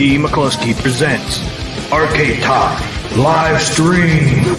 T. McCluskey presents Arcade Talk Live Stream.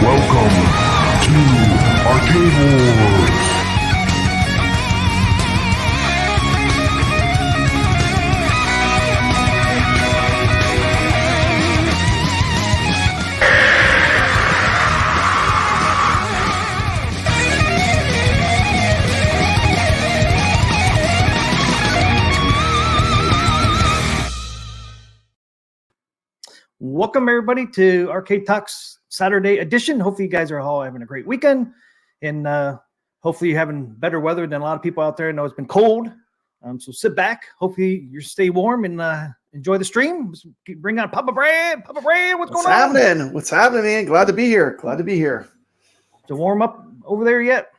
Welcome to Arcade Wars. Welcome everybody to Arcade Talks Saturday edition. Hopefully you guys are all having a great weekend, and hopefully you're having better weather than a lot of people out there. I know it's been cold, so sit back. Hopefully you stay warm and enjoy the stream. Bring on Papa Brad. What's going on? What's happening, man? Glad to be here. To warm up over there yet?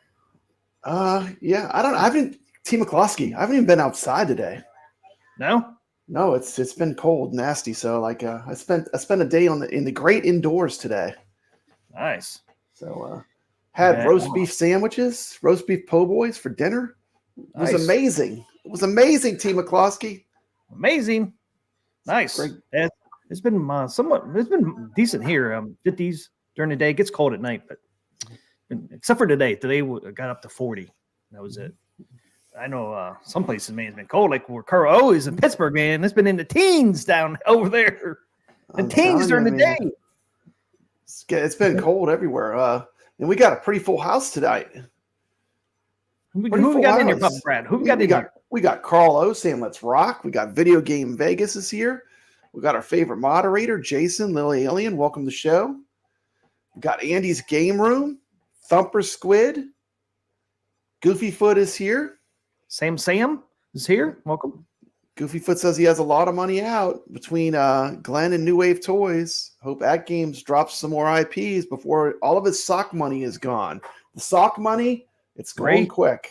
Yeah. I haven't. T. McCluskey. I haven't even been outside today. No, it's been cold, nasty. So like I spent a day in the great indoors today. Nice. So had roast beef sandwiches, roast beef po' boys for dinner. It was amazing. It was amazing, T. McCluskey. Amazing. Nice. Great. It's been it's been decent here. 50s during the day. It gets cold at night, but except for today. Today got up to 40. That was it. I know some places, man, it's been cold. Like where Carlo is in Pittsburgh, man. It's been in the teens down over there. The teens during the day. It's been cold everywhere. And we got a pretty full house tonight. Who we got in here, Papa Brad? Who we got in here? We got Carlo saying let's rock. We got Video Game Vegas is here. We got our favorite moderator, Jason, Lily Alien. Welcome to the show. We got Andy's Game Room. Thumper Squid. Goofyfoot is here. Sam is here. Welcome. Goofyfoot says he has a lot of money out between Glenn and New Wave Toys. Hope AtGames drops some more IPs before all of his sock money is gone. The sock money, it's going quick.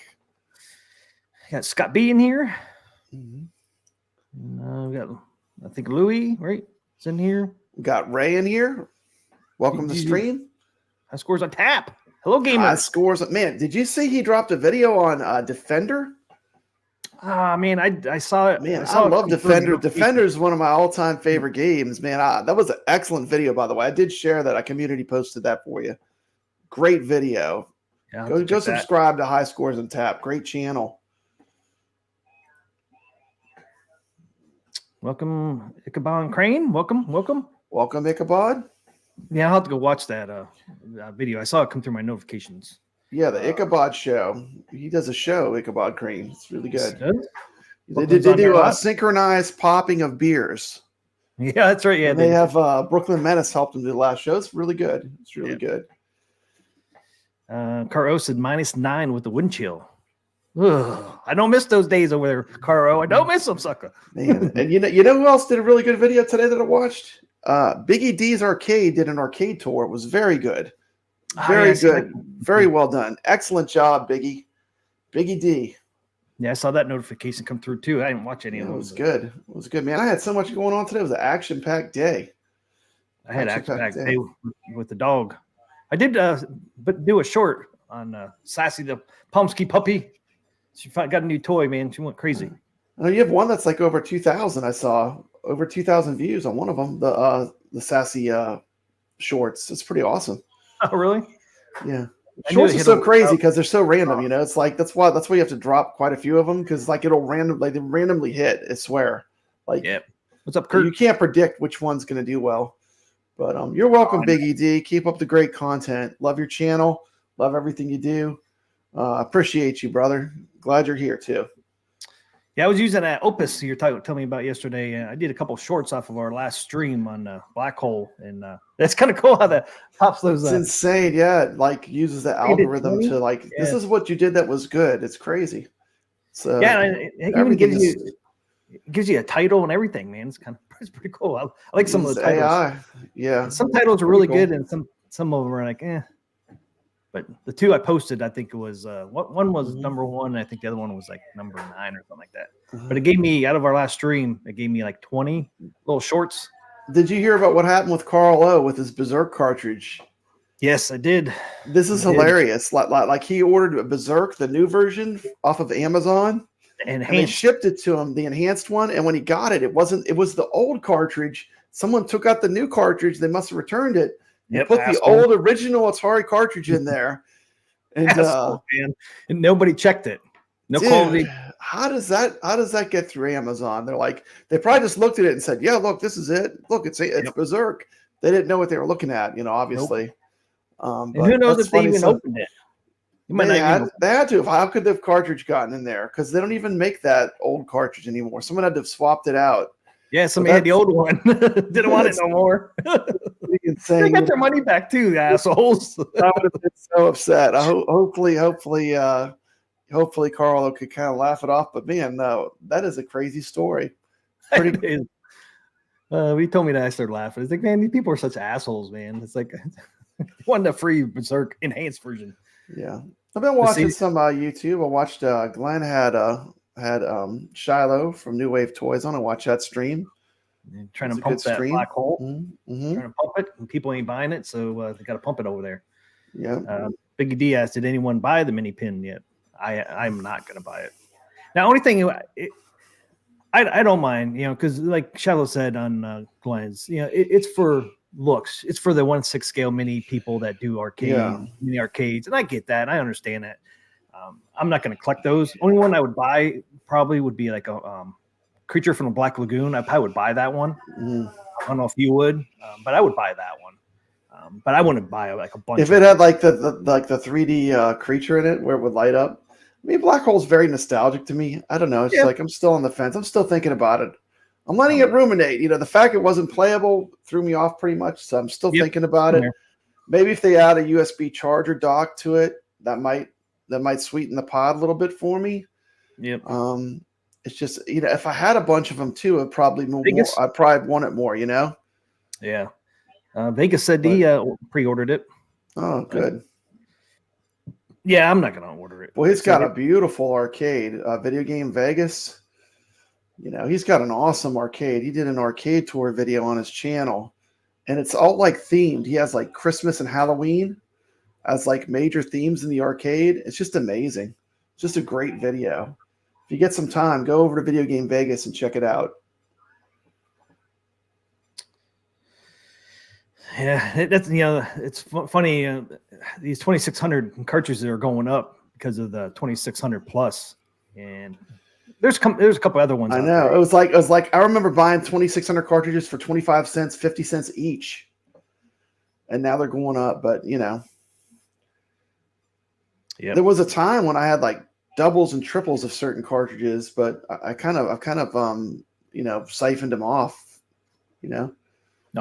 Got Scott B in here. Mm-hmm. We got, I think Louie, right? Is in here. We got Ray in here. Welcome to the stream. High Scores on Tap. Hello, gamers. High Scores. Man, did you see he dropped a video on Defender? Man, I saw it. Man, I love Defender. Defender is one of my all-time favorite games, man. That was an excellent video, by the way. I did share that. I community posted that for you. Great video. Yeah, go subscribe to High Scores on Tap. Great channel. Welcome, Ichabod Crane. Welcome. Welcome, Ichabod. Yeah, I'll have to go watch that video. I saw it come through my notifications. Yeah, the Ichabod show. He does a show, Ichabod Crane. It's really good. They do a synchronized popping of beers. Yeah, that's right. Yeah, and they have Brooklyn Menace helped them do the last show. It's really good. It's really good. Carlo said -9 with the wind chill. Ugh, I don't miss those days over there, Carlo. I don't miss them, sucker. Man, and you know who else did a really good video today that I watched? Biggie D's Arcade did an arcade tour. It was very good. Very good. Very well done. Excellent job, Biggie. Biggie D. Yeah, I saw that notification come through too. I didn't watch any of those. It was good. It was good, man. I had so much going on today. It was an action-packed day. I had action-packed day with the dog. I did do a short on Sassy the Pomsky puppy. She got a new toy, man. She went crazy. I know you have one that's like over 2,000. I saw over 2,000 views on one of them. The sassy shorts. It's pretty awesome. Oh, really? Yeah. Shorts are so crazy because they're so random. You know, it's like that's why you have to drop quite a few of them because like it'll randomly hit. I swear. Like, yeah. What's up, Kurt? You can't predict which one's going to do well. But you're welcome, Big ED. Keep up the great content. Love your channel. Love everything you do. Appreciate you, brother. Glad you're here too. Yeah, I was using that Opus you're telling me about yesterday. I did a couple shorts off of our last stream on Black Hole, and that's kind of cool how that pops those. It's insane, yeah. It, like uses the algorithm to like. Yeah. This is what you did that was good. It's crazy. So yeah, it even gives you a title and everything, man. It's pretty cool. I like some of the titles. AI. Yeah, some titles are really good, and some of them are like, eh. But the two I posted, I think it was one was number 1, and I think the other one was like number 9 or something like that. But it gave me, out of our last stream, it gave me like 20 little shorts. Did you hear about what happened with Carlo with his Berserk cartridge? Yes, I did. This is hilarious. Like he ordered a Berserk, the new version, off of Amazon, and they shipped it to him, the enhanced one. And when he got it, it was the old cartridge. Someone took out the new cartridge. They must have returned it. Yep, put the old original Atari cartridge in there, and man. And nobody checked it. No quality. How does that get through Amazon? They're like, they probably just looked at it and said, "Yeah, look, this is it. Look, it's Berserk." They didn't know what they were looking at, obviously. Nope. And who knows if they even opened it? They had to. How could the cartridge gotten in there? Because they don't even make that old cartridge anymore. Someone had to have swapped it out. Yeah, somebody had the old one. Didn't want it no more. They got their money back too, the assholes. I would have been so upset. Hopefully, Carlo could kind of laugh it off. But man, no, that is a crazy story. He told me that, I started laughing. It's like, man, these people are such assholes, man. It's like wanted a free Berserk enhanced version. Yeah, I've been watching some YouTube. I watched Glenn had Shiloh from New Wave Toys on. I watched that stream. Trying to pump that black hole. Trying to pump it, and people ain't buying it, so they got to pump it over there. Yeah. Big D asked, did anyone buy the mini pin yet? I'm not going to buy it. Now, only thing I don't mind, because like Shiloh said on Glenn's, it's for looks. It's for the 1/6 scale mini people that do mini arcades, and I get that. I understand that. I'm not going to collect those. Only one I would buy probably would be like a Creature from the Black Lagoon. I probably would buy that one. I don't know if you would, but I would buy that one. But I wouldn't buy like a bunch. If it had like the 3D creature in it where it would light up. I mean, Black Hole's very nostalgic to me. I don't know. It's like I'm still on the fence. I'm still thinking about it. I'm letting it ruminate. The fact it wasn't playable threw me off pretty much. So I'm still thinking about it. Maybe if they add a USB charger dock to it, that might sweeten the pot a little bit for me. Yep. It's just, if I had a bunch of them too, I'd probably want it more, Yeah. Vegas said he pre-ordered it. Oh, good. Yeah, I'm not going to order it. Well, he's got a beautiful arcade, Video Game Vegas. He's got an awesome arcade. He did an arcade tour video on his channel, and it's all like themed. He has like Christmas and Halloween as like major themes in the arcade. It's just amazing. It's just a great video. If you get some time, go over to Video Game Vegas and check it out. Yeah, that's it's funny. These 2600 cartridges are going up because of the 2600 plus, and there's a couple other ones. I know. It was like I remember buying 2600 cartridges for 25 cents, 50 cents each, and now they're going up. But there was a time when I had like doubles and triples of certain cartridges, but I've kind of siphoned them off. No,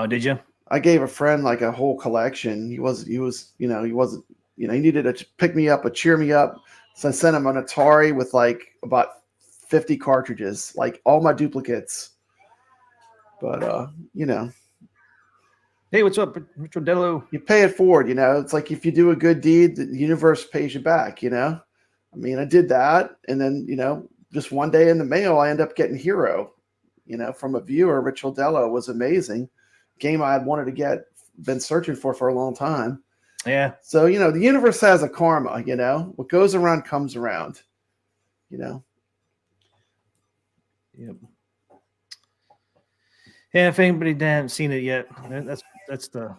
did you? I gave a friend like a whole collection. He wasn't, he needed to pick me up, cheer me up. So I sent him an Atari with like about 50 cartridges, like all my duplicates. But, Hey, what's up, Richard Dello? You pay it forward, it's like if you do a good deed, the universe pays you back, I mean, I did that. And then, just one day in the mail, I end up getting Hero, from a viewer. Richard Dello was amazing. Game I had wanted to been searching for a long time. Yeah. So, the universe has a karma, what goes around comes around, Yep. Yeah, if anybody hasn't seen it yet, that's the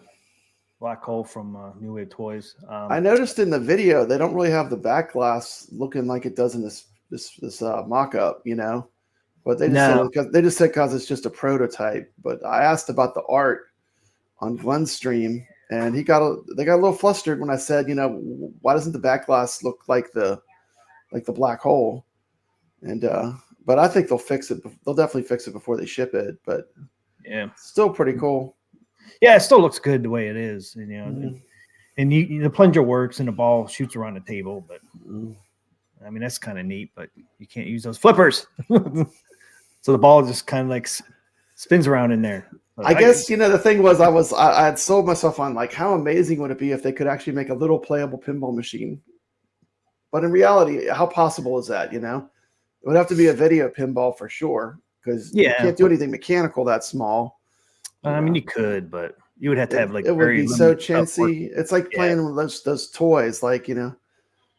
black hole from New Wave Toys. I noticed in the video they don't really have the back glass looking like it does in this mock-up, but they just said because it's just a prototype. But I asked about the art on Glenn's stream, and they got a little flustered when I said, why doesn't the back glass look like the black hole? And but I think they'll fix it. They'll definitely fix it before they ship it. But yeah, still pretty cool. Yeah, it still looks good the way it is. And the plunger works and the ball shoots around the table. But I mean, that's kind of neat. But you can't use those flippers, so the ball just kind of like spins around in there. But I guess the thing was I had sold myself on like how amazing would it be if they could actually make a little playable pinball machine. But in reality, how possible is that? It would have to be a video pinball for sure, because you can't do anything mechanical that small. I mean, you could, but you would have to have like it would be so chintzy. It's like playing with those toys, like Yeah,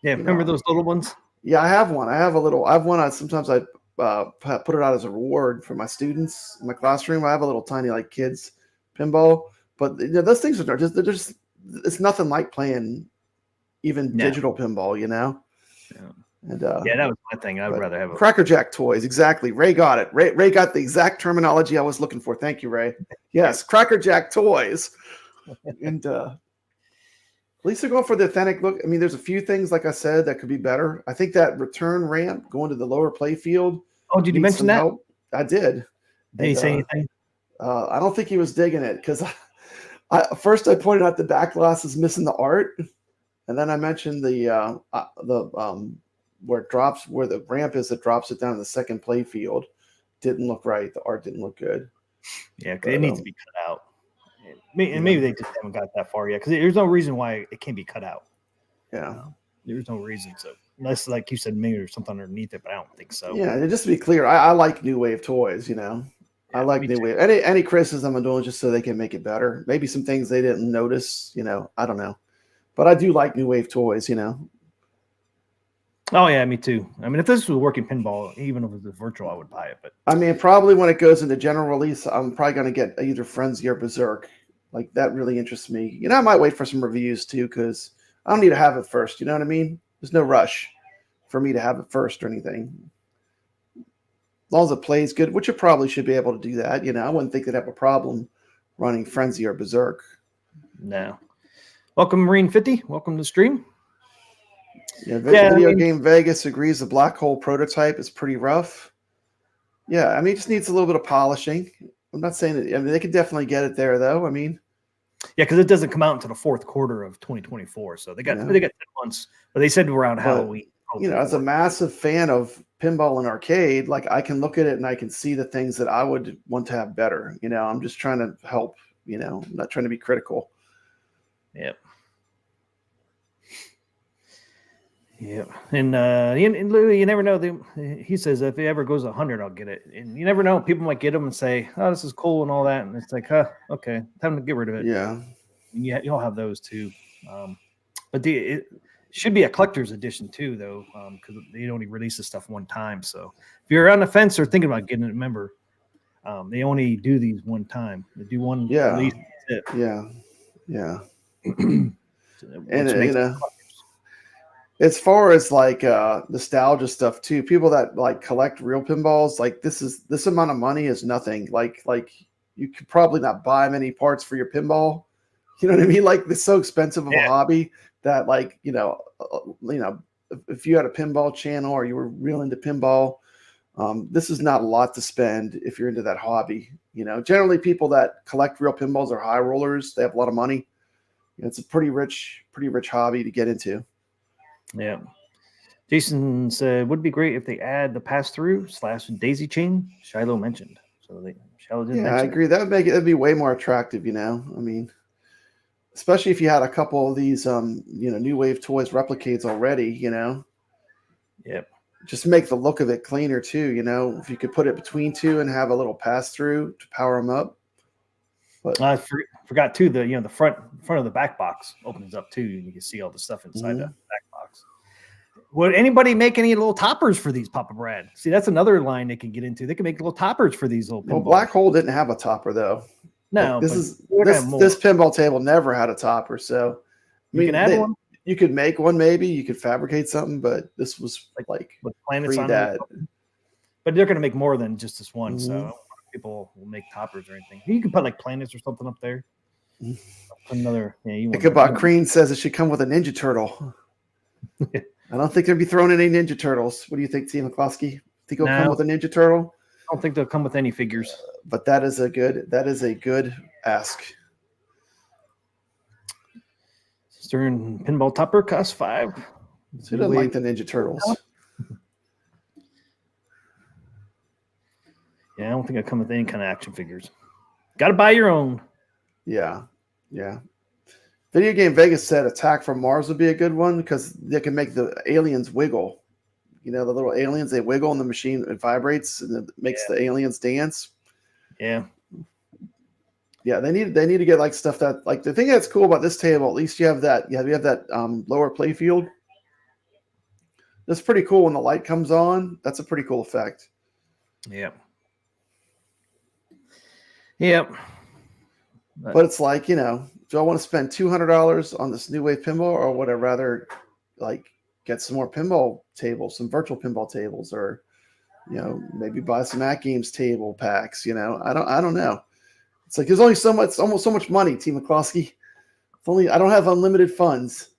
remember those little ones? Yeah, I have one. I have one. Sometimes I put it out as a reward for my students in my classroom. I have a little tiny like kids pinball, but those things are just it's nothing like playing even digital pinball, Yeah. And that was my thing. I'd rather have crackerjack toys. Exactly. Ray got it. Ray got the exact terminology I was looking for. Thank you, Ray. Yes, crackerjack toys. And at least they're going for the authentic look. I mean, there's a few things, like I said, that could be better. I think that return ramp going to the lower play field. Oh, did you mention that? Help. I did. Did he say anything? I don't think he was digging it, because first I pointed out the back glass is missing the art, and then I mentioned the where the ramp is that drops it down to the second play field didn't look right. The art didn't look good. Yeah, because it needs to be cut out. And maybe they just haven't got that far yet, because there's no reason why it can't be cut out. Yeah. There's no reason. So unless, like you said, maybe there's something underneath it, but I don't think so. Yeah, and just to be clear, I like New Wave toys, I like New Wave. Any criticism I'm doing just so they can make it better. Maybe some things they didn't notice, I don't know. But I do like New Wave toys, Oh yeah, me too. I mean, if this was working pinball, even if it was virtual, I would buy it. But I mean, probably when it goes into general release, I'm probably going to get either Frenzy or Berserk. Like, that really interests me. I might wait for some reviews too, because I don't need to have it first. You know what I mean? There's no rush for me to have it first or anything. As long as it plays good, which it probably should be able to do that. I wouldn't think they'd have a problem running Frenzy or Berserk. No. Welcome, Marine 50. Welcome to the stream. Yeah, Video Game Vegas agrees the black hole prototype is pretty rough. Yeah, I mean, it just needs a little bit of polishing. I'm not saying that. I mean, they could definitely get it there, though. I mean, yeah, because it doesn't come out until the fourth quarter of 2024, so they got 10 months. But they said around Halloween. As a massive fan of pinball and arcade, like, I can look at it and I can see the things that I would want to have better. I'm just trying to help. I'm not trying to be critical. Yep. Yeah, and literally, you never know. He says if it ever goes 100, I'll get it. And you never know. People might get them and say, "Oh, this is cool" and all that. And it's like, okay, time to get rid of it. Yeah, and you'll have those too. But it should be a collector's edition too, though, because they only release this stuff one time. So if you're on the fence or thinking about getting it, remember, they only do these one time. They do one. Yeah. Release. Yeah. And as far as like nostalgia stuff too, people that like collect real pinballs, like this amount of money is nothing. Like you could probably not buy many parts for your pinball. You know what I mean? Like, it's so expensive of a hobby that, like, if you had a pinball channel or you were real into pinball, this is not a lot to spend if you're into that hobby. Generally people that collect real pinballs are high rollers. They have a lot of money. It's a pretty rich hobby to get into. Yeah. Jason said, would be great if they add the pass-through / daisy chain Shiloh mentioned. So Shiloh did mention I agree. That would make it'd be way more attractive, I mean, especially if you had a couple of these New Wave Toys replicates already, Yep. Just make the look of it cleaner too, if you could put it between two and have a little pass-through to power them up. But I forgot too, the front of the back box opens up too, and you can see all the stuff inside the back box. Would anybody make any little toppers for these, Papa Brad? See, that's another line they can get into. They can make little toppers for these little pinballs. Well, Black Hole didn't have a topper though. No, like, this pinball table never had a topper. So you can add one. You could make one, maybe you could fabricate something, but this was like with planets on that. But they're going to make more than just this one, so people will make toppers or anything. You can put like planets or something up there. Another, Ichabod Crane says it should come with a Ninja Turtle. I don't think they'll be throwing any Ninja Turtles. What do you think, T. McCloskey? Think it'll come with a Ninja Turtle? I don't think they'll come with any figures. But that is a good ask. Stern Pinball Topper costs $5. Who doesn't like the Ninja Turtles? Yeah, I don't think I come with any kind of action figures. Got to buy your own. Yeah. Video Game Vegas said Attack from Mars would be a good one because they can make the aliens wiggle. You know, the little aliens, they wiggle and the machine, it vibrates and it makes the aliens dance. Yeah. Yeah, they need to get like stuff that, like, the thing that's cool about this table, at least you have that lower play field. That's pretty cool when the light comes on. That's a pretty cool effect. Yep. But it's like, do I want to spend $200 on this new wave pinball, or would I rather like get some more pinball tables, some virtual pinball tables, or maybe buy some AtGames table packs? I don't know. It's like there's only almost so much money, T. McCloskey. I don't have unlimited funds.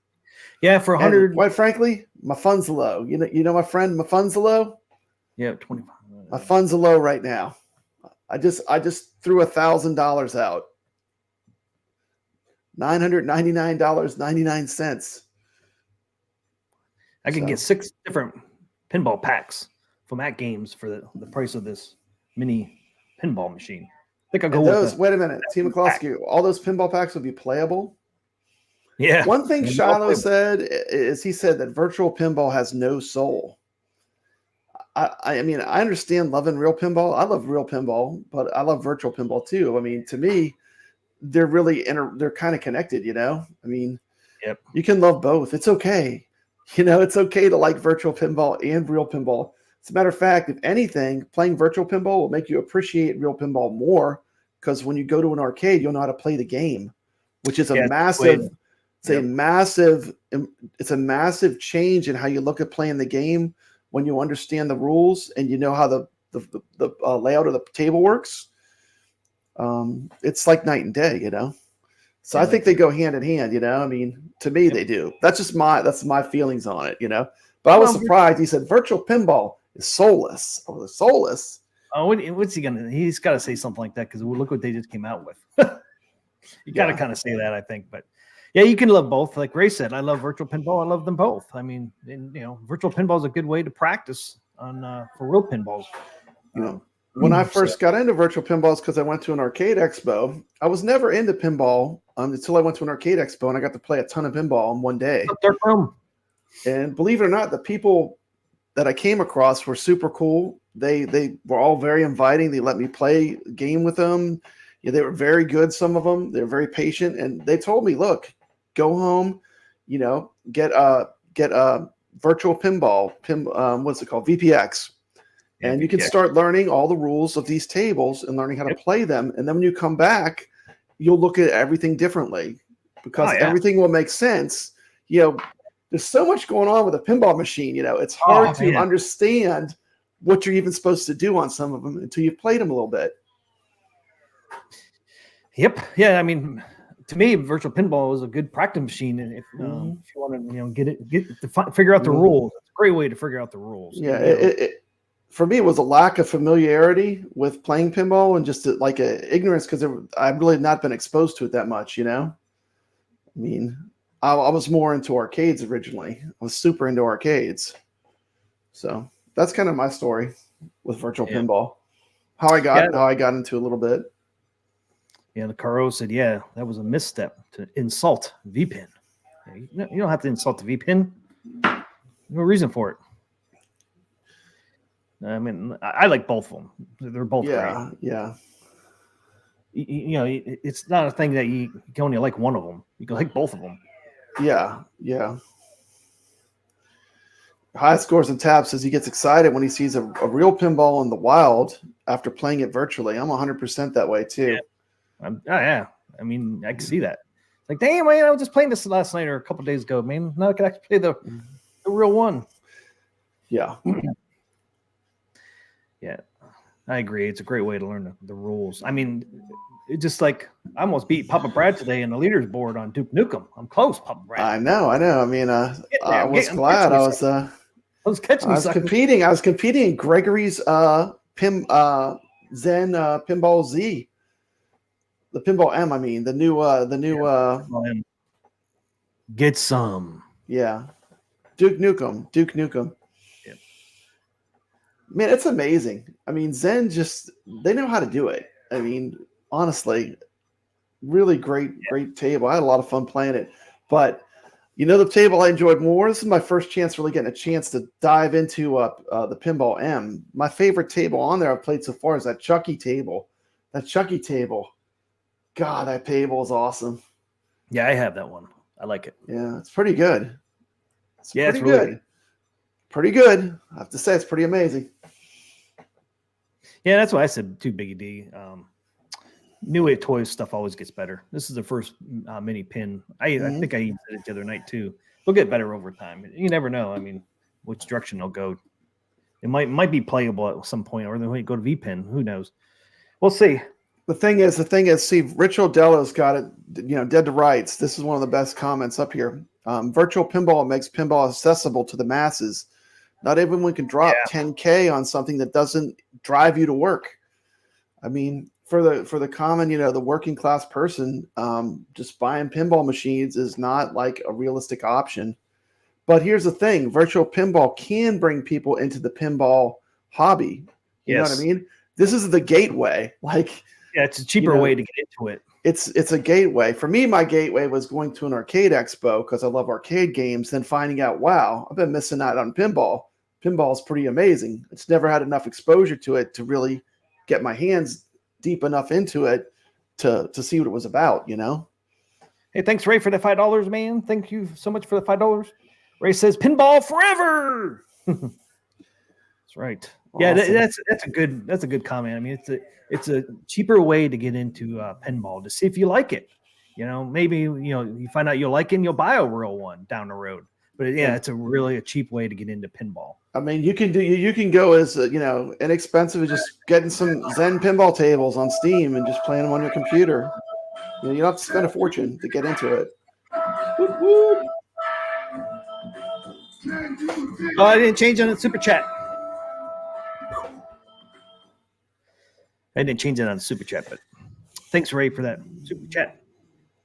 Yeah, for 100. And quite frankly, my funds are low. My friend, my funds are low. Yeah, 25. My funds are low right now. I just threw $1,000 out. $999.99. I can get 6 different pinball packs from AtGames for the price of this mini pinball machine. I think I'll go with those. Wait a minute, T. McCloskey. All those pinball packs will be playable. Yeah. One thing Shiloh said is he said that virtual pinball has no soul. I mean, I understand loving real pinball. I love real pinball, but I love virtual pinball too. I mean, to me, they're really they're kind of connected, I mean, You can love both. It's okay. It's okay to like virtual pinball and real pinball. As a matter of fact, if anything, playing virtual pinball will make you appreciate real pinball more, because when you go to an arcade, you'll know how to play the game, which is a massive change in how you look at playing the game when you understand the rules and you know how the layout of the table works. It's like night and day, So I think they go hand in hand, I mean, to me, they do. That's my feelings on it, But I was surprised. He said virtual pinball is soulless. Oh, soulless. Oh, what's he gonna? He's got to say something like that, because look what they just came out with. You got to kind of say that, I think. But yeah, you can love both. Like Ray said, I love virtual pinball. I love them both. I mean, virtual pinball is a good way to practice for real pinballs. When I first got into virtual pinballs, because I went to an arcade expo, I was never into pinball until I went to an arcade expo and I got to play a ton of pinball in one day. And believe it or not, the people that I came across were super cool. They were all very inviting. They let me play a game with them. They were very good. Some of them, they were very patient, and they told me, "Look, go home, get a virtual pinball, what's it called, VPX." And you can start learning all the rules of these tables and learning how to play them. And then when you come back, you'll look at everything differently, because everything will make sense. There's so much going on with a pinball machine. It's hard to understand what you're even supposed to do on some of them until you've played them a little bit. Yep. Yeah. I mean, to me, virtual pinball is a good practice machine. And if you want to, figure out the rules, it's a great way to figure out the rules. Yeah. For me, it was a lack of familiarity with playing pinball and just like ignorance, because I've really not been exposed to it that much, I mean, I was more into arcades originally. I was super into arcades. So that's kind of my story with virtual pinball. How I got into a little bit. Yeah, the Carlo said, that was a misstep to insult VPin. You don't have to insult the VPin. No reason for it. I mean, I like both of them. They're both great. Yeah. It's not a thing that you can only like one of them. You can like both of them. Yeah. High Scores and Tab says he gets excited when he sees a real pinball in the wild after playing it virtually. I'm 100% that way too. Yeah. I mean, I can see that. Like, damn, man, I was just playing this last night or a couple days ago, man. Now I can actually play the real one. Yeah. Yeah, I agree. It's a great way to learn the rules. I mean, it just like I almost beat Papa Brad today in the leaders board on Duke Nukem. I'm close, Papa Brad. I know. I mean, I was glad I was competing. I was competing in Gregory's Zen Pinball Z. The Pinball M, I mean, the new Get some. Yeah. Duke Nukem. Yeah. Man, it's amazing. I mean, Zen they know how to do it. I mean, honestly, really great table. I had a lot of fun playing it. But the table I enjoyed more, this is my first chance really getting a chance to dive into the Pinball M. My favorite table on there I've played so far is that Chucky table. God, that table is awesome. Yeah, I have that one. I like it. Yeah, it's pretty good. It's really good. Pretty good. I have to say, it's pretty amazing. Yeah, that's why I said too, Biggie D. New Wave Toys stuff always gets better. This is the first mini pin. I think I even said it the other night too. They'll get better over time. You never know. I mean, which direction they'll go. It might be playable at some point, or they might go to V-Pin. Who knows? We'll see. The thing is, see, Rich Odello's got it, dead to rights. This is one of the best comments up here. Virtual pinball makes pinball accessible to the masses. Not everyone can drop $10K on something that doesn't drive you to work. I mean, for the common, the working class person, just buying pinball machines is not like a realistic option. But here's the thing: virtual pinball can bring people into the pinball hobby. You know what I mean? This is the gateway. Yeah, it's a cheaper way to get into it. It's a gateway. For me, my gateway was going to an arcade expo because I love arcade games, then finding out, wow, I've been missing out on pinball. Pinball is pretty amazing. It's never had enough exposure to it to really get my hands deep enough into it to see what it was about, Hey, thanks, Ray, for the $5, man. Thank you so much for the $5. Ray says, pinball forever. That's right. Yeah, Awesome. that's a good comment. I mean, it's a cheaper way to get into pinball to see if you like it. Maybe you find out you'll like it and you'll buy a real one down the road. But it's a cheap way to get into pinball. I mean, you can go as inexpensive as just getting some Zen pinball tables on Steam and just playing them on your computer. You don't have to spend a fortune to get into it. Whoop, whoop. Oh, I didn't change on the super chat. I didn't change it on the super chat, but thanks, Ray, for that super chat.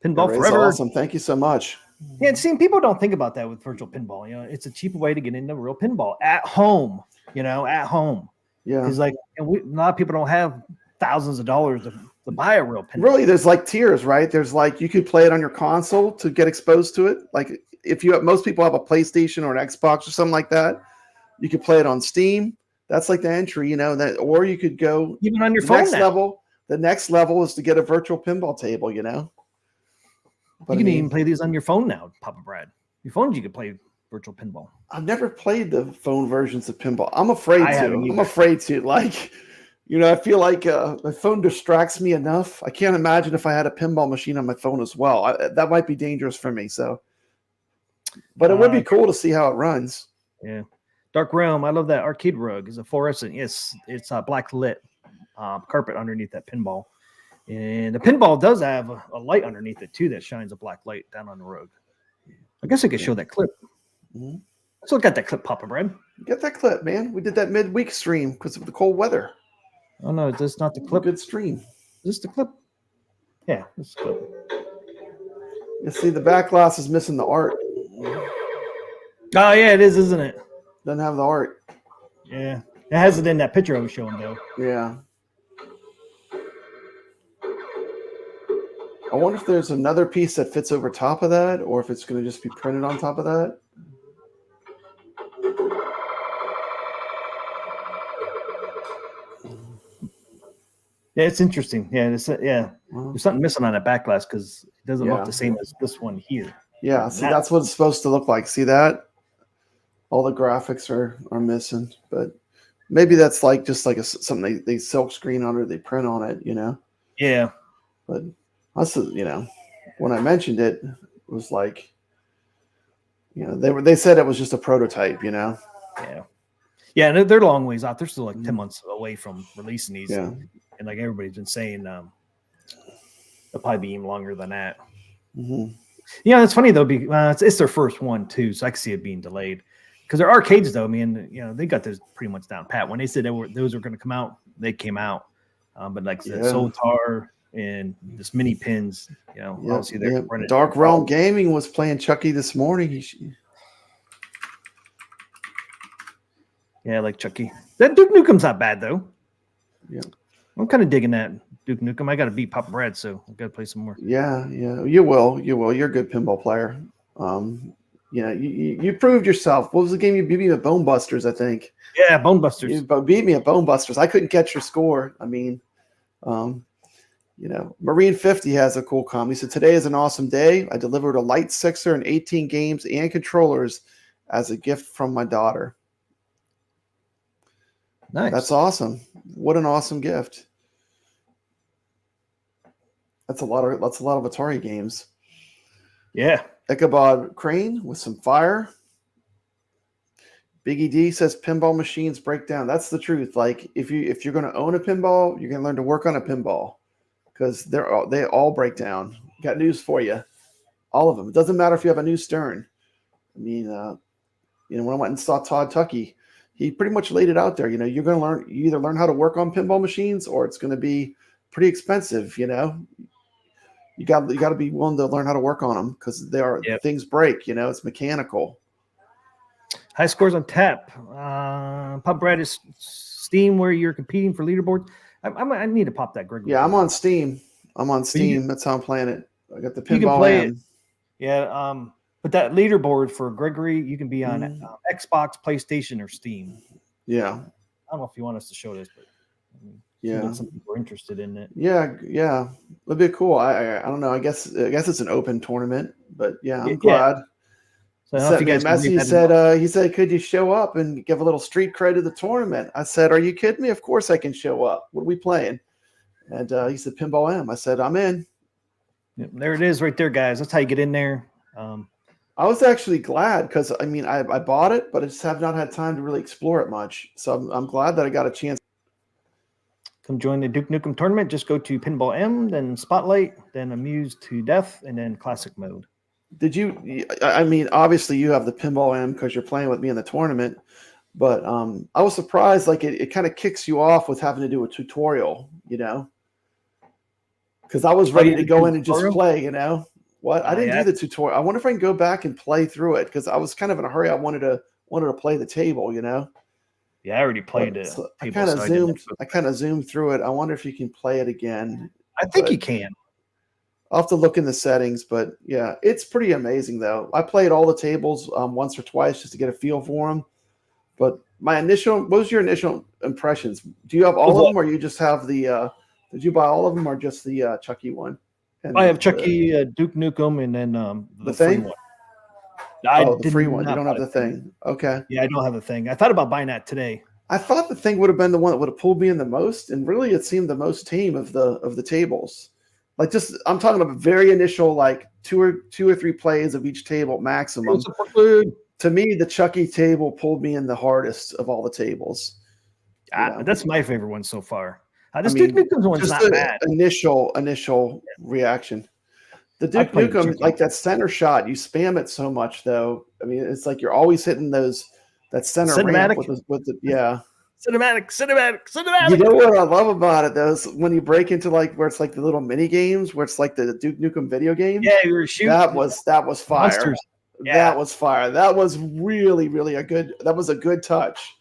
Pinball forever. Awesome. Thank you so much. Yeah, and seeing people don't think about that with virtual pinball. It's a cheaper way to get into real pinball at home. At home. Yeah. Because a lot of people don't have thousands of dollars to buy a real pinball. Really, there's tiers, right? There's you could play it on your console to get exposed to it. If most people have a PlayStation or an Xbox or something like that, you could play it on Steam. That's the entry, or you could go even on your phone now. The next level is to get a virtual pinball table, But you can even play these on your phone now, Papa Brad. Your phones, you can play virtual pinball. I've never played the phone versions of pinball. I'm afraid to. I'm afraid to. I feel like my phone distracts me enough. I can't imagine if I had a pinball machine on my phone as well. That might be dangerous for me. So, but it would be cool to see how it runs. Yeah. Dark Realm, I love that arcade rug. It's a fluorescent. It's black lit carpet underneath that pinball. And the pinball does have a light underneath it, too, that shines a black light down on the rug. I guess I could show that clip. Mm-hmm. Let's look at that clip, Papa Brad. Get that clip, man. We did that midweek stream because of the cold weather. Oh, no, is this not the clip? Good stream. Is this the clip? Yeah, this is the clip. You see, the back glass is missing the art. Oh, yeah, it is, isn't it? Doesn't have the art. Yeah. It has it in that picture I was showing, though. Yeah. I wonder if there's another piece that fits over top of that, or if it's going to just be printed on top of that. Yeah, it's interesting. Yeah, there's something missing on that back glass because it doesn't look the same as this one here. Yeah, see, that's what it's supposed to look like. See that? All the graphics are missing, but maybe that's like just like something they silk screen on or they print on it, Yeah. But also, when I mentioned it, it was like, they said it was just a prototype, Yeah. Yeah, and they're long ways out. They're still like 10 months away from releasing these. Yeah. And like everybody's been saying, they'll probably be even longer than that. Mm-hmm. Yeah, it's funny though. It's their first one too, so I can see it being delayed. Because their arcades, though, they got those pretty much down pat. When they said those were going to come out, they came out. But like I said, Sotar and this mini pins, obviously they're running. Dark Realm Gaming was playing Chucky this morning. Yeah, like Chucky. That Duke Nukem's not bad though. Yeah, I'm kind of digging that Duke Nukem. I got to beat Papa Brad, so I got to play some more. Yeah, you will. You're a good pinball player. You proved yourself. What was the game you beat me at? Bone Busters, I think. Yeah, Bone Busters. You beat me at Bone Busters. I couldn't catch your score. I mean, Marine 50 has a cool comment. He said, "Today is an awesome day. I delivered a light sixer and 18 games and controllers as a gift from my daughter." Nice. That's awesome. What an awesome gift. That's a lot of Atari games. Yeah. Ichabod Crane with some fire. Biggie D says pinball machines break down. That's the truth. Like if you're going to own a pinball, you're going to learn to work on a pinball because they all break down. Got news for you. All of them. It doesn't matter if you have a new stern. I mean, when I went and saw Todd Tuckey, he pretty much laid it out there. You're going to learn. You either learn how to work on pinball machines, or it's going to be pretty expensive. You got to be willing to learn how to work on them because things break. It's mechanical. High scores on tap. Papa Brad is Steam where you're competing for leaderboard. I need to pop that, Greg. Yeah, I'm on Steam. That's how I'm playing it. I got the Pinball you can play M. It. Yeah. But that leaderboard for Gregory, you can be on Xbox, PlayStation, or Steam. Yeah. I don't know if you want us to show this, but some people are interested in it. Yeah. It'd be cool. I don't know. I guess it's an open tournament, but yeah, I'm glad. So Sent me a message. He said, "Could you show up and give a little street cred to the tournament?" I said, "Are you kidding me? Of course I can show up. What are we playing?" And he said, "Pinball M." I said, "I'm in." Yeah, there it is, right there, guys. That's how you get in there. I was actually glad because I bought it, but I just have not had time to really explore it much. So I'm glad that I got a chance. Come join the Duke Nukem tournament. Just go to Pinball M, then Spotlight, then Amused to Death, and then Classic Mode. Did you? Obviously you have the Pinball M because you're playing with me in the tournament, but I was surprised. Like it kind of kicks you off with having to do a tutorial, because I was ready to go in and just play, What? I didn't do the tutorial. I wonder if I can go back and play through it because I was kind of in a hurry. I wanted to play the table, Yeah, I already played it. I kind of zoomed through it. I wonder if you can play it again. I think you can. I'll have to look in the settings, but yeah, it's pretty amazing though. I played all the tables once or twice just to get a feel for them. But what was your initial impressions? Do you have all of them, or you just have the? Did you buy all of them, or just the Chucky one? I have Chucky, Duke Nukem, and then the thing? Free one. The free one. You don't have the thing. Okay. Yeah, I don't have the thing. I thought about buying that today. I thought the thing would have been the one that would have pulled me in the most, and really it seemed the most tame of the tables. Like I'm talking about very initial, like two or three plays of each table maximum. To me, the Chucky table pulled me in the hardest of all the tables. That's my favorite one so far. This Duke Nukem one's not bad. Initial reaction. The Duke Nukem, like that center shot, you spam it so much though. It's like you're always hitting that center cinematic ramp with the Cinematic. You know what I love about it though is when you break into where it's like the little mini games where it's like the Duke Nukem video game. Yeah, you were shooting. That was fire. Monsters. Yeah. That was fire. That was really, really a good touch.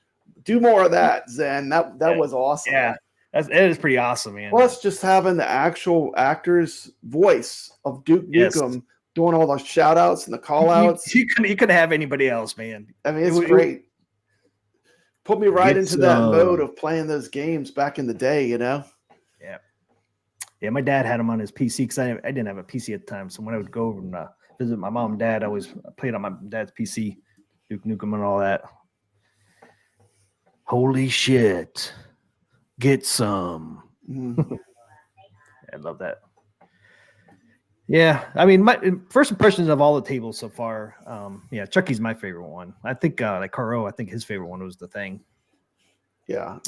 Do more of that, Zen. That was awesome. Yeah. It is pretty awesome, man. Plus, just having the actual actor's voice of Duke Nukem doing all those shout outs and the call outs. You couldn't have anybody else, man. It's great. Put me right into that mode of playing those games back in the day, Yeah. Yeah, my dad had them on his PC because I didn't have a PC at the time. So when I would go over and visit my mom and dad, I always played on my dad's PC. Duke Nukem and all that. Holy shit. Get some. I love that. Yeah, I mean, my first impressions of all the tables so far, Chucky's my favorite one. I think like Carlo, I think his favorite one was the Thing. Yeah.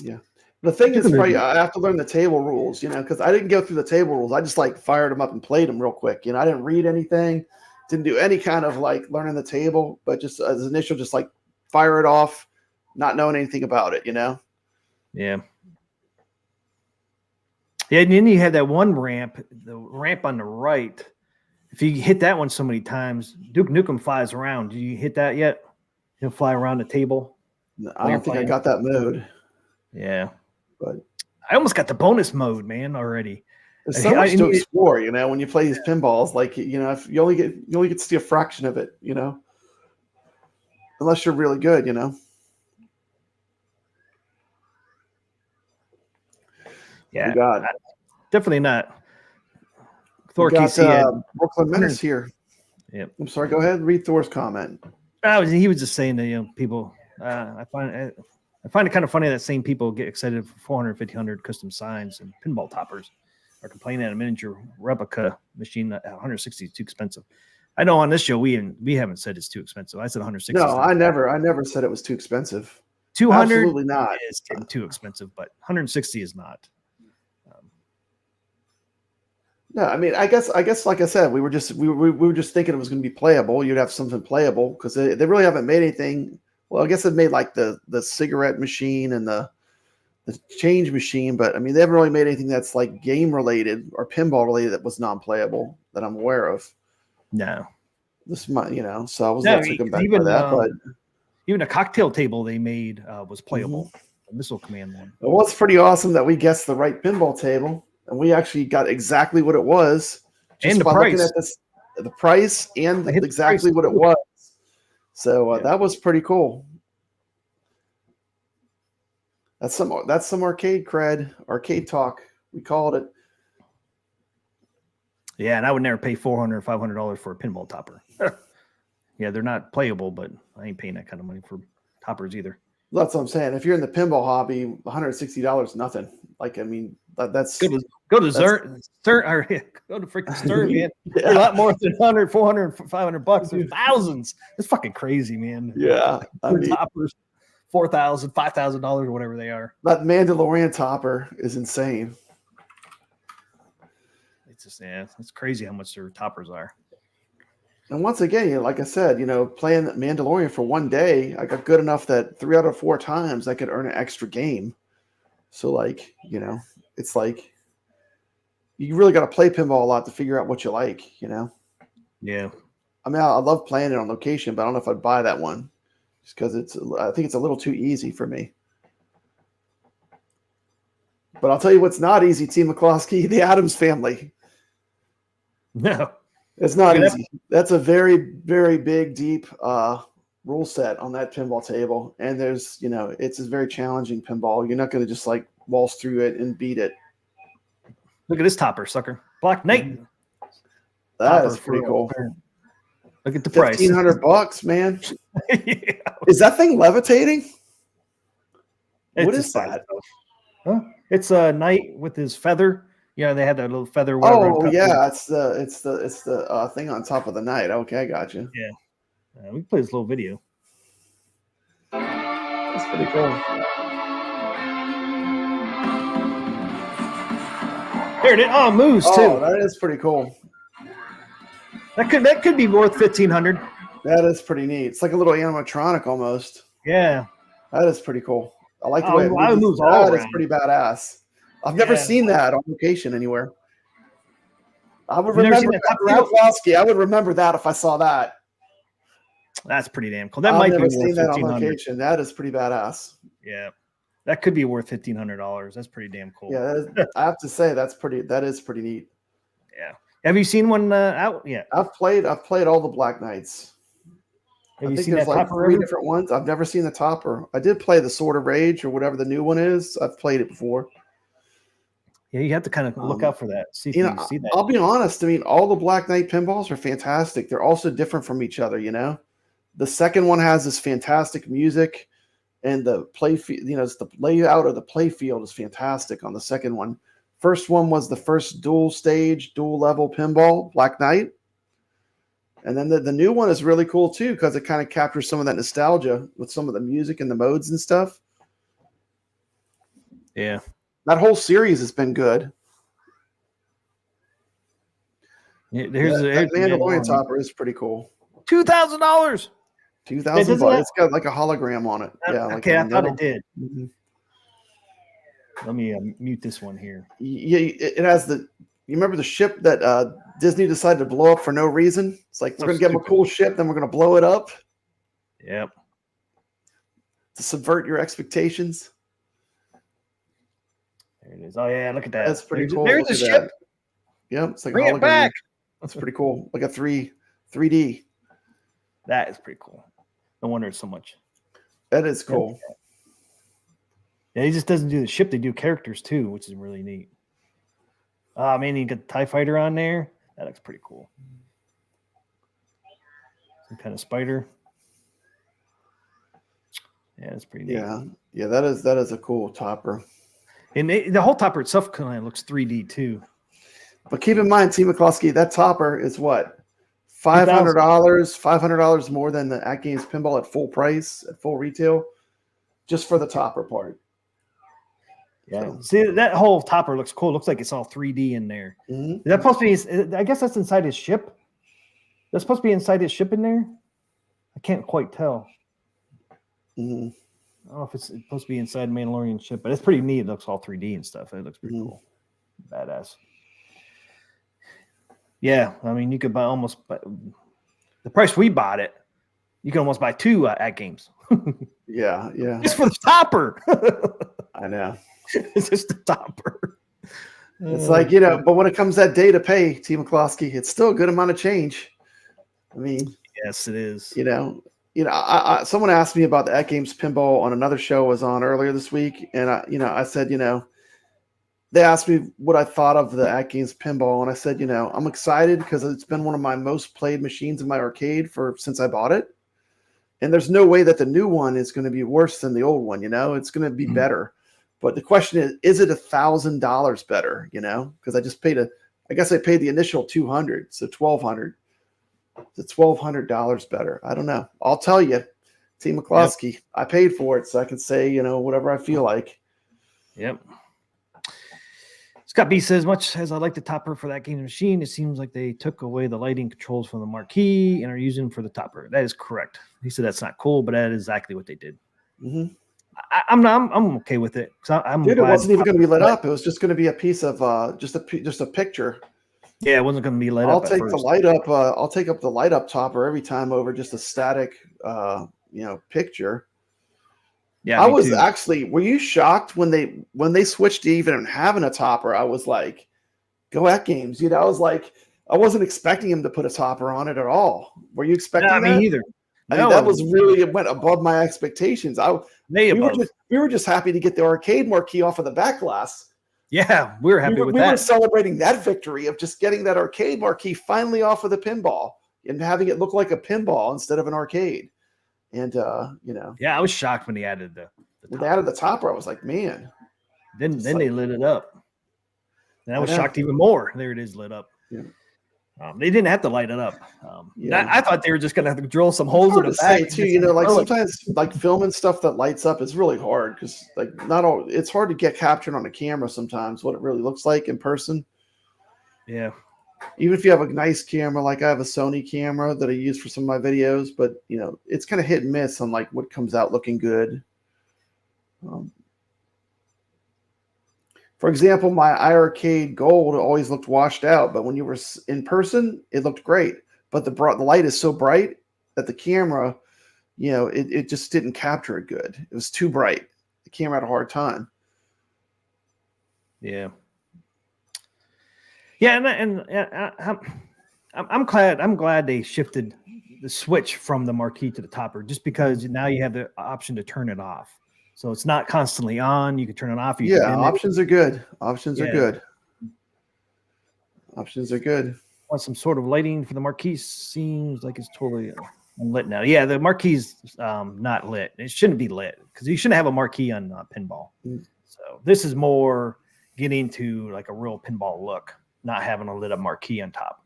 The Thing is probably I have to learn the table rules, because I didn't go through the table rules. I just like fired them up and played them real quick. I didn't read anything, didn't do any kind of like learning the table, but just as initial, just like fire it off, not knowing anything about it, Yeah. Yeah, and then you had that one ramp, the ramp on the right. If you hit that one so many times, Duke Nukem flies around. Did you hit that yet? He'll fly around the table. I don't think I got that mode. Yeah. But I almost got the bonus mode, man, already. There's so much to explore, when you play these pinballs. Like, if you only get to see a fraction of it, unless you're really good, Yeah, we got definitely not. Thor KC Brooklyn Menace here. Yep. I'm sorry. Go ahead. Read Thor's comment. He was just saying that people. I find it kind of funny that same people get excited for 400, 1500 custom signs and pinball toppers are complaining that a miniature replica machine at 160 is too expensive. I know on this show we haven't said it's too expensive. I said 160. No, I never said it was too expensive. 200 absolutely not is too expensive, but 160 is not. No, I mean, I guess, like I said, we were just thinking it was going to be playable. You'd have something playable because they really haven't made anything. Well, I guess they've made like the cigarette machine and the change machine, but I mean, they haven't really made anything that's like game related or pinball related that was non-playable that I'm aware of. No, this might, so I was not taken back by that, but even a cocktail table they made was playable. The Missile Command one. Well, it's pretty awesome that we guessed the right pinball table. And we actually got exactly what it was. And the price. Looking at the price and exactly what it was. So that was pretty cool. That's some arcade cred, arcade talk. We called it. Yeah, and I would never pay $400, $500 for a pinball topper. Yeah, they're not playable, but I ain't paying that kind of money for toppers either. That's what I'm saying. If you're in the pinball hobby, $160 is nothing. Like, I mean, that's go to Stern, go to freaking Stern, man. Yeah. A lot more than 100, 400, 500 bucks. There's thousands. It's fucking crazy, man. Yeah, I mean, toppers, $4,000, $5,000 or whatever they are. That Mandalorian topper is insane. It's just it's crazy how much their toppers are. And once again, like I said, playing Mandalorian for one day, I got good enough that 3 out of 4 times I could earn an extra game. So, like, it's like you really got to play pinball a lot to figure out what you like, Yeah. I mean, I love playing it on location, but I don't know if I'd buy that one just because I think it's a little too easy for me. But I'll tell you what's not easy, T. McCloskey, the Addams Family. No. It's not easy. That's a very, very big, deep rule set on that pinball table. And there's, it's a very challenging pinball. You're not going to just like waltz through it and beat it. Look at this topper, sucker. Black Knight. That is pretty cool. Look at the price. $1,500, man. Yeah. Is that thing levitating? What It's is that? Huh? It's a knight with his feather. Yeah, they had that little feather. Oh, yeah, it's the thing on top of the knight. Okay, I got you. Yeah, we can play this little video. That's pretty cool. There it is. Oh, it moves too. Oh, that is pretty cool. That could be worth $1,500. That is pretty neat. It's like a little animatronic almost. Yeah, that is pretty cool. I like the way it moves. That is pretty badass. I've never seen that on location anywhere. I would remember that. I would remember that if I saw that. That's pretty damn cool. That might be worth $1,500. That is pretty badass. Yeah, that could be worth $1,500. That's pretty damn cool. Yeah, I have to say that is pretty neat. Yeah. Have you seen one out yet? I've played all the Black Knights. Have you seen that like topper? 3 different ones. I've never seen the topper. I did play the Sword of Rage or whatever the new one is. I've played it before. Yeah, you have to kind of look out for that. See if you see that. I'll be honest. I mean, all the Black Knight pinballs are fantastic. They're also different from each other. The second one has this fantastic music, and the it's the layout of the play field is fantastic on the second one. First one was the first dual level pinball, Black Knight. And then the new one is really cool too, because it kind of captures some of that nostalgia with some of the music and the modes and stuff. Yeah. That whole series has been good. Yeah, that Mandalorian topper is pretty cool. $2,000. $2,000. It's got like a hologram on it. Yeah. Okay, I thought it did. Mm-hmm. Let me mute this one here. Yeah, it has you remember the ship that Disney decided to blow up for no reason? It's like, we're going to give them a cool ship, then we're going to blow it up. Yep. To subvert your expectations. There it is. Oh, yeah, look at that. That's pretty cool. There's a ship. Yep, it's like Bring a hologram. it back. That's pretty cool. Like a 3D. That is pretty cool. No wonder it's so much. That is cool. Yeah, he just doesn't do the ship. They do characters too, which is really neat. Man, you got the TIE fighter on there. That looks pretty cool. Some kind of spider. Yeah, that's pretty neat. Yeah, that is a cool topper. And the whole topper itself kind of looks 3D too. But keep in mind, T. McCloskey, that topper is what? $500 more than the AtGames Pinball at full price, at full retail, just for the topper part. Yeah. So, see, that whole topper looks cool. Looks like it's all 3D in there. Mm-hmm. Is that supposed to be? I guess that's inside his ship. That's supposed to be inside his ship in there. I can't quite tell. Mm-hmm. I don't know if it's supposed to be inside Mandalorian ship, but it's pretty neat. It looks all 3D and stuff. It looks pretty cool. Badass. Yeah, I mean, you could buy the price we bought it. You can almost buy two AtGames. Yeah. Just for the topper. I know. It's just the topper. It's like, but when it comes that day to pay, T. McCloskey, it's still a good amount of change. I mean, yes, it is. Someone asked me about the AtGames Pinball on another show I was on earlier this week, and I said, they asked me what I thought of the AtGames Pinball, and I said, I'm excited because it's been one of my most played machines in my arcade since I bought it, and there's no way that the new one is going to be worse than the old one. It's going to be better. But the question is it $1,000 better? Because I just paid I guess I paid the initial $200, so $1,200. It's $1,200 better. I don't know. I'll tell you, T. McCloskey, yep. I paid for it, so I can say, whatever I feel like. Yep. Scott B says, much as I like the topper for that game machine, it seems like they took away the lighting controls from the marquee and are using them for the topper. That is correct. He said that's not cool, but that is exactly what they did. Mm-hmm. I'm okay with it. Dude, it wasn't even going to be lit up. It was just going to be a piece of just a picture. Yeah, it wasn't going to be lit up. I'll take the light up. I'll take up the light up topper every time over just a static, picture. Yeah, I was actually. Were you shocked when they switched to even having a topper? I was like, "Go AtGames!" I was like, I wasn't expecting him to put a topper on it at all. Were you expecting that? Me either. I mean, that was really, it went above my expectations. We were just happy to get the arcade marquee off of the back glass. Yeah, we were happy with that. We were celebrating that victory of just getting that arcade marquee finally off of the pinball and having it look like a pinball instead of an arcade. And yeah, I was shocked when they added the when they added the topper. I was like, man. Then they lit it up, and I was shocked even more. There it is, lit up. Yeah. They didn't have to light it up. I thought they were just going to have to drill some holes in the back. Too, sometimes like filming stuff that lights up is really hard because it's hard to get captured on a camera sometimes what it really looks like in person. Yeah. Even if you have a nice camera, like I have a Sony camera that I use for some of my videos, but it's kind of hit and miss on like what comes out looking good. For example, my iArcade Gold always looked washed out, but when you were in person, it looked great. But the light is so bright that the camera, it just didn't capture it good. It was too bright. The camera had a hard time. Yeah. Yeah, and I'm glad they shifted the switch from the marquee to the topper, just because now you have the option to turn it off. So it's not constantly on. You can turn it off. Options are good. Options are good. Options are good. Want some sort of lighting for the marquee? Seems like it's totally. Lit now. Yeah, the marquee's not lit. It shouldn't be lit because you shouldn't have a marquee on pinball. So this is more getting to like a real pinball look, not having a lit up marquee on top.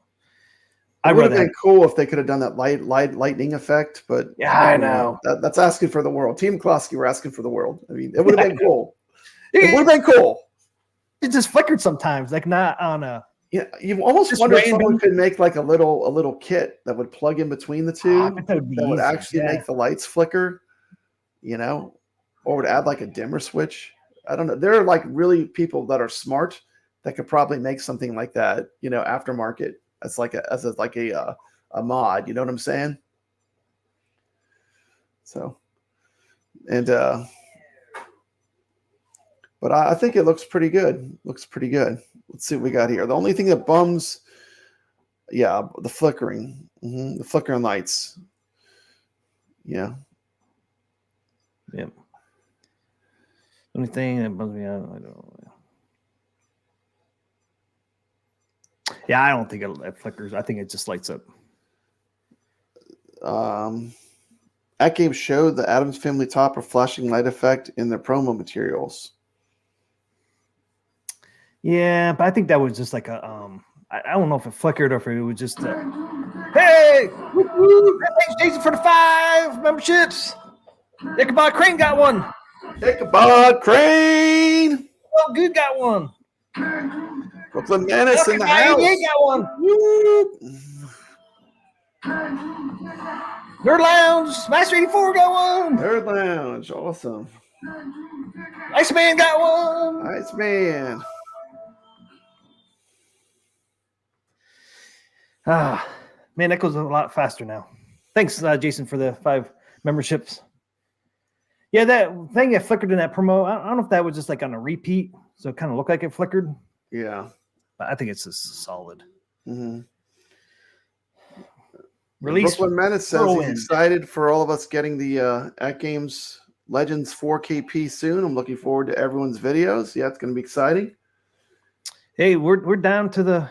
It would have been cool if they could have done that lightning effect, but yeah, I know. That's asking for the world. Team McCloskey were asking for the world. I mean, it would have been cool. It would have been cool. It just flickered sometimes, like not on a. Yeah, you almost wonder if someone could make like a little kit that would plug in between the two that would actually make the lights flicker, or would add like a dimmer switch. I don't know. There are like really people that are smart that could probably make something like that, aftermarket as a mod. You know what I'm saying? So, and but I think it looks pretty good. Looks pretty good. Let's see what we got here. The only thing that bums, the flickering. The flickering lights. Yeah. Yep. Only thing that bums me out, I don't know. Yeah, I don't think it flickers. I think it just lights up. AtGames showed the Addams Family topper flashing light effect in their promo materials. Yeah, but I think that was just like a I don't know if it flickered or if it was just hey, thanks Jason for the 5 memberships. Ichabod Crane got one. Ichabod Crane. Oh, good got one. Brooklyn Menace in the house. Got one. Nerd Lounge, Master 84 got one. Nerd Lounge, awesome. Iceman got one. Iceman. Man, that goes a lot faster now. Thanks, Jason, for the 5 memberships. Yeah, that thing that flickered in that promo, I don't know if that was just like on a repeat, so it kind of looked like it flickered. Yeah. But I think it's just solid. Mm-hmm. Release. Brooklyn Menace says he's excited for all of us getting the AtGames Legends 4KP soon. I'm looking forward to everyone's videos. Yeah, it's going to be exciting. Hey, we're down to the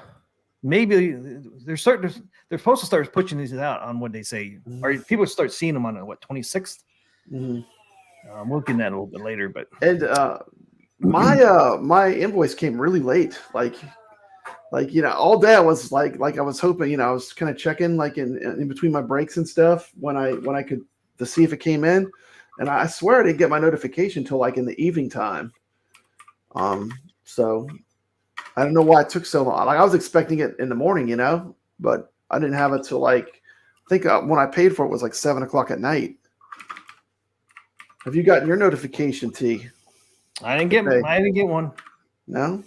maybe they're supposed to start pushing these out on what they say. Or people start seeing them on 26th. Mm-hmm. I'm looking at it a little bit later, but my invoice came really late. Like all day I was like I was hoping, I was kind of checking like in between my breaks and stuff when I could to see if it came in, and I swear I didn't get my notification till like in the evening time. So I don't know why it took so long. Like I was expecting it in the morning, but I didn't have it till like I think when I paid for it was like 7:00 at night. Have you gotten your notification, T? I didn't get one. No,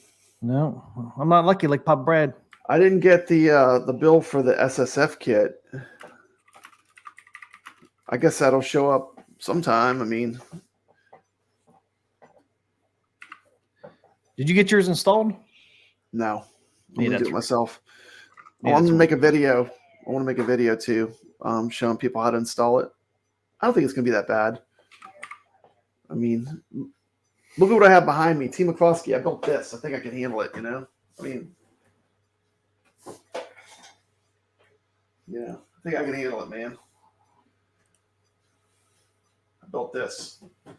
I'm not lucky like Pop Brad. I didn't get the bill for the SSF kit. I guess that'll show up sometime. I mean, did you get yours installed? No, I'm gonna do it myself. I want to make a video. I want to make a video too, showing people how to install it. I don't think it's gonna be that bad. I mean, look at what I have behind me. Team McCloskey, I built this. I think I can handle it, I mean, yeah, I think I can handle it, man. I built this. I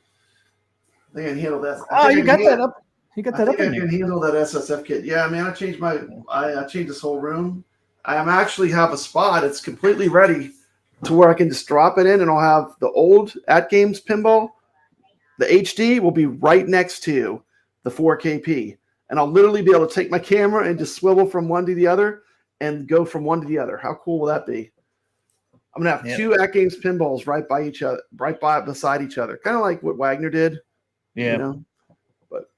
think I can handle this. You got that up. You got that up in there. I can handle that SSF kit. Yeah, man, I changed this whole room. I actually have a spot. It's completely ready to where I can just drop it in, and I'll have the old AtGames pinball. The HD will be right next to the 4KP. And I'll literally be able to take my camera and just swivel from one to the other and go from one to the other. How cool will that be? I'm going to have 2 AtGames pinballs right beside each other. Kind of like what Wagner did. Yeah. But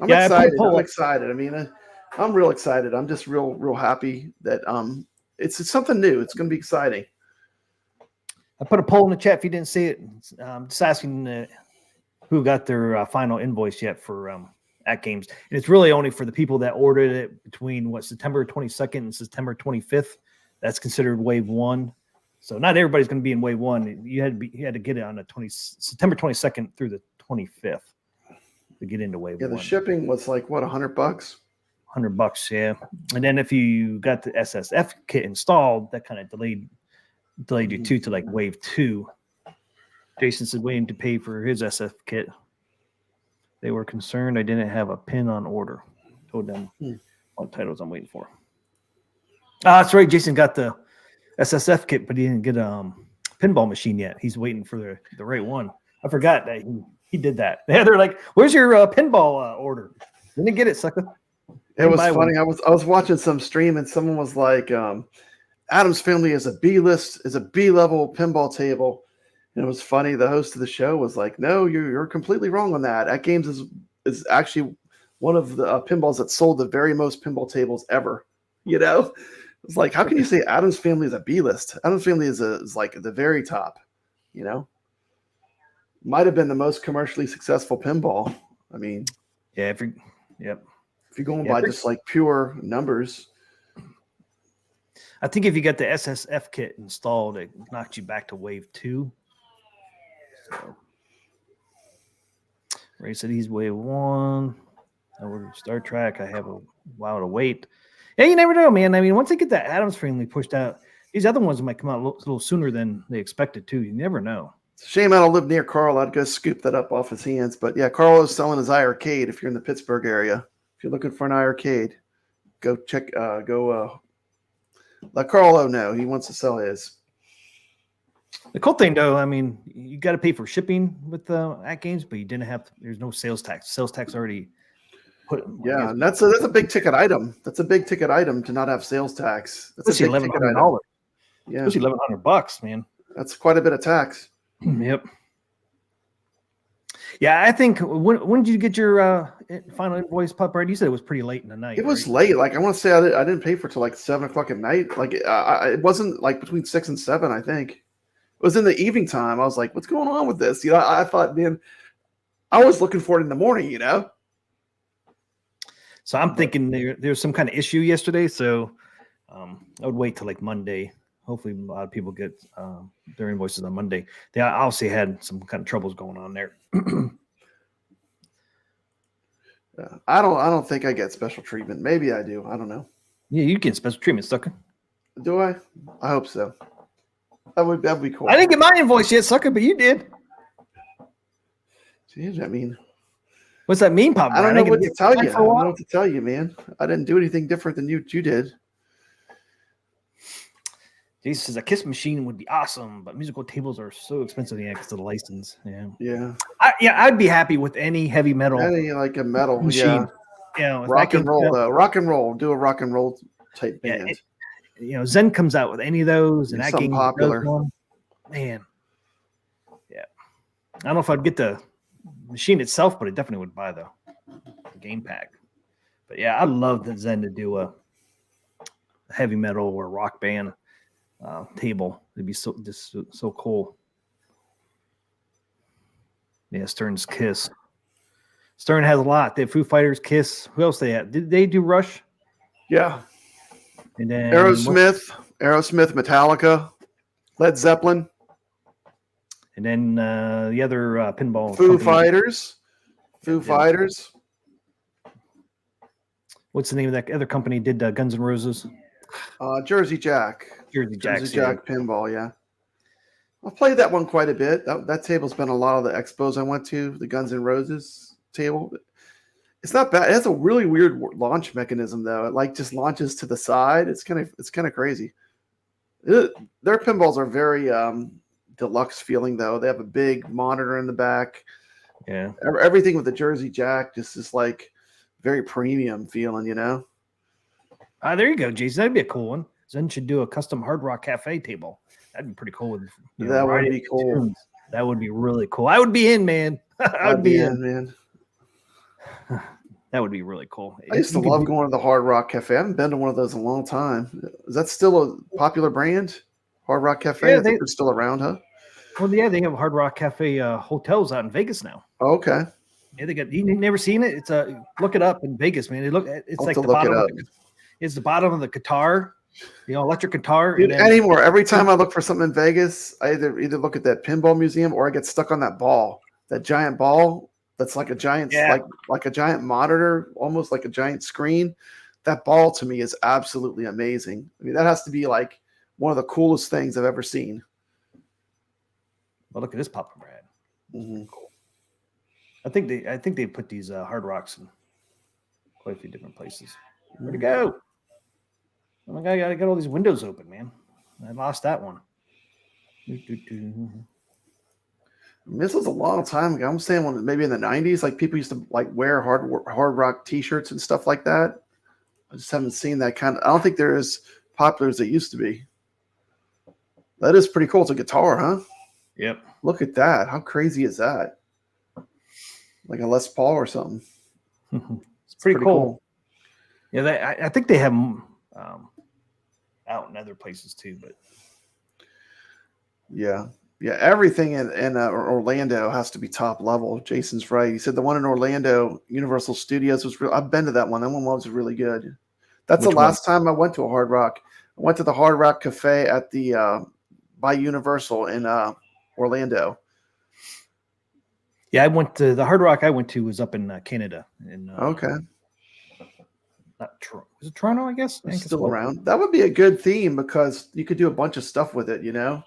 I'm excited. I'm excited. I mean, I'm real excited. I'm just real happy that it's something new. It's going to be exciting. I put a poll in the chat if you didn't see it. Just asking who got their final invoice yet for AtGames. And it's really only for the people that ordered it between September 22nd and September 25th. That's considered wave 1. So not everybody's going to be in wave 1. You had to get it on the September 22nd through the 25th to get into wave 1. Yeah, the shipping was like what, $100? $100, yeah. And then if you got the SSF kit installed, that kind of delayed delayed you to like wave 2. Jason said waiting to pay for his SF kit. They were concerned I didn't have a pin on order. Told them what titles I'm waiting for. That's right. Jason got the SSF kit, but he didn't get a pinball machine yet. He's waiting for the right one. I forgot that he did that. Yeah, they're like, "Where's your pinball order?" Didn't get it, sucker. It was funny. I was watching some stream and someone was like, "Addams Family is a B level pinball table." And it was funny. The host of the show was like, "No, you're completely wrong on that. AtGames is actually one of the pinballs that sold the very most pinball tables ever." You know, it's like, how can you say Addams Family is a B list? Addams Family is like at the very top. You know, might have been the most commercially successful pinball. I mean, yeah, if you're going by just like pure numbers. I think if you got the SSF kit installed, it knocked you back to wave 2. So, Ray said he's wave 1. Over Star Trek, I have a while to wait. Yeah, you never know, man. I mean, once they get that Addams Family pushed out, these other ones might come out a little sooner than they expected to. You never know. It's a shame I don't live near Carl. I'd go scoop that up off his hands. But yeah, Carl is selling his iArcade if you're in the Pittsburgh area. If you're looking for an iArcade, go check. Let Carlo know he wants to sell his. The cool thing, though, I mean, you got to pay for shipping with AtGames, but you didn't have to. There's no sales tax. Sales tax already put. Yeah, and that's a big ticket item. That's a big ticket item to not have sales tax. That's a big ticket item. Yeah, especially $1,100, man. That's quite a bit of tax. Yep. Yeah, I think when did you get your final invoice, Pup? Right, you said it was pretty late in the night. It was late. Like I want to say, I didn't pay for it till like 7 o'clock at night. Like it wasn't like between 6 and 7. I think it was in the evening time. I was like, "What's going on with this?" You know, I thought, man, I was looking for it in the morning. You know. So I'm thinking there's some kind of issue yesterday. So I would wait till like Monday. Hopefully, a lot of people get their invoices on Monday. They obviously had some kind of troubles going on there. I don't think I get special treatment. Maybe I do. I don't know. Yeah, you get special treatment, sucker. Do I? I hope so. That'd be cool. I didn't get my invoice yet, sucker, but you did. Jeez, I mean, what's that mean, Pop? I don't know what to tell you. I don't know what to tell you, man. I didn't do anything different than you did. Jason says a KISS machine would be awesome, but musical tables are so expensive because of the license. Yeah. I'd be happy with any heavy metal. Any like a metal machine. Yeah. Rock and roll, though. Rock and roll. Do a rock and roll type band. Zen comes out with any of those, and that game popular. Man. Yeah. I don't know if I'd get the machine itself, but I definitely would buy the game pack. But yeah, I'd love the Zen to do a heavy metal or rock band table. It'd be so cool. Yeah, Stern's KISS. Stern has a lot. They have Foo Fighters, KISS. Who else they have? Did they do Rush? Yeah. And then Aerosmith, Metallica, Led Zeppelin. And then the other pinball. Foo Fighters. What's the name of that other company? Did Guns N' Roses? Jersey Jack. Jersey Jack Pinball, yeah. I've played that one quite a bit. That table's been a lot of the expos I went to, the Guns N' Roses table. It's not bad. It has a really weird launch mechanism, though. It like just launches to the side. It's kind of crazy. Their pinballs are very deluxe feeling, though. They have a big monitor in the back. Yeah. Everything with the Jersey Jack just is like very premium feeling, you know? There you go, Jason. That'd be a cool one. Zen should do a custom Hard Rock Cafe table. That'd be pretty cool. That would be cool. Tunes. That would be really cool. I would be in, man. I'd be in, man. That would be really cool. I used to love going to the Hard Rock Cafe. I haven't been to one of those in a long time. Is that still a popular brand? Hard Rock Cafe? Yeah, I think they're still around, huh? Well, yeah, they have Hard Rock Cafe hotels out in Vegas now. Oh, okay. Yeah, they got. You never seen it? It's look it up in Vegas, man. It's I'll like the bottom. It's the bottom of the guitar, electric guitar. Dude, anymore. Every time I look for something in Vegas, I either look at that pinball museum or I get stuck on that ball, that giant ball. That's like a giant, like a giant monitor, almost like a giant screen. That ball to me is absolutely amazing. I mean, that has to be like one of the coolest things I've ever seen. Well, look at this Papa Brad. Mm-hmm. Cool. I think they put these Hard Rocks in quite a few different places. Where'd it go? Oh my God, I got all these windows open, man. I lost that one. This was a long time ago. I'm saying when maybe in the 90s, like people used to like wear hard rock t-shirts and stuff like that. I just haven't seen that kind of. I don't think they're as popular as they used to be. That is pretty cool. It's a guitar, huh? Yep. Look at that. How crazy is that? Like a Les Paul or something. It's pretty cool. Yeah, I think they have them out in other places too, but yeah, everything in Orlando has to be top level. Jason's right. He said the one in Orlando, Universal Studios, was real. I've been to that one. That one was really good. That's the last time I went to a Hard Rock. I went to the Hard Rock Cafe at the by Universal in Orlando. Yeah, I went to the Hard Rock I went to was up in Canada. Okay. Not Toronto. Is it Toronto, I guess? It's still around. That would be a good theme because you could do a bunch of stuff with it, you know?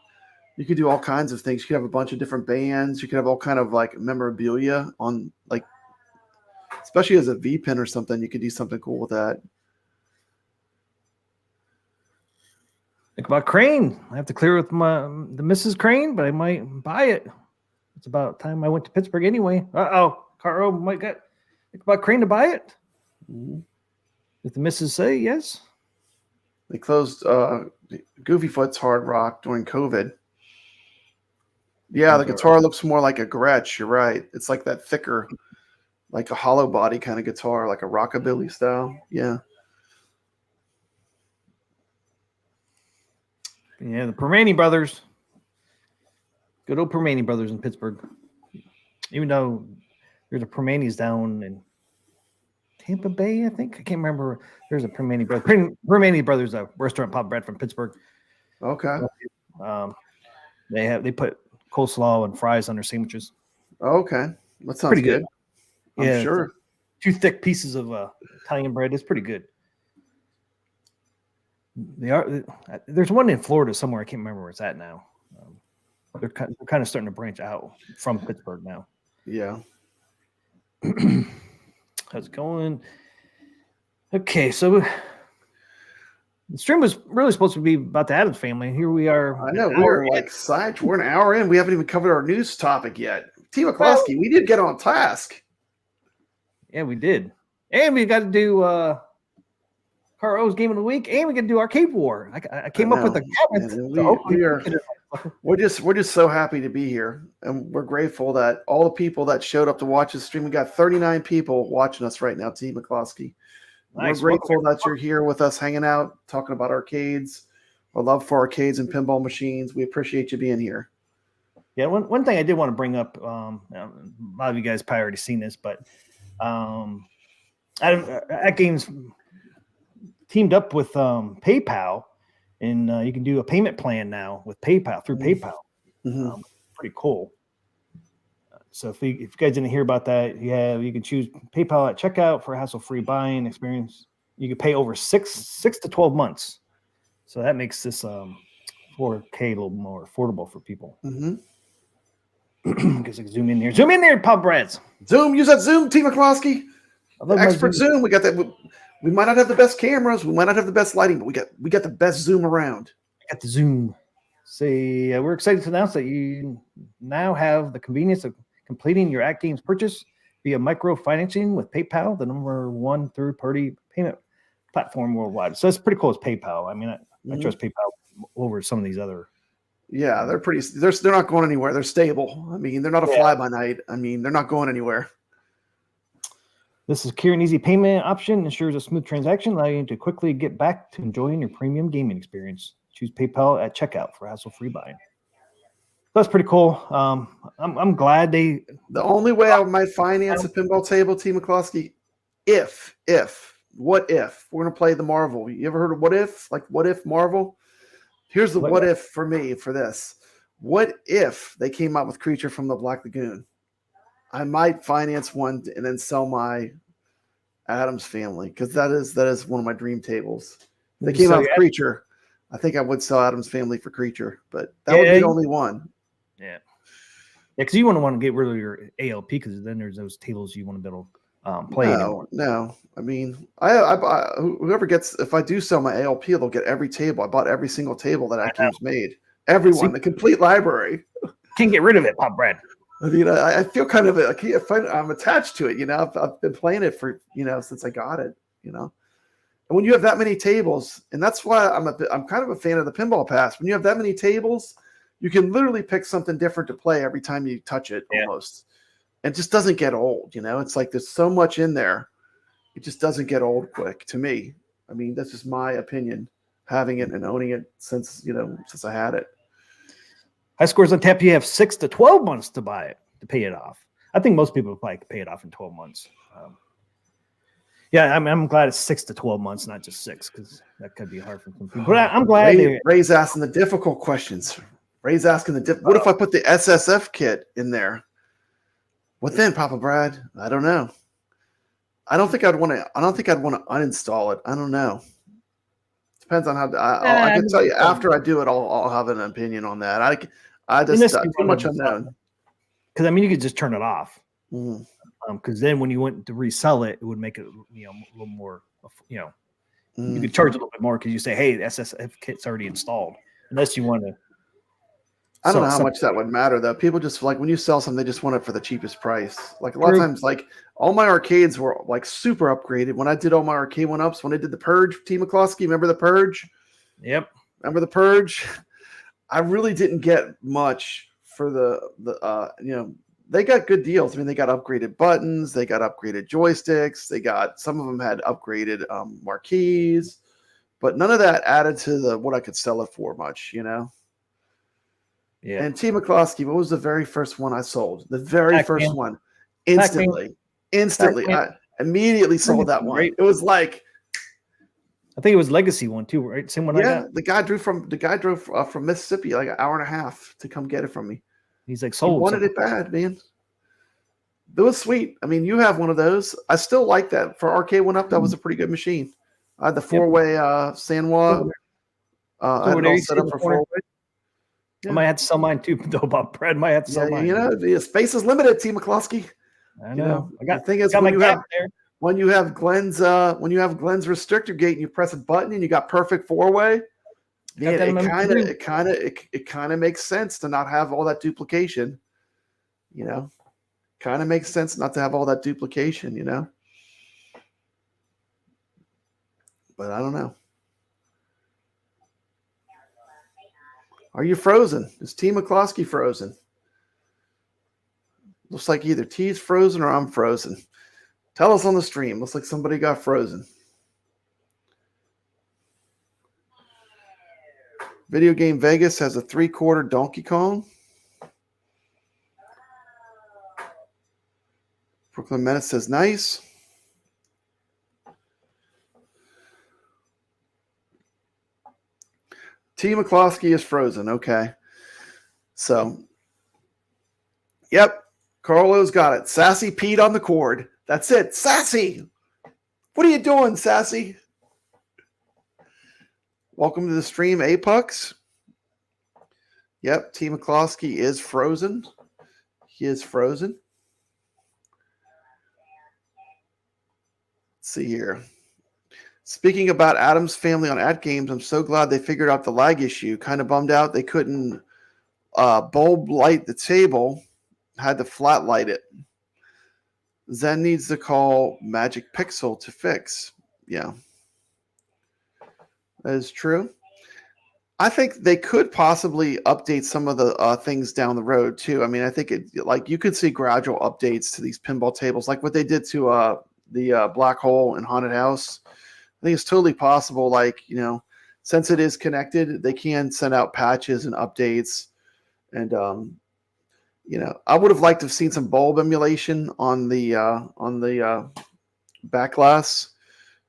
You could do all kinds of things. You could have a bunch of different bands. You could have all kind of like memorabilia on like, especially as a V-pin or something, you could do something cool with that. Think about Crane. I have to clear with the Mrs. Crane, but I might buy it. It's about time I went to Pittsburgh anyway. Carlo might think about Crane to buy it. Mm-hmm. If the missus say yes. They closed Goofyfoot's Hard Rock during COVID. Yeah, the guitar looks more like a Gretsch. You're right. It's like that thicker, like a hollow body kind of guitar, like a rockabilly style. Yeah. Yeah, the Permane brothers. Good old Permane brothers in Pittsburgh. Even though there's a Permane's down in Tampa Bay, I think. I can't remember. There's a Permane brothers. Permane brothers, a restaurant Papa Brad from Pittsburgh. Okay. They put coleslaw and fries on their sandwiches. Okay. That sounds pretty good. I'm sure. 2 thick pieces of Italian bread. It's pretty good. There's one in Florida somewhere. I can't remember where it's at now. They're kind of starting to branch out from Pittsburgh now. Yeah. How's it going? Okay, so the stream was really supposed to be about the Addams family. Here we are. I know we're like we're an hour in. We haven't even covered our news topic yet. T. McCloskey, we did get on task. Yeah, we did, and we got to do Carlo's Game of the Week, and we got to do Arcade War. I came up with a cabinet. We're just so happy to be here, and we're grateful that all the people that showed up to watch the stream. We got 39 people watching us right now. T. McCloskey, nice. We're grateful that you're here with us, hanging out, talking about arcades, our love for arcades and pinball machines. We appreciate you being here. Yeah, one thing I did want to bring up. A lot of you guys probably already seen this, but AtGames teamed up with PayPal. And you can do a payment plan now with PayPal through PayPal. Mm-hmm. Pretty cool. So if you guys didn't hear about that, you can choose PayPal at checkout for hassle-free buying experience. You can pay over 6 to 12 months. So that makes this 4K a little more affordable for people. Mm-hmm. Because I can zoom in there. Zoom in there, Pop Brads. Zoom. Use that Zoom, T. McCloskey. Expert Zoom. We got that. We might not have the best cameras, we might not have the best lighting, but we got the best zoom around. Got the zoom. Say we're excited to announce that you now have the convenience of completing your AtGames purchase via microfinancing with PayPal, the #1 third-party payment platform worldwide. So that's pretty cool. It's PayPal. I mean, I trust PayPal over some of these other. Yeah, they're not going anywhere. They're stable. I mean, they're not a fly by night. I mean, they're not going anywhere. This secure and easy payment option ensures a smooth transaction, allowing you to quickly get back to enjoying your premium gaming experience. Choose PayPal at checkout for hassle-free buying. That's pretty cool. I'm glad they. The only way I might finance a pinball table, T. McCloskey, what if we're gonna play the Marvel? You ever heard of What If? Like What If Marvel? Here's the what if for me for this. What if they came out with Creature from the Black Lagoon? I might finance one and then sell my Addams Family because that is one of my dream tables. They came out with Creature. I think I would sell Addams Family for Creature, but that would be the only one. Yeah. Because you want to get rid of your ALP because then there's those tables you want to be able to play anymore. No. I mean, I whoever gets, if I do sell my ALP, they'll get every table. I bought every single table that AtGames made. Everyone, the complete library. Can't get rid of it, Pop Brad. I mean, I feel kind of I'm attached to it. You know, I've been playing it for since I got it. You know, and when you have that many tables, and that's why I'm kind of a fan of the Pinball Pass. When you have that many tables, you can literally pick something different to play every time you touch it, almost. And it just doesn't get old. You know, it's like there's so much in there, it just doesn't get old quick. To me, I mean, that's just my opinion. Having it and owning it since I had it. High Scores on Tap, you have 6 to 12 months to buy it, to pay it off. I think most people probably pay it off in 12 months. I'm glad it's 6 to 12 months, not just 6, because that could be hard for some people. But I'm glad Ray's asking the difficult questions. Ray's asking what if I put the SSF kit in there? What then, Papa Brad? I don't know. I don't think I'd want to uninstall it. I don't know. Depends on how I can tell you after I do it. I'll have an opinion on that. I just too much unknown. Because I mean, you could just turn it off. Because then when you went to resell it, it would make it a little more. You could charge a little bit more because you say, "Hey, the SSF kit's already installed." Unless you want to. I don't know how much that would matter though. People just like when you sell something, they just want it for the cheapest price. Like a lot of times, like all my arcades were like super upgraded. When I did all my arcade one-ups, when I did the Purge, T. McCloskey, remember the Purge? Yep. Remember the Purge? I really didn't get much for the they got good deals. I mean, they got upgraded buttons, they got upgraded joysticks, some of them had upgraded marquees, but none of that added to what I could sell it for much, Yeah. And T. McCloskey, what was the very first one I sold? The very first one. Instantly. I immediately sold that one. Right? It was like, I think it was Legacy one too, right? Same one. Yeah, the guy drove from Mississippi like an hour and a half to come get it from me. He's like, sold. He wanted it bad, man. It was sweet. I mean, you have one of those. I still like that for arcade one up. That was a pretty good machine. I had the 4-way Sanwa. I had it all set up for 4-way. I might have to sell mine too, though. Bob Brad might have to sell mine. The space is limited, T. McCloskey. I know. The thing is, when you have Glenn's restrictor gate and you press a button and you got perfect 4-way, it kind of makes sense to not have all that duplication. Kind of makes sense not to have all that duplication. But I don't know. Are you frozen? Is T. McCloskey frozen? Looks like either T's frozen or I'm frozen. Tell us on the stream. Looks like somebody got frozen. Video Game Vegas has a 3/4 Donkey Kong. Brooklyn Menace says nice. T. McCloskey is frozen. Okay. So, yep. Carlo's got it. Sassy Pete on the cord. That's it. Sassy. What are you doing, Sassy? Welcome to the stream, Apex. Yep. T. McCloskey is frozen. He is frozen. Let's see here. Speaking about Addams Family on AtGames, I'm so glad they figured out the lag issue. Kind of bummed out they couldn't bulb light the table. Had to flat light it. Zen needs to call Magic Pixel to fix. Yeah. That is true. I think they could possibly update some of the things down the road too. I mean, I think you could see gradual updates to these pinball tables, like what they did to the Black Hole and Haunted House. I think it's totally possible. Since it is connected, they can send out patches and updates. And I would have liked to have seen some bulb emulation on the back glass,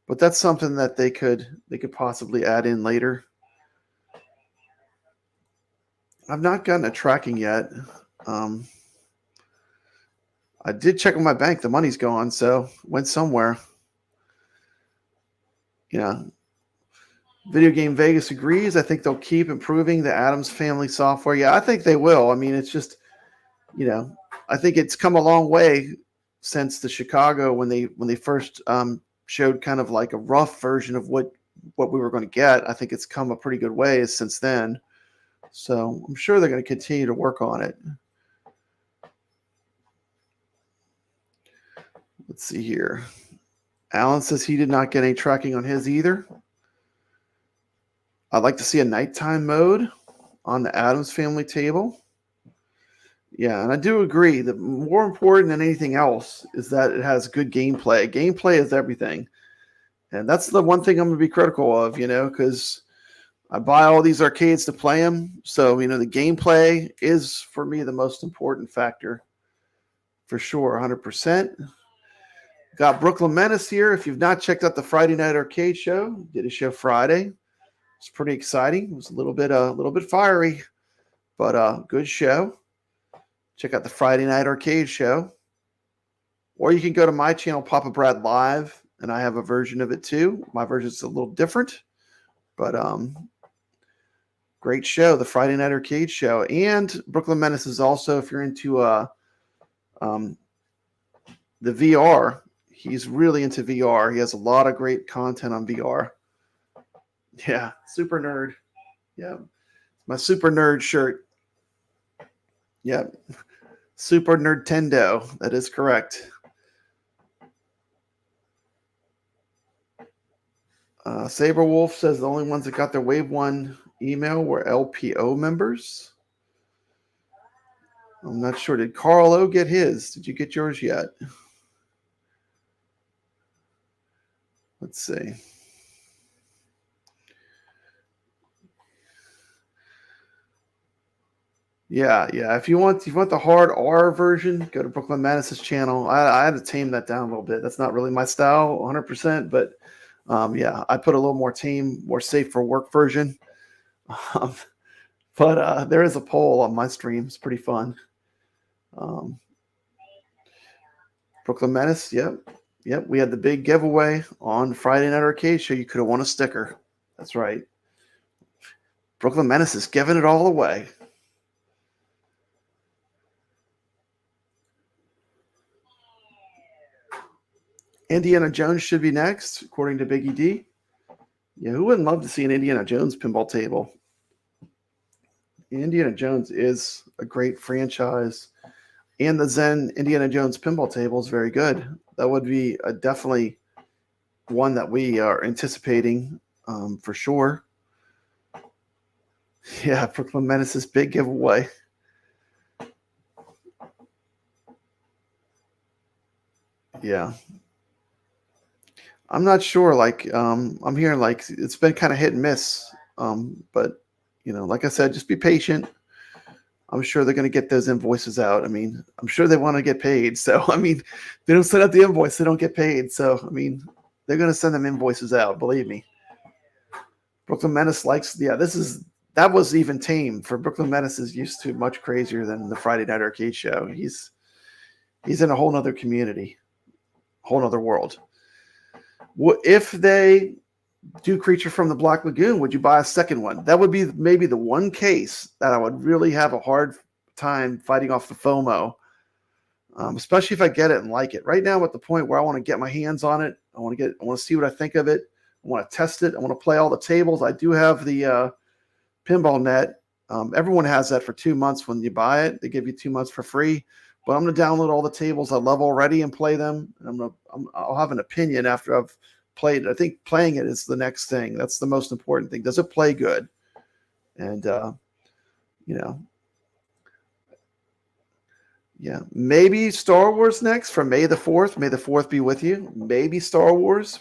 but that's something that they could possibly add in later. I've not gotten a tracking yet. I did check on my bank. The money's gone, so it went somewhere. Video Game Vegas agrees. I think they'll keep improving the Addams Family software. Yeah, I think they will. I mean, it's just, I think it's come a long way since the Chicago when they first showed kind of like a rough version of what we were going to get. I think it's come a pretty good way since then. So I'm sure they're going to continue to work on it. Let's see here. Alan says he did not get any tracking on his either. I'd like to see a nighttime mode on the Addams Family table. Yeah, and I do agree that more important than anything else is that it has good gameplay. Gameplay is everything. And that's the one thing I'm going to be critical of, because I buy all these arcades to play them. So, the gameplay is, for me, the most important factor. For sure, 100%. Got Brooklyn Menace here. If you've not checked out the Friday Night Arcade Show, did a show Friday. It's pretty exciting. It was a little bit fiery, but good show. Check out the Friday Night Arcade Show. Or you can go to my channel, Papa Brad Live, and I have a version of it too. My version is a little different, but great show, the Friday Night Arcade Show. And Brooklyn Menace is also, if you're into the VR, he's really into VR. He has a lot of great content on VR. Yeah, super nerd. Yeah, my super nerd shirt. Yeah, super Nerdtendo. That is correct. Saberwolf says the only ones that got their Wave 1 email were LPO members. I'm not sure. Did Carlo get his? Did you get yours yet? Let's see. Yeah. If you want the hard R version, go to Brooklyn Menace's channel. I had to tame that down a little bit. That's not really my style, 100%. But I put a little more tame, more safe for work version. But there is a poll on my stream. It's pretty fun. Brooklyn Menace. Yep. We had the big giveaway on Friday Night Arcade Show. You could have won a sticker. That's right. Brooklyn Menace is giving it all away. Indiana Jones should be next, according to Biggie D. Yeah, who wouldn't love to see an Indiana Jones pinball table? Indiana Jones is a great franchise, and the Zen Indiana Jones pinball table is very good. That would be definitely one that we are anticipating for sure. Yeah, Brooklyn Menace's big giveaway. Yeah. I'm not sure. I'm hearing it's been kind of hit and miss. But like I said, just be patient. I'm sure they're going to get those invoices out. I mean, I'm sure they want to get paid. So, I mean, they don't send out the invoice, they don't get paid. So, I mean, they're going to send them invoices out. Believe me. Brooklyn Menace that was even tame. For Brooklyn Menace is used to much crazier than the Friday Night Arcade Show. He's in a whole nother community, whole nother world. If they do Creature from the Black Lagoon, would you buy a second one? That would be maybe the one case that I would really have a hard time fighting off the FOMO, especially if I get it and like it. Right now, I'm at the point where I want to get my hands on it. I want to see what I think of it. I want to test it. I want to play all the tables. I do have the Pinball Net. Everyone has that for 2 months when you buy it. They give you 2 months for free. But I'm going to download all the tables I love already and play them. And I'll have an opinion after I've played it. I think playing it is the next thing. That's the most important thing. Does it play good? And, yeah, maybe Star Wars next for May the 4th. May the 4th be with you. Maybe Star Wars.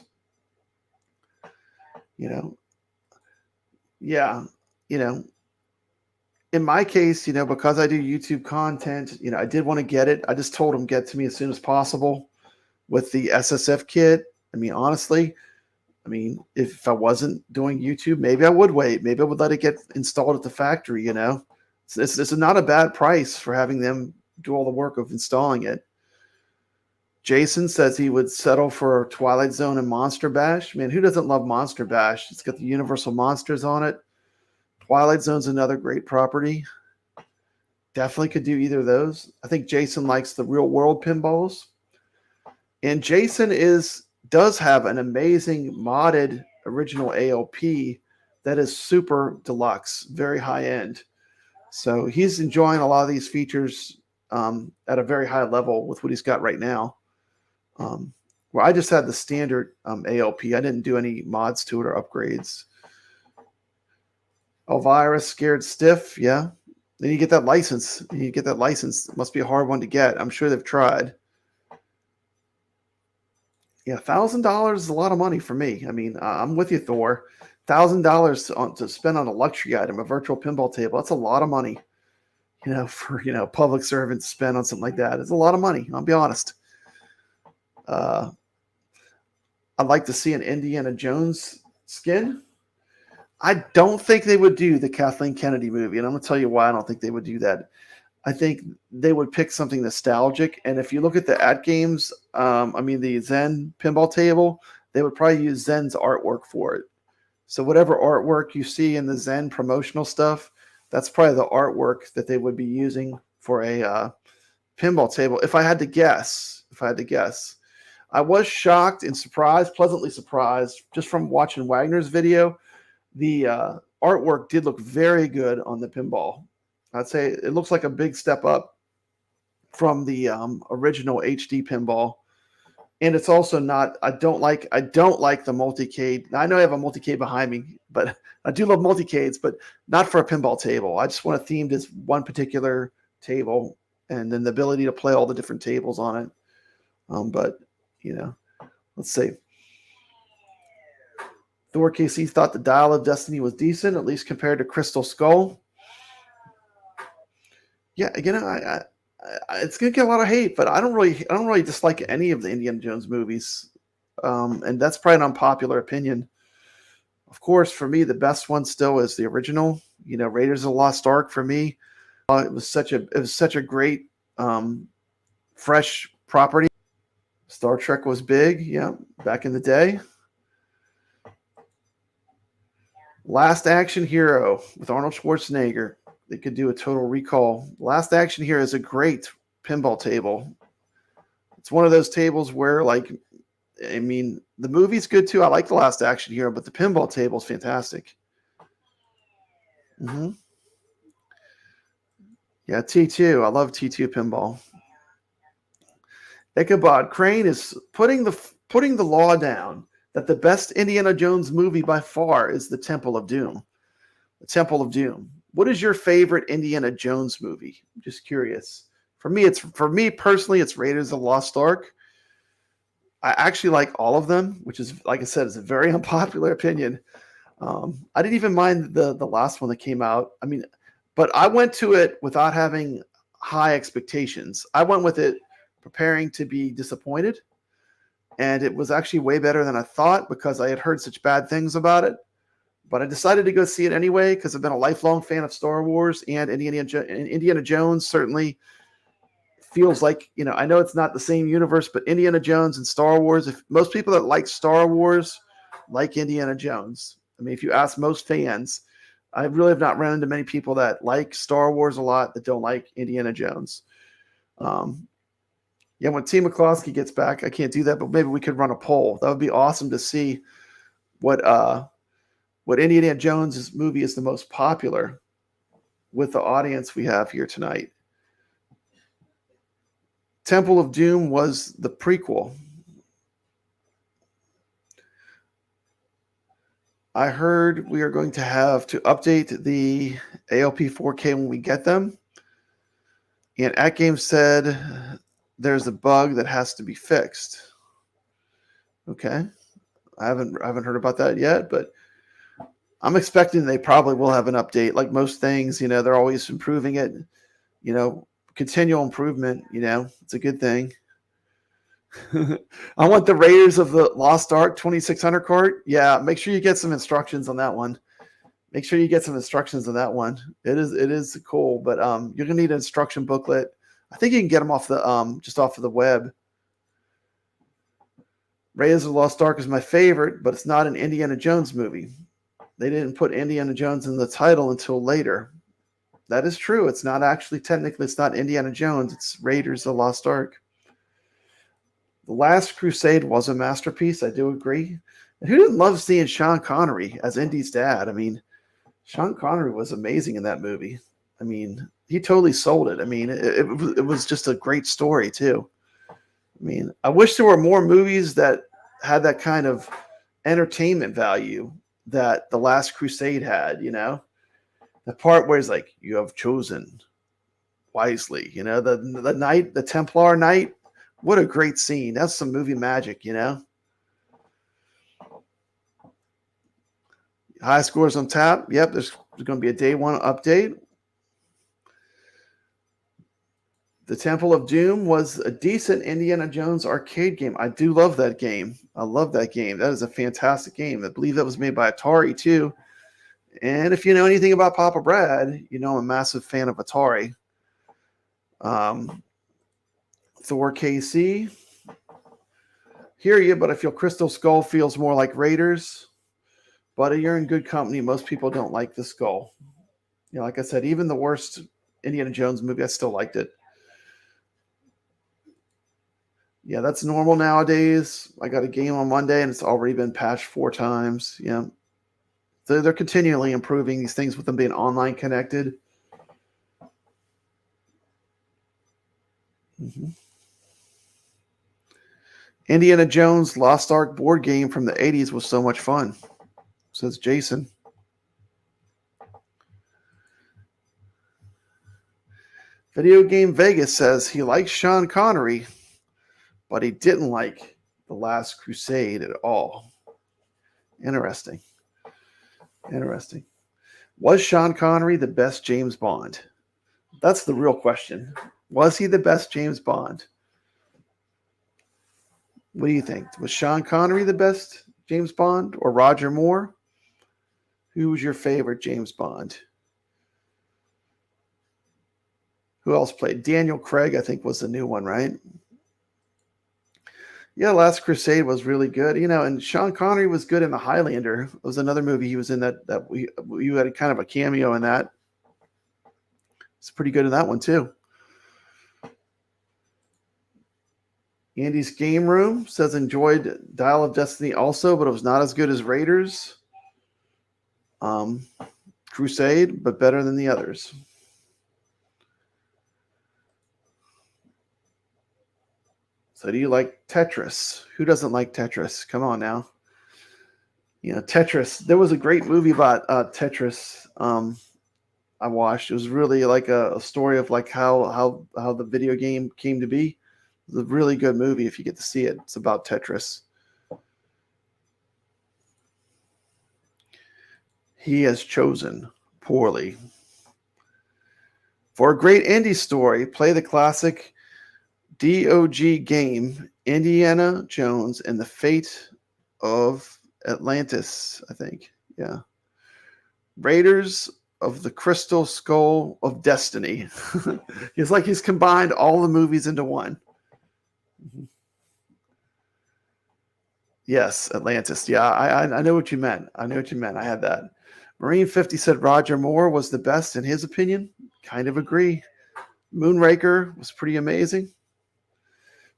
In my case, because I do YouTube content, I did want to get it. I just told them get to me as soon as possible with the SSF kit. I mean, honestly, if I wasn't doing YouTube, maybe I would wait. Maybe I would let it get installed at the factory, This is not a bad price for having them do all the work of installing it. Jason says he would settle for Twilight Zone and Monster Bash. Man, who doesn't love Monster Bash? It's got the Universal Monsters on it. Twilight Zone's another great property. Definitely could do either of those. I think Jason likes the real world pinballs. And Jason does have an amazing modded original ALP that is super deluxe, very high end. So he's enjoying a lot of these features at a very high level with what he's got right now. Where I just had the standard ALP. I didn't do any mods to it or upgrades. Elvira Scared Stiff, yeah. Then you get that license. It must be a hard one to get. I'm sure they've tried. Yeah, $1,000 is a lot of money for me. I mean, I'm with you, Thor. $1,000 to spend on a luxury item, a virtual pinball table. That's a lot of money. For public servants to spend on something like that. It's a lot of money. I'll be honest. I'd like to see an Indiana Jones skin. I don't think they would do the Kathleen Kennedy movie, and I'm going to tell you why I don't think they would do that. I think they would pick something nostalgic, and if you look at the AtGames, the Zen pinball table, they would probably use Zen's artwork for it. So whatever artwork you see in the Zen promotional stuff, that's probably the artwork that they would be using for a pinball table. If I had to guess, I was shocked and pleasantly surprised, just from watching Wagner's video. The artwork did look very good on the pinball. I'd say it looks like a big step up from the original HD pinball. And it's also not, I don't like the multicade. I know I have a multicade behind me, but I do love multicades, but not for a pinball table. I just want it themed as one particular table and then the ability to play all the different tables on it. But let's see. Thor KC thought the Dial of Destiny was decent, at least compared to Crystal Skull. Yeah, again, it's gonna get a lot of hate, but I don't really dislike any of the Indiana Jones movies, and that's probably an unpopular opinion. Of course, for me, the best one still is the original. Raiders of the Lost Ark for me. It was such a great, fresh property. Star Trek was big, yeah, back in the day. Last Action Hero with Arnold Schwarzenegger. They could do a Total Recall. Last Action Hero is a great pinball table. It's one of those tables where, the movie's good too. I like The Last Action Hero, but the pinball table is fantastic. Mm-hmm. Yeah, T2. I love T2 pinball. Ichabod Crane is putting the law down that the best Indiana Jones movie by far is The Temple of Doom. The Temple of Doom. What is your favorite Indiana Jones movie? I'm just curious. For me personally, it's Raiders of the Lost Ark. I actually like all of them, which is, like I said, is a very unpopular opinion. I didn't even mind the last one that came out. But I went to it without having high expectations. I went with it preparing to be disappointed. And it was actually way better than I thought because I had heard such bad things about it. But I decided to go see it anyway because I've been a lifelong fan of Star Wars, and Indiana Jones certainly feels like, I know it's not the same universe, but Indiana Jones and Star Wars, if most people that like Star Wars like Indiana Jones. If you ask most fans, I really have not run into many people that like Star Wars a lot that don't like Indiana Jones. Yeah, when T. McCloskey gets back, I can't do that, but maybe we could run a poll. That would be awesome to see what Indiana Jones' movie is the most popular with the audience we have here tonight. Temple of Doom was the prequel. I heard we are going to have to update the ALP 4K when we get them. And AtGames said there's a bug that has to be fixed. Okay. I haven't heard about that yet, but I'm expecting they probably will have an update. Like most things, they're always improving it. Continual improvement, it's a good thing. I want the Raiders of the Lost Ark 2600 cart. Yeah, make sure you get some instructions on that one. It is cool, but you're gonna need an instruction booklet. I think you can get them off the just off of the web. Raiders of the Lost Ark is my favorite, but it's not an Indiana Jones movie. They didn't put Indiana Jones in the title until later. That is true. It's not actually, technically, it's not Indiana Jones. It's Raiders of the Lost Ark. The Last Crusade was a masterpiece. I do agree. And who didn't love seeing Sean Connery as Indy's dad? I mean, Sean Connery was amazing in that movie. I mean, he totally sold it. I mean, it was just a great story, too. I mean, I wish there were more movies that had that kind of entertainment value that The Last Crusade had, you know? The part where it's like, you have chosen wisely, you know? The knight, the Templar knight, what a great scene. That's some movie magic, you know? High scores on tap. Yep, there's going to be a day one update. The Temple of Doom was a decent Indiana Jones arcade game. I do love that game. I love that game. That is a fantastic game. I believe that was made by Atari, too. And if you know anything about Papa Brad, you know I'm a massive fan of Atari. Thor KC. Hear you, but I feel Crystal Skull feels more like Raiders. But you're in good company. Most people don't like the Skull. You know, like I said, even the worst Indiana Jones movie, I still liked it. Yeah, that's normal nowadays. I got a game on Monday, and it's already been patched 4 times. Yeah. They're continually improving these things with them being online connected. Mm-hmm. Indiana Jones Lost Ark board game from the 80s was so much fun, says Jason. Video Game Vegas says he likes Sean Connery, but he didn't like The Last Crusade at all. Interesting. Interesting. Was Sean Connery the best James Bond? That's the real question. Was he the best James Bond? What do you think? Was Sean Connery the best James Bond or Roger Moore? Who was your favorite James Bond? Who else played? Daniel Craig, I think, was the new one, right? Yeah, Last Crusade was really good. You know, and Sean Connery was good in The Highlander. It was another movie he was in that we had a kind of a cameo in that. It's pretty good in that one, too. Andy's Game Room says enjoyed Dial of Destiny also, but it was not as good as Raiders. Crusade, but better than the others. So do you like Tetris? Who doesn't like Tetris? Come on now. You know, Tetris. There was a great movie about Tetris I watched. It was really like a story of like how the video game came to be. It's a really good movie if you get to see it. It's about Tetris. He has chosen poorly. For a great indie story, play the classic DOG game, Indiana Jones and the Fate of Atlantis, I think. Yeah. Raiders of the Crystal Skull of Destiny. It's like he's combined all the movies into one. Yes, Atlantis. Yeah, I know what you meant. I know what you meant. I had that. Marine 50 said Roger Moore was the best in his opinion. Kind of agree. Moonraker was pretty amazing.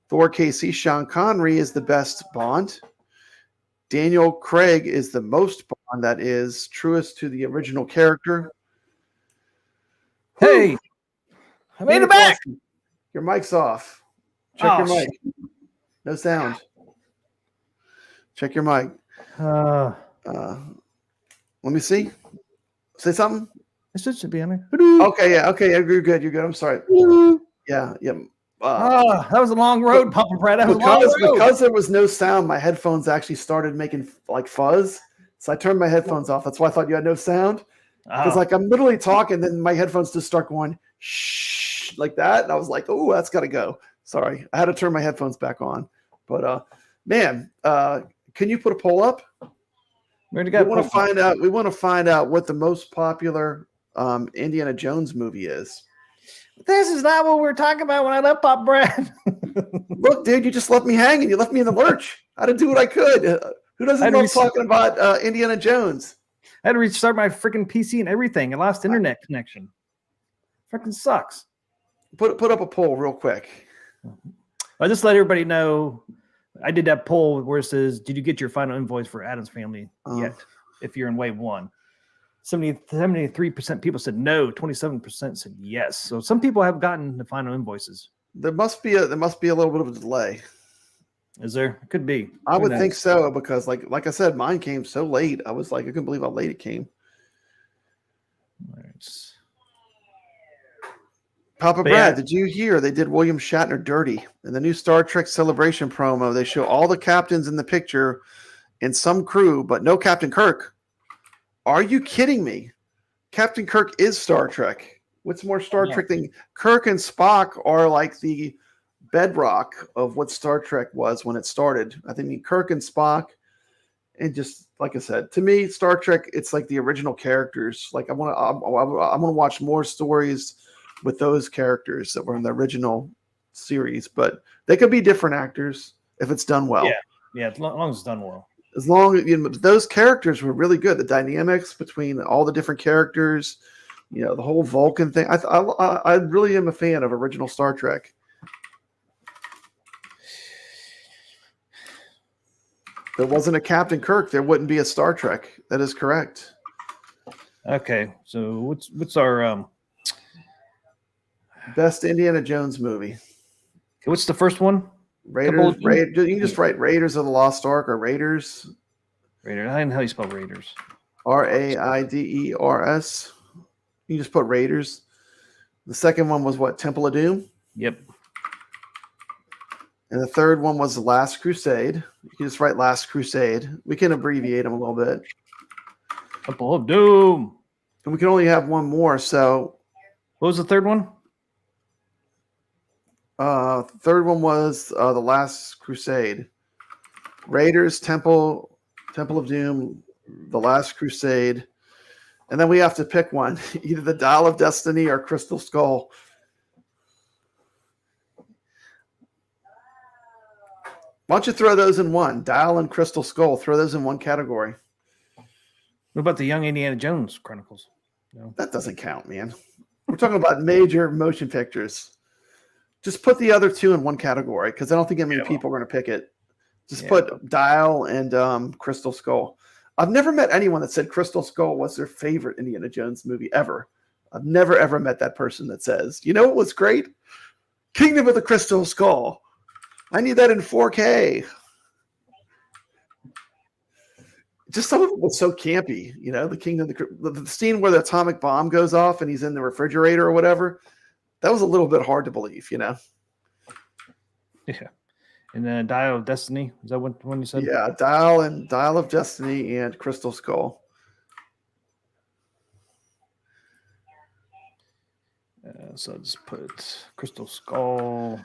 Thor KC, Sean Connery is the best Bond. Daniel Craig is the most Bond that is truest to the original character. Hey, I made it back. Your mic's off. Check your mic. No sound. Check your mic. Let me see. Say something. It should be on there. Okay, yeah, okay, you're good. You're good. I'm sorry. Yeah. That was a long road, Papa Brad. That was a long road. Because there was no sound, my headphones actually started making like fuzz. So I turned my headphones off. That's why I thought you had no sound. Because like I'm literally talking, then my headphones just start going shh like that, and I was like, "Oh, that's got to go." Sorry, I had to turn my headphones back on. But man, can you put a poll up? We want to find out what the most popular Indiana Jones movie is. This is not what we were talking about when I left Pop Brad. Look, dude, you just left me hanging. You left me in the lurch. I had to do what I could. Who doesn't love talking about Indiana Jones? I had to restart my freaking PC and everything. I lost internet connection. Freaking sucks. Put up a poll real quick. I just let everybody know. I did that poll where it says, "Did you get your final invoice for Addams Family yet?" If you're in wave 1, 73% people said no. 27% said yes. So some people have gotten the final invoices. There must be a little bit of a delay. Is there? It could be. I would think so because, like I said, mine came so late. I was like, I couldn't believe how late it came. Papa Brad, did you hear they did William Shatner dirty in the new Star Trek Celebration promo? They show all the captains in the picture and some crew, but no Captain Kirk. Are you kidding me? Captain Kirk is Star Trek. What's more Star Trek than Kirk and Spock are like the bedrock of what Star Trek was when it started. I think Kirk and Spock, and just like I said, to me, Star Trek, it's like the original characters. Like I want to watch more stories with those characters that were in the original series, but they could be different actors if it's done well. Yeah, as long as it's done well. As long as those characters were really good, the dynamics between all the different characters, the whole Vulcan thing. I really am a fan of original Star Trek. If there wasn't a Captain Kirk, there wouldn't be a Star Trek. That is correct. Okay, so what's our best Indiana Jones movie? Okay, what's the first one? Raiders. You can just write Raiders of the Lost Ark or Raiders. Raiders. How do you spell Raiders? Raiders. You can just put Raiders. The second one was what? Temple of Doom? Yep. And the third one was The Last Crusade. You can just write Last Crusade. We can abbreviate them a little bit. Temple of Doom. And we can only have one more. So, what was the third one? The third one was The Last Crusade. Raiders, Temple of Doom, The Last Crusade. And then we have to pick one, either the Dial of Destiny or Crystal Skull. Why don't you throw those in one? Dial and Crystal Skull. Throw those in one category. What about the Young Indiana Jones Chronicles? No. That doesn't count, man. We're talking about major motion pictures. Just put the other two in one category because I don't think many people are going to pick it. Just put Dial and Crystal Skull. I've never met anyone that said Crystal Skull was their favorite Indiana Jones movie ever. I've never, ever met that person that says, you know what was great? Kingdom of the Crystal Skull. I need that in 4K. Just some of it was so campy, the Kingdom of the scene where the atomic bomb goes off and he's in the refrigerator or whatever. That was a little bit hard to believe, Yeah. And then Dial of Destiny. Is that what one you said? Yeah, Dial of Destiny and Crystal Skull. So just put Crystal Skull.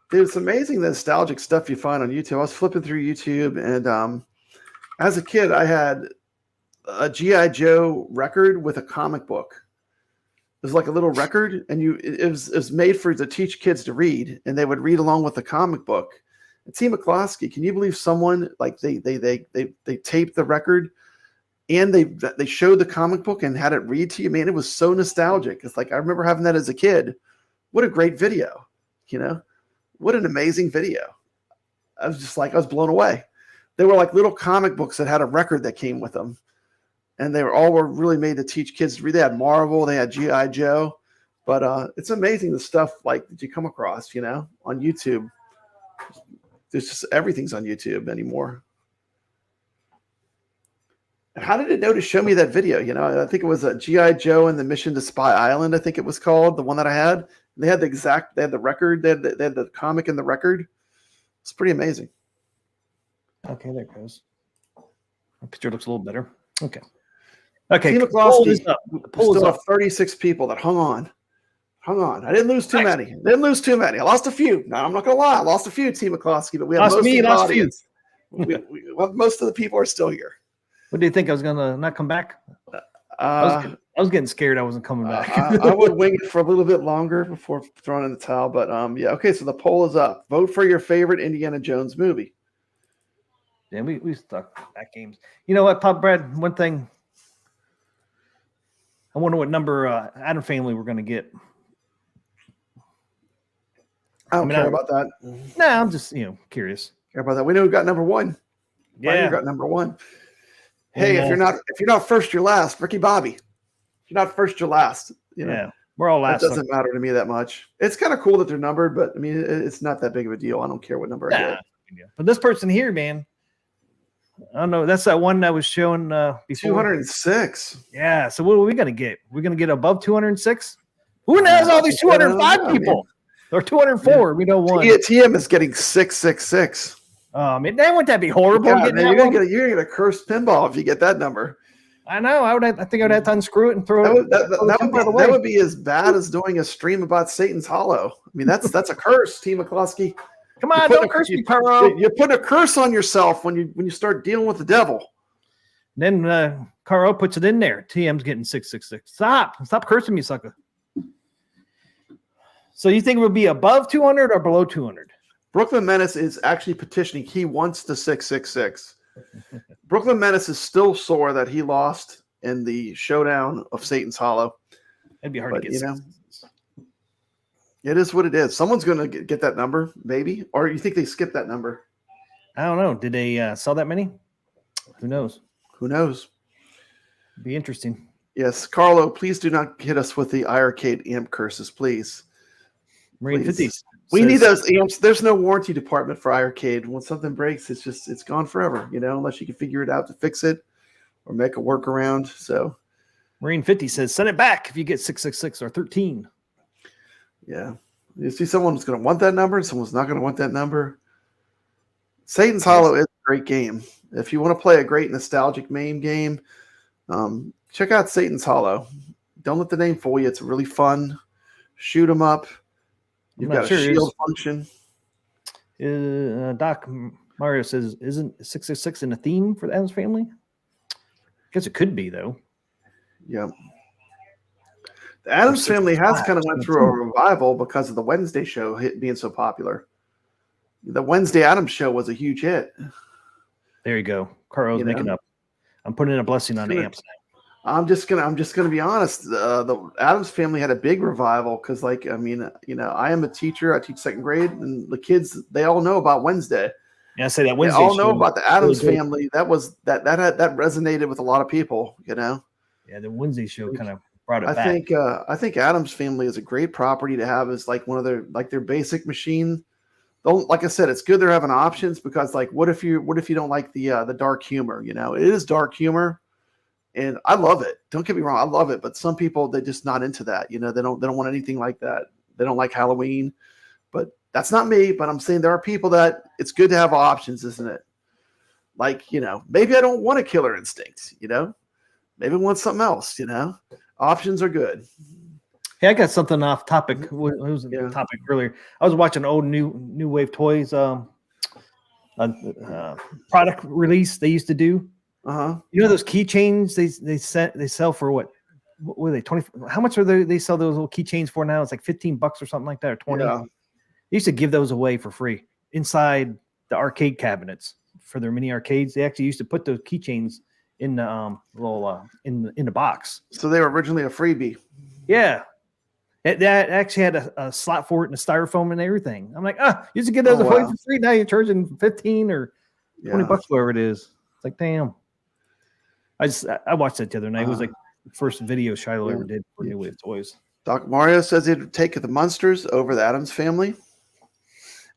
Dude, it's amazing the nostalgic stuff you find on YouTube. I was flipping through YouTube, and as a kid, I had a G.I. Joe record with a comic book. It was like a little record, and it was made to teach kids to read, and they would read along with the comic book. And T. McCloskey, can you believe someone like they taped the record and they showed the comic book and had it read to you? Man, it was so nostalgic. It's like I remember having that as a kid. What a great video, What an amazing video. I was blown away. They were like little comic books that had a record that came with them. And they were really made to teach kids to read. They had Marvel, they had G.I. Joe. But it's amazing the stuff that you come across, on YouTube. There's just everything's on YouTube anymore. And how did it know to show me that video? I think it was a G.I. Joe and the Mission to Spy Island, I think it was called, the one that I had. They had the record, they had the comic and the record. It's pretty amazing. Okay, there it goes. My picture looks a little better. Okay. Okay. Team McCloskey, still have 36 people that hung on. I didn't lose too many. I lost a few. No, I'm not going to lie. I lost a few, Team McCloskey, but we have most of the audience. Most of the people are still here. What do you think? I was going to not come back? I was getting scared I wasn't coming back. I would wing it for a little bit longer before throwing in the towel. But, yeah. Okay, so the poll is up. Vote for your favorite Indiana Jones movie. Yeah, we stuck at games. You know what, Pop Brad? One thing. I wonder what number Adam Family we're going to get. I don't care about that. No, I'm just curious. Care about that. We know we got number 1. Yeah, we got number 1. Hey, if you're not first, you're last. Ricky Bobby. If you're not first, you're last. Yeah, we're all last. It doesn't matter to me that much. It's kind of cool that they're numbered, but I mean, it's not that big of a deal. I don't care what number I get. But this person here, man, I don't know. That's that one that was showing before. 206. Yeah. So what are we gonna get? We're gonna get above 206. Who knows all these 205 people? Or 204. We know one. TM is getting 666. That wouldn't that be horrible? Yeah, man, you're gonna get a cursed pinball if you get that number. I know. I think I'd have to unscrew it and throw it. That would be as bad as doing a stream about Satan's Hollow. I mean, that's a curse, T. McCluskey. Come on, don't curse me, Carlo. You're putting a curse on yourself when you start dealing with the devil. Then Carlo puts it in there. TM's getting 666. Stop cursing me, sucker. So you think it would be above 200 or below 200? Brooklyn Menace is actually petitioning. He wants the 666. Brooklyn Menace is still sore that he lost in the showdown of Satan's Hollow. It'd be hard to get. It is what it is. Someone's going to get that number, maybe. Or you think they skipped that number? I don't know. Did they sell that many? Who knows? Who knows? Be interesting. Yes. Carlo, please do not hit us with the iArcade amp curses, please. Marine 50s. We need those amps. There's no warranty department for iArcade. When something breaks, it's gone forever, unless you can figure it out to fix it or make a workaround. So Marine 50 says, send it back if you get 666 or 13. Yeah. You see someone's going to want that number and someone's not going to want that number. Satan's Hollow is a great game. If you want to play a great nostalgic MAME game, check out Satan's Hollow. Don't let the name fool you. It's really fun. Shoot 'em up. You've got a shield function. Doc Mario says, isn't 666 in a theme for the Addams Family? I guess it could be, though. Yeah. The Addams Family has kind of went through a revival because of the Wednesday show being so popular. The Wednesday Addams show was a huge hit. There you go. Carlo's making up. I'm putting in a blessing on the amps now. I'm just gonna be honest. The Addams Family had a big revival because, I am a teacher. I teach second grade, and the kids they all know about Wednesday. Yeah, I say that Wednesday. They all know about the Addams Family. That resonated with a lot of people. Yeah, the Wednesday show kind of brought it back. I think Addams Family is a great property to have as one of their basic machine. Like I said, it's good they're having options because what if you don't like the dark humor? It is dark humor. And I love it. Don't get me wrong, I love it. But some people they're just not into that. They don't want anything like that. They don't like Halloween. But that's not me. But I'm saying there are people that it's good to have options, isn't it? Maybe I don't want a Killer Instinct. Maybe I want something else. Options are good. Hey, I got something off topic. It was a topic earlier. I was watching old New Wave Toys product release they used to do. Those keychains they sell for what were they 20? How much are they sell those little keychains for now? It's like $15 or something like that, or 20. Yeah. They used to give those away for free inside the arcade cabinets for their mini arcades. They actually used to put those keychains in the little in the box. So they were originally a freebie. Yeah. That actually had a slot for it and a styrofoam and everything. I'm like, you used to get those away for free. Now you're charging 15 or $20, whatever it is. It's like, damn. I watched that the other night. It was like the first video Shiloh ever did for New Wave Toys. Doc Mario says he'd take the Munsters over the Addams Family.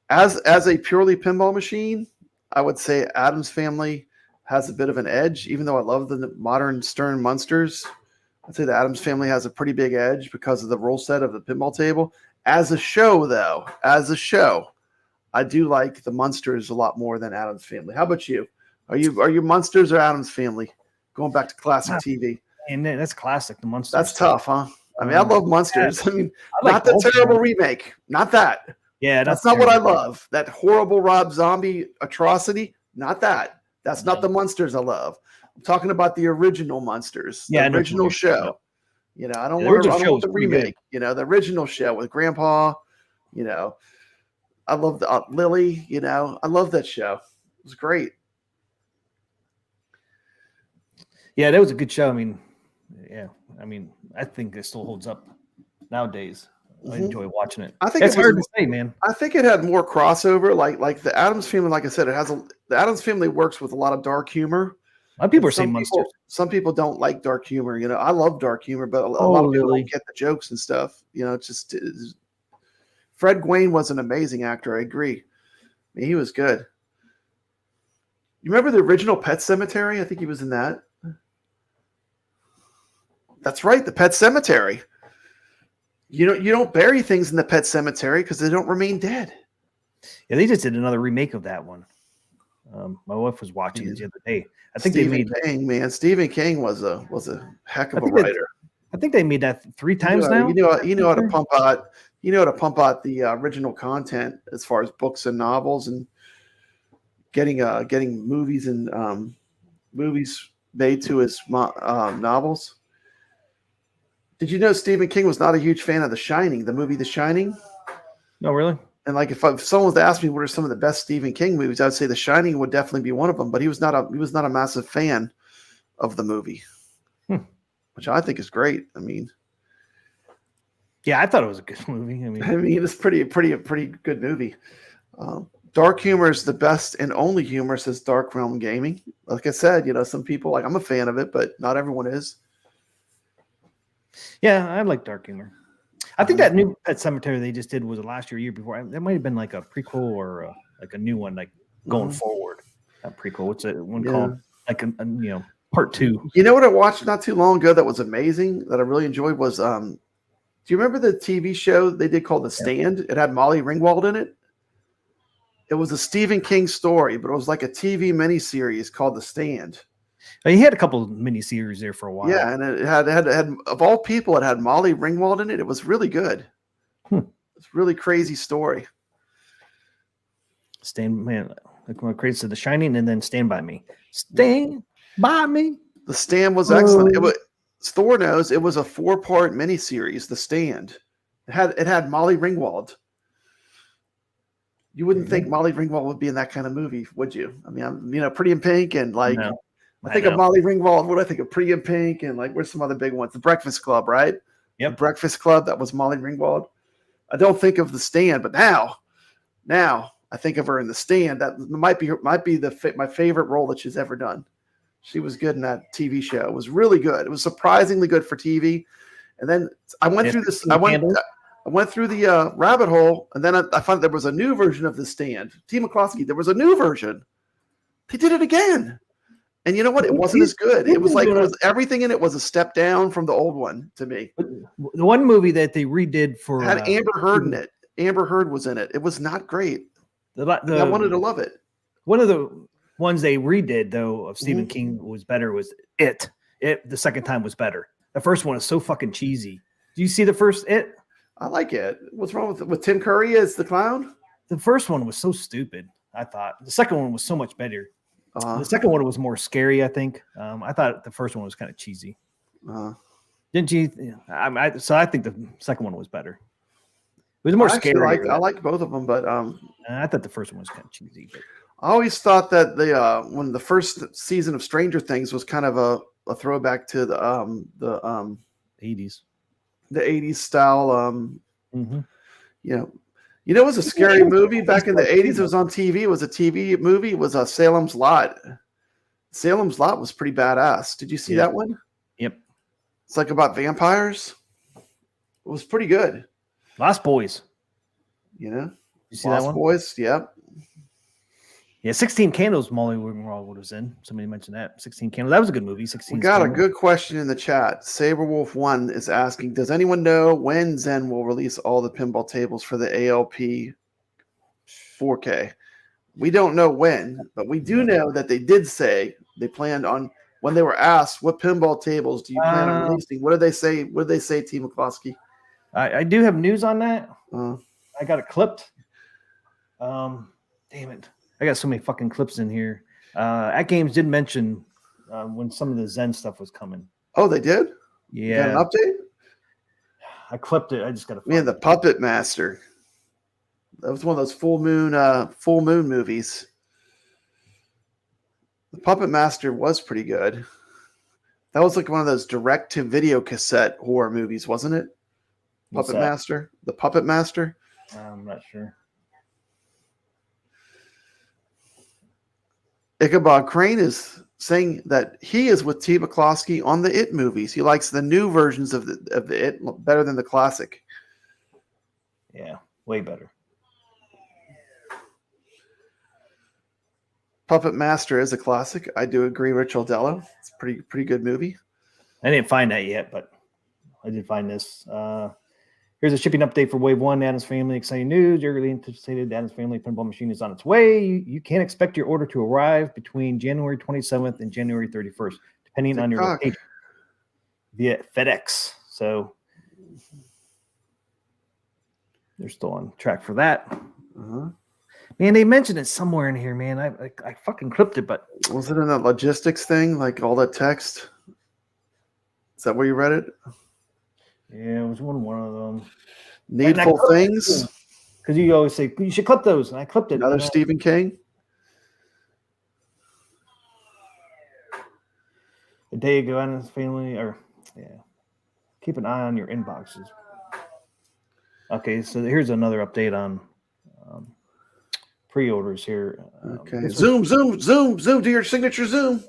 As a purely pinball machine, I would say Addams Family has a bit of an edge. Even though I love the modern Stern Munsters, I'd say the Addams Family has a pretty big edge because of the rule set of the pinball table. As a show, though, I do like the Munsters a lot more than Addams Family. How about you? Are you Munsters or Addams Family? Going back to classic TV. And that's classic, the Munsters. That's tough, huh? I mean, I love Munsters. I mean, not the terrible remake. Not that. Yeah, that's not what I love. That horrible Rob Zombie atrocity. Not that. That's not the Munsters I love. I'm talking about the original Munsters. The original show. I don't want the remake. The original show with Grandpa. I love the Lily. I love that show. It was great. Yeah, that was a good show. I mean, yeah, I mean, I think it still holds up nowadays. I enjoy watching it. I think It's hard to say, man. I think it had more crossover. Like the Addams Family, like I said, the Addams Family works with a lot of dark humor. A lot of people are saying monsters. Some people don't like dark humor. You know, I love dark humor, but a lot of people don't get the jokes and stuff. You know, Fred Gwynne was an amazing actor. I agree. I mean, he was good. You remember the original Pet Sematary? I think he was in that. That's right, the Pet Sematary. You don't bury things in the Pet Cemetery because they don't remain dead. Yeah, they just did another remake of that one. My wife was watching it the other day. I think Stephen King was a heck of a writer. I think they made that 3 times now. You know how to pump out the original content as far as books and novels, and getting movies and movies made to his novels. Did you know Stephen King was not a huge fan of The Shining, the movie The Shining? No, really? And like if someone was to ask me what are some of the best Stephen King movies, I'd say The Shining would definitely be one of them. But he was not a massive fan of the movie, which I think is great. I mean, yeah, I thought it was a good movie. I mean, it's pretty good movie. Dark humor is the best and only humor, says Dark Realm Gaming. Like I said, some people I'm a fan of it, but not everyone is. Yeah, I like dark humor. I think that new Pet Cemetery they just did was last year before. That might have been like a prequel or like a new one, like going forward. That prequel. What's it one called? Like a part 2. You know what I watched not too long ago that was amazing that I really enjoyed was do you remember the TV show they did called The Stand? It had Molly Ringwald in it. It was a Stephen King story, but it was like a TV miniseries called The Stand. He had a couple of miniseries there for a while. Yeah, and it had of all people, it had Molly Ringwald in it. It was really good. It's a really crazy story. Stand credits to The Shining and then Stand By Me. Stand By Me. The Stand was excellent. It was Thor knows it was a 4-part miniseries. The Stand. It had Molly Ringwald. You wouldn't think Molly Ringwald would be in that kind of movie, would you? I mean, Pretty in Pink and like. No. I think of Molly Ringwald. What do I think of? Pretty in Pink and like where's some other big ones? The Breakfast Club, right? Yep. The Breakfast Club. That was Molly Ringwald. I don't think of The Stand, but now I think of her in The Stand. That might be my favorite role that she's ever done. She was good in that TV show. It was really good. It was surprisingly good for TV. And then I went through this. I went through the rabbit hole, and then I found there was a new version of The Stand. T. McCloskey. There was a new version. They did it again. And you know what? It wasn't as good. It was like everything in it was a step down from the old one to me. The one movie that they redid for had Amber Heard in it. Amber Heard was in it. It was not great. I wanted to love it. One of the ones they redid though of Stephen King was better. Was It? The second time was better. The first one is so fucking cheesy. Do you see the first It? I like it. What's wrong with Tim Curry as the clown? The first one was so stupid. I thought the second one was so much better. The second one was more scary, I think. I thought the first one was kind of cheesy. Didn't you? So I think the second one was better. It was more scary. I liked both of them, but I thought the first one was kind of cheesy. But. I always thought that when the first season of Stranger Things was kind of a throwback to the 80s, the 80s style. It was a scary movie back in the 80s. It was on TV. It was a TV movie. It was Salem's Lot. Salem's Lot was pretty badass. Did you see that one? Yep. It's like about vampires. It was pretty good. Lost Boys. You see Lost that one? Boys. Yep. Yeah, 16 Candles. Molly Ringwald was in. Somebody mentioned that. 16 Candles. That was a good movie. 16. We got a good question in the chat. Saberwolf1 is asking, does anyone know when Zen will release all the pinball tables for the ALP 4K? We don't know when, but we do know that they did say they planned on, when they were asked, what pinball tables do you plan on releasing? What did they say? What did they say, T. McCloskey? I do have news on that. I got it clipped. Damn it. I got so many fucking clips in here. AtGames did mention when some of the Zen stuff was coming. Oh, they did? Yeah. You got an update? I clipped it. I just got to. Man, the Puppet Master. That was one of those full moon movies. The Puppet Master was pretty good. That was like one of those direct-to-video cassette horror movies, wasn't it? What's Puppet that? Master? The Puppet Master? I'm not sure. Ichabod Crane is saying that he is with T. McCloskey on the It movies. He likes the new versions of the It better than the classic. Yeah, way better. Puppet Master is a classic. I do agree, Rich Aldello. It's a pretty good movie. I didn't find that yet, but I did find this. Here's a shipping update for Wave 1, Addams Family. Exciting news. Your early anticipated Addams Family pinball machine is on its way. You can expect your order to arrive between January 27th and January 31st, depending on your location via FedEx. So they're still on track for that. Uh-huh. Man, they mentioned it somewhere in here, man. I fucking clipped it, but was it in that logistics thing, like all that text? Is that where you read it? yeah, it was one of them. Needful things? Because you always say, you should clip those. And I clipped it. Another Stephen King? A day ago, Addams Family, keep an eye on your inboxes. Okay, so here's another update on pre-orders here. Okay, zoom to your signature zoom.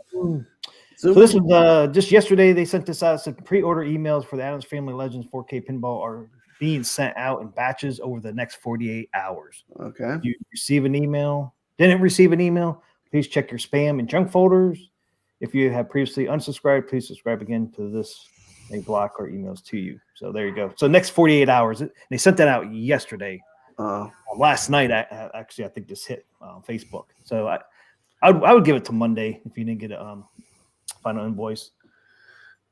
So this was just yesterday. They sent this out. Some pre-order emails for the Addams Family Legends 4K pinball are being sent out in batches over the next 48 hours. Okay. You receive an email, didn't receive an email, please check your spam and junk folders. If you have previously unsubscribed, please subscribe again to this. They block our emails to you. So there you go. So next 48 hours. They sent that out yesterday. Last night, I think this hit Facebook. So I would give it to Monday if you didn't get a final invoice.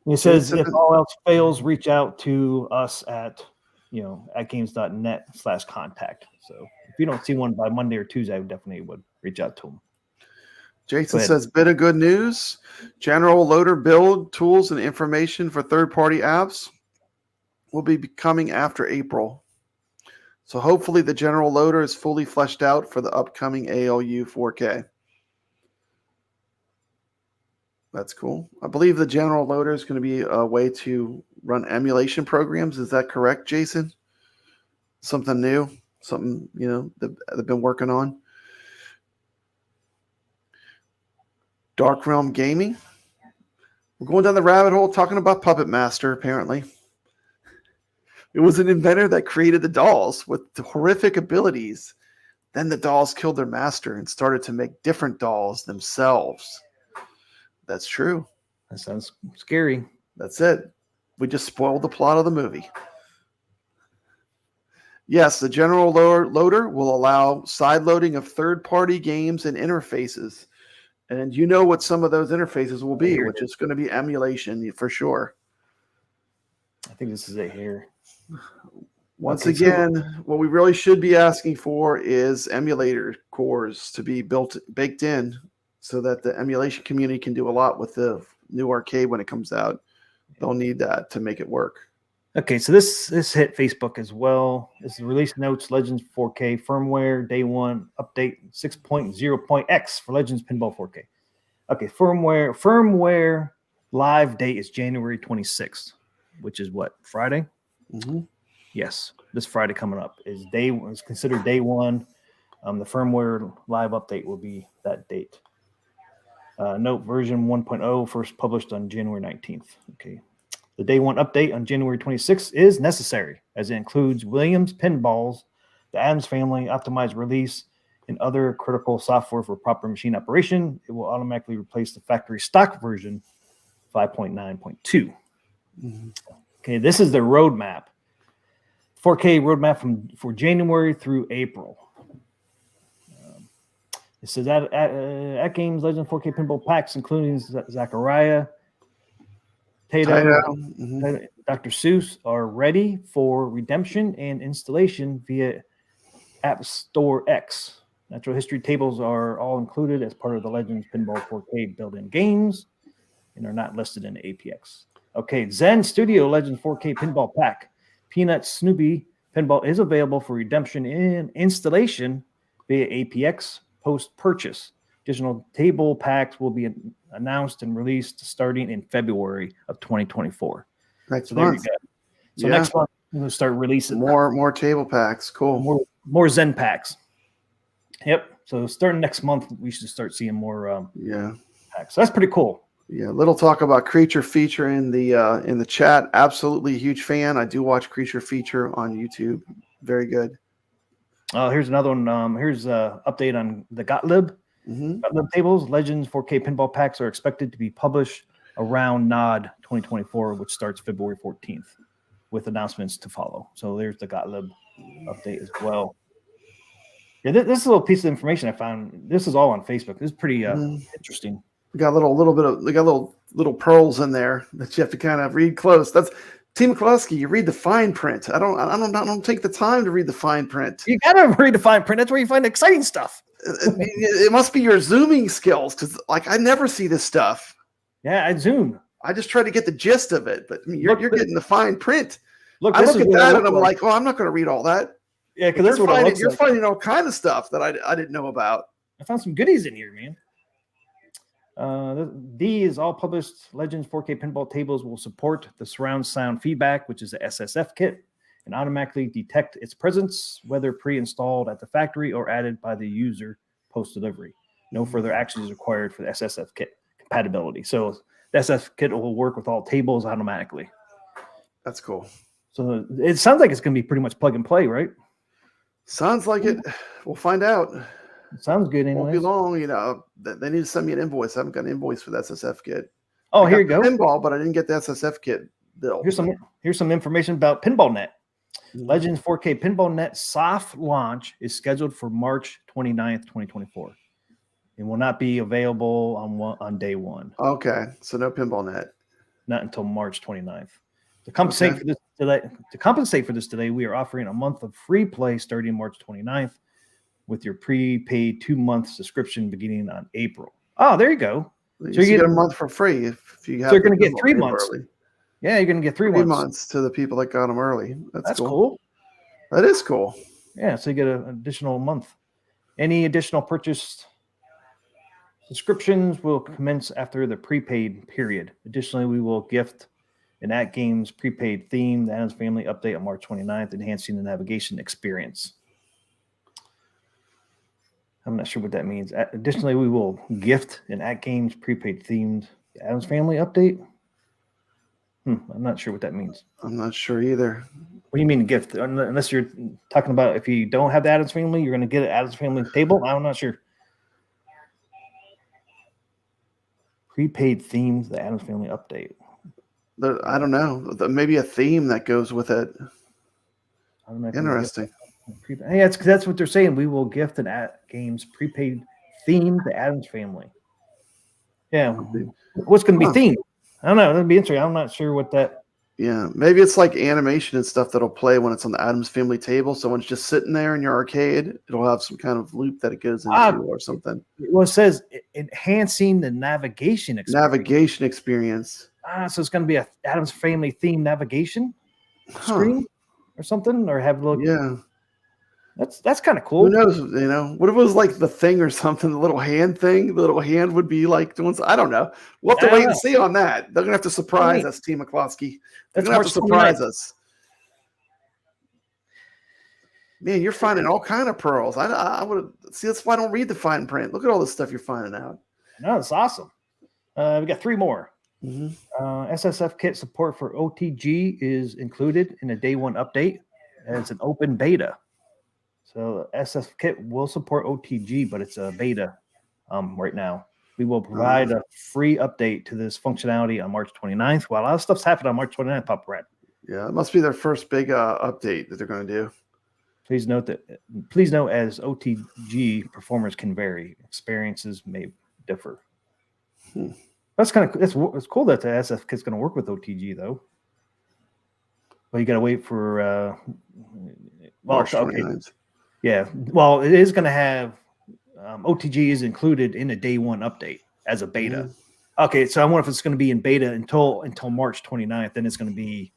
It says if all else fails, reach out to us at atgames.net/contact. So if you don't see one by Monday or Tuesday, I definitely would reach out to them. Jason says, bit of good news. General loader build tools and information for third-party apps will be coming after April. So hopefully the general loader is fully fleshed out for the upcoming ALU 4K. That's cool. I believe the general loader is going to be a way to run emulation programs. Is that correct, Jason? Something new? Something, that they've been working on? Dark Realm Gaming. We're going down the rabbit hole talking about Puppet Master, apparently. It was an inventor that created the dolls with horrific abilities. Then the dolls killed their master and started to make different dolls themselves. That's true. That sounds scary. That's it. We just spoiled the plot of the movie. Yes, the general loader will allow side loading of third-party games and interfaces. And you know what some of those interfaces will be, which is going to be emulation for sure. I think this is it here. Once again, what we really should be asking for is emulator cores to be baked in so that the emulation community can do a lot with the new arcade when it comes out. They'll need that to make it work. Okay, so this hit Facebook as well. This is release notes, Legends 4K firmware, day one, update 6.0.x for Legends Pinball 4K. Okay, firmware live date is January 26th, which is what, Friday? Mm-hmm. Yes, this Friday coming up is considered day one. The firmware live update will be that date. Note version 1.0 first published on January 19th. Okay. The day one update on January 26th is necessary, as it includes Williams pinballs, the Addams Family optimized release, and other critical software for proper machine operation. It will automatically replace the factory stock version 5.9.2. Mm-hmm. Okay, this is the roadmap. 4K roadmap for January through April. It says AtGames Legends 4K pinball packs, including Zachariah, Tato, mm-hmm. Dr. Seuss, are ready for redemption and installation via App Store X. Natural history tables are all included as part of the Legends Pinball 4K built-in games and are not listed in APX. Okay, Zen Studio Legends 4K pinball pack. Peanut Snoopy pinball is available for redemption and installation via APX post-purchase. Additional table packs will be announced and released starting in February of 2024. Next So month. there you go. So next month we'll start releasing more table packs. Cool. More Zen packs. Yep. So starting next month, we should start seeing more packs. So that's pretty cool. Yeah, little talk about Creature Feature in the chat. Absolutely a huge fan. I do watch Creature Feature on YouTube. Very good. Here's another one. Here's an update on the Gottlieb. Gottlieb tables. Legends 4K pinball packs are expected to be published around NOD 2024, which starts February 14th, with announcements to follow. So there's the Gottlieb update as well. Yeah, this is a little piece of information I found. This is all on Facebook. This is pretty interesting. We got little pearls in there that you have to kind of read close. That's Team McCluskey. You read the fine print. I don't take the time to read the fine print. You gotta read the fine print. That's where you find exciting stuff. It must be your zooming skills, because I never see this stuff. Yeah, I zoom. I just try to get the gist of it, but you're getting the fine print. Look, I look at that and I'm like, oh, I'm not going to read all that. Yeah, because you're finding all kind of stuff that I didn't know about. I found some goodies in here, man. D is all published Legends 4K pinball tables will support the surround sound feedback, which is the SSF kit, and automatically detect its presence, whether pre-installed at the factory or added by the user post-delivery. No further action is required for the SSF kit compatibility. So the SSF kit will work with all tables automatically. That's cool. So it sounds like it's going to be pretty much plug and play, right? Sounds like it. We'll find out. Sounds good. Won't be long. They need to send me an invoice. I haven't got an invoice for the SSF kit. Oh, here you go. Pinball, but I didn't get the SSF kit bill. Here's some information about Pinball Net. Legends 4K Pinball Net soft launch is scheduled for March 29th, 2024. It will not be available on day one. Okay, so no Pinball Net. Not until March 29th. To compensate for this delay, we are offering a month of free play starting March 29th with your prepaid 2-month subscription beginning on April. Oh, there you go. So you get a month for free if you have. So you're going to get 3 months. Early. Yeah, you're going to get 3 months to the people that got them early. That's cool. That is cool. Yeah, so you get an additional month. Any additional purchased subscriptions will commence after the prepaid period. Additionally, we will gift an AtGames prepaid theme, the Addams Family update on March 29th, enhancing the navigation experience. I'm not sure what that means. Additionally, we will gift an AtGames prepaid themed Addams Family update. I'm not sure what that means. I'm not sure either. What do you mean gift? Unless you're talking about if you don't have the Addams Family, you're going to get an Addams Family table? I'm not sure. Prepaid themed, the Addams Family update. I don't know. Maybe a theme that goes with it. Interesting. Hey, that's what they're saying. We will gift an AtGames prepaid theme to Addams Family. Yeah. What's going to be themed? I don't know. That'd be interesting. I'm not sure what that. Yeah, maybe it's like animation and stuff that'll play when it's on the Addams Family table. So when it's just sitting there in your arcade, it'll have some kind of loop that it goes into or something. Well, it says enhancing the navigation experience. So it's going to be a Addams Family theme navigation screen or something, or have a little. Yeah. That's kind of cool. Who knows? What if it was like the thing or something? The little hand thing. The little hand would be like doing. I don't know. We'll have to wait and see on that. They're gonna have to surprise us, Team McCloskey. They're gonna have to surprise us. Man, you're finding all kind of pearls. I would see. That's why I don't read the fine print. Look at all this stuff you're finding out. No, it's awesome. We got 3 more. SSF kit support for OTG is included in a day 1 update as an open beta. So SF kit will support OTG, but it's a beta right now. We will provide a free update to this functionality on March 29th. Well, a lot of stuff's happened on March 29th, Pop Red. Yeah, it must be their first big update that they're going to do. Please note as OTG performers can vary, experiences may differ. That's kind of it's cool that the SF kit's going to work with OTG though. Well, you got to wait for March 29th. Yeah, well, it is going to have OTG is included in a day 1 update as a beta. Okay, so I wonder if it's going to be in beta until March 29th. Then it's going to be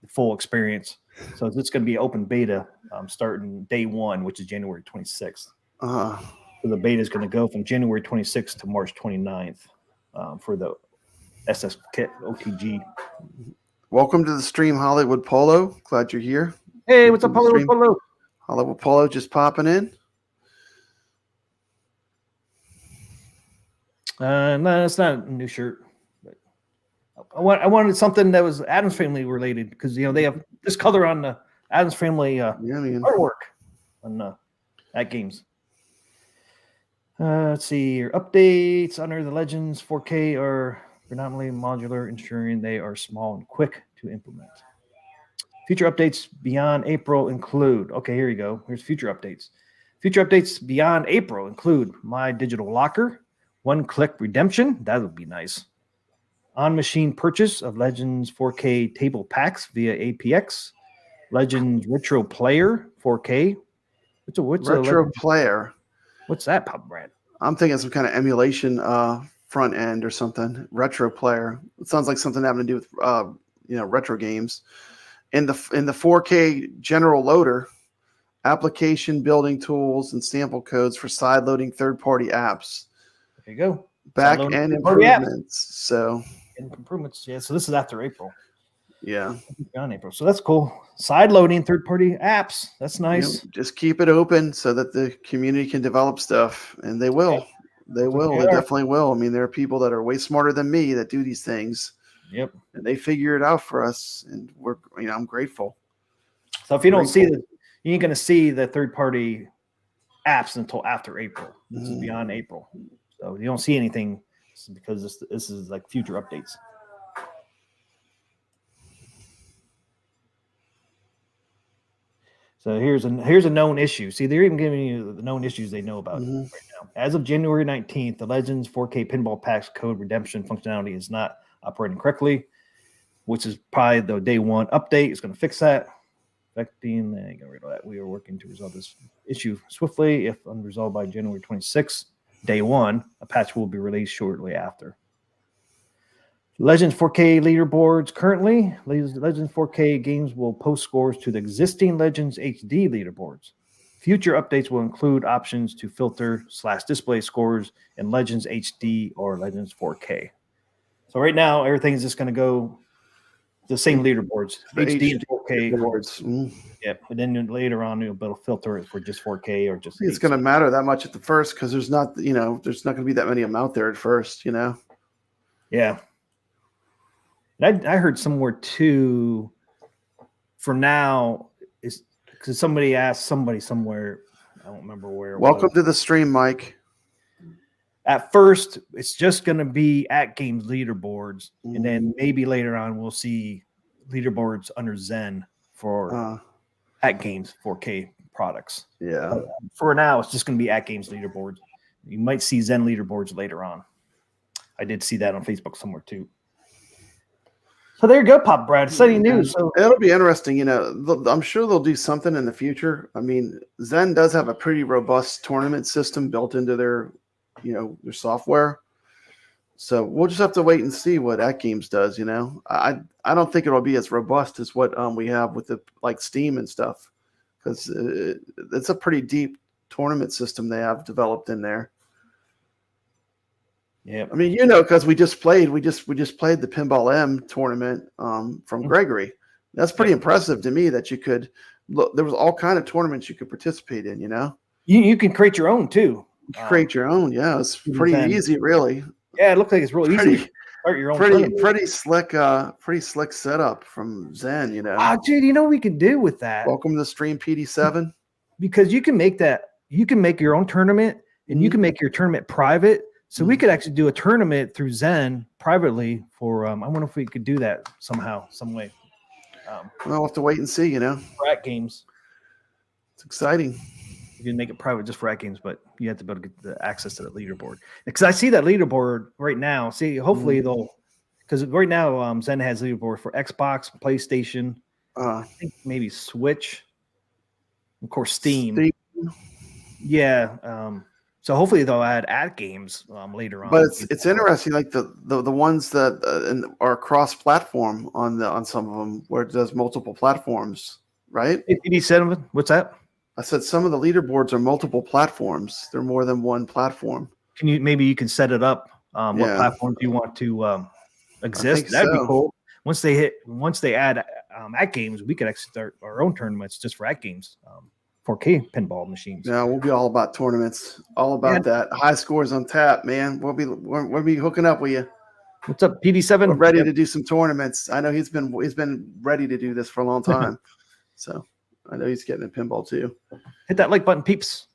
the full experience. So it's going to be open beta starting day 1, which is January 26th. So the beta is going to go from January 26th to March 29th for the SS Kit OTG. Welcome to the stream, Hollywood Polo. Glad you're here. Hey, what's up, Hollywood Polo? Hollywood Polo just popping in. No, it's not a new shirt. But I wanted something that was Addams Family related because they have this color on the Addams Family artwork on AtGames. Let's see your updates under the Legends 4K are predominantly modular, ensuring they are small and quick to implement. Future updates beyond April include. Okay, here you go. Here's future updates. Future updates beyond April include My Digital Locker. One-click redemption, that would be nice. On-machine purchase of Legends 4K table packs via APX. Legends Retro Player 4K. What's Retro Player? What's that, Pop Brad? I'm thinking some kind of emulation front end or something. Retro Player. It sounds like something having to do with retro games. In the 4K general loader, application building tools and sample codes for side loading third-party apps. There you go. Back end improvements. So improvements. Yeah. So this is after April. Yeah. On April. So that's cool. Side loading third-party apps. That's nice. Just keep it open so that the community can develop stuff, and they will. Yeah. They will. They definitely will. I mean, there are people that are way smarter than me that do these things. Yep. And they figure it out for us, and I'm grateful. So if you don't see you ain't going to see the third-party apps until after April. This is beyond April. So you don't see anything because this is like future updates. So here's a known issue. See, they're even giving you the known issues they know about right now. As of January 19th, the Legends 4K Pinball Packs code redemption functionality is not operating correctly, which is probably the day one update. It's going to fix that. Get rid of that. We are working to resolve this issue swiftly. If unresolved by January 26th, day one, a patch will be released shortly after. Legends 4K leaderboards. Currently, Legends 4K games will post scores to the existing Legends HD leaderboards. Future updates will include options to filter/display scores in Legends HD or Legends 4K. So right now, everything's just going to go the same leaderboards, HD and 4K boards. Yeah, but then later on, you'll be able to filter it for just 4K or just. It's going to matter that much at the first because there's not going to be that many of them out there at first, Yeah. And I heard somewhere too. For now, is because somebody asked somebody somewhere. I don't remember where. Welcome to the stream, Mike. At first, it's just going to be AtGames leaderboards, and then maybe later on we'll see leaderboards under Zen for AtGames 4K products. Yeah. But for now, it's just going to be AtGames leaderboards. You might see Zen leaderboards later on. I did see that on Facebook somewhere too. So there you go, Pop Brad. Exciting news. So it'll be interesting. I'm sure they'll do something in the future. I mean, Zen does have a pretty robust tournament system built into their software. So we'll just have to wait and see what AtGames does. I don't think it'll be as robust as what we have with the Steam and stuff, because it's a pretty deep tournament system they have developed in there. Yeah, I mean, because we just played the Pinball M tournament from Gregory. That's pretty impressive to me that you could look. There was all kind of tournaments you could participate in. You can create your own too. Create your own, yeah. It's pretty easy, really. Yeah, it looks like it's really easy. Start your own. Pretty slick setup from Zen. Dude, what we could do with that? Welcome to the stream, PD7. Because you can make that. You can make your own tournament, and you can make your tournament private. So we could actually do a tournament through Zen privately for. I wonder if we could do that somehow, some way. We'll have to wait and see. For AtGames. It's exciting. You can make it private just for AtGames, but you have to be able to get the access to that leaderboard. Because I see that leaderboard right now. See, hopefully because right now Zen has leaderboard for Xbox, PlayStation, I think maybe Switch, of course Steam. Yeah. So hopefully they'll add AtGames later on. But it's interesting, like the ones that are cross-platform on some of them, where it does multiple platforms, right? PD7, what's that? I said some of the leaderboards are multiple platforms. They're more than one platform. Maybe you can set it up what platforms you want to exist. That'd be cool. Once they add AtGames, we could actually start our own tournaments just for AtGames 4K pinball machines. Yeah, we'll be all about tournaments, all about that. High scores on tap, man. We'll be hooking up with you. What's up, PD7? We're ready to do some tournaments. I know he's been ready to do this for a long time. So I know he's getting a pinball too. Hit that like button, peeps.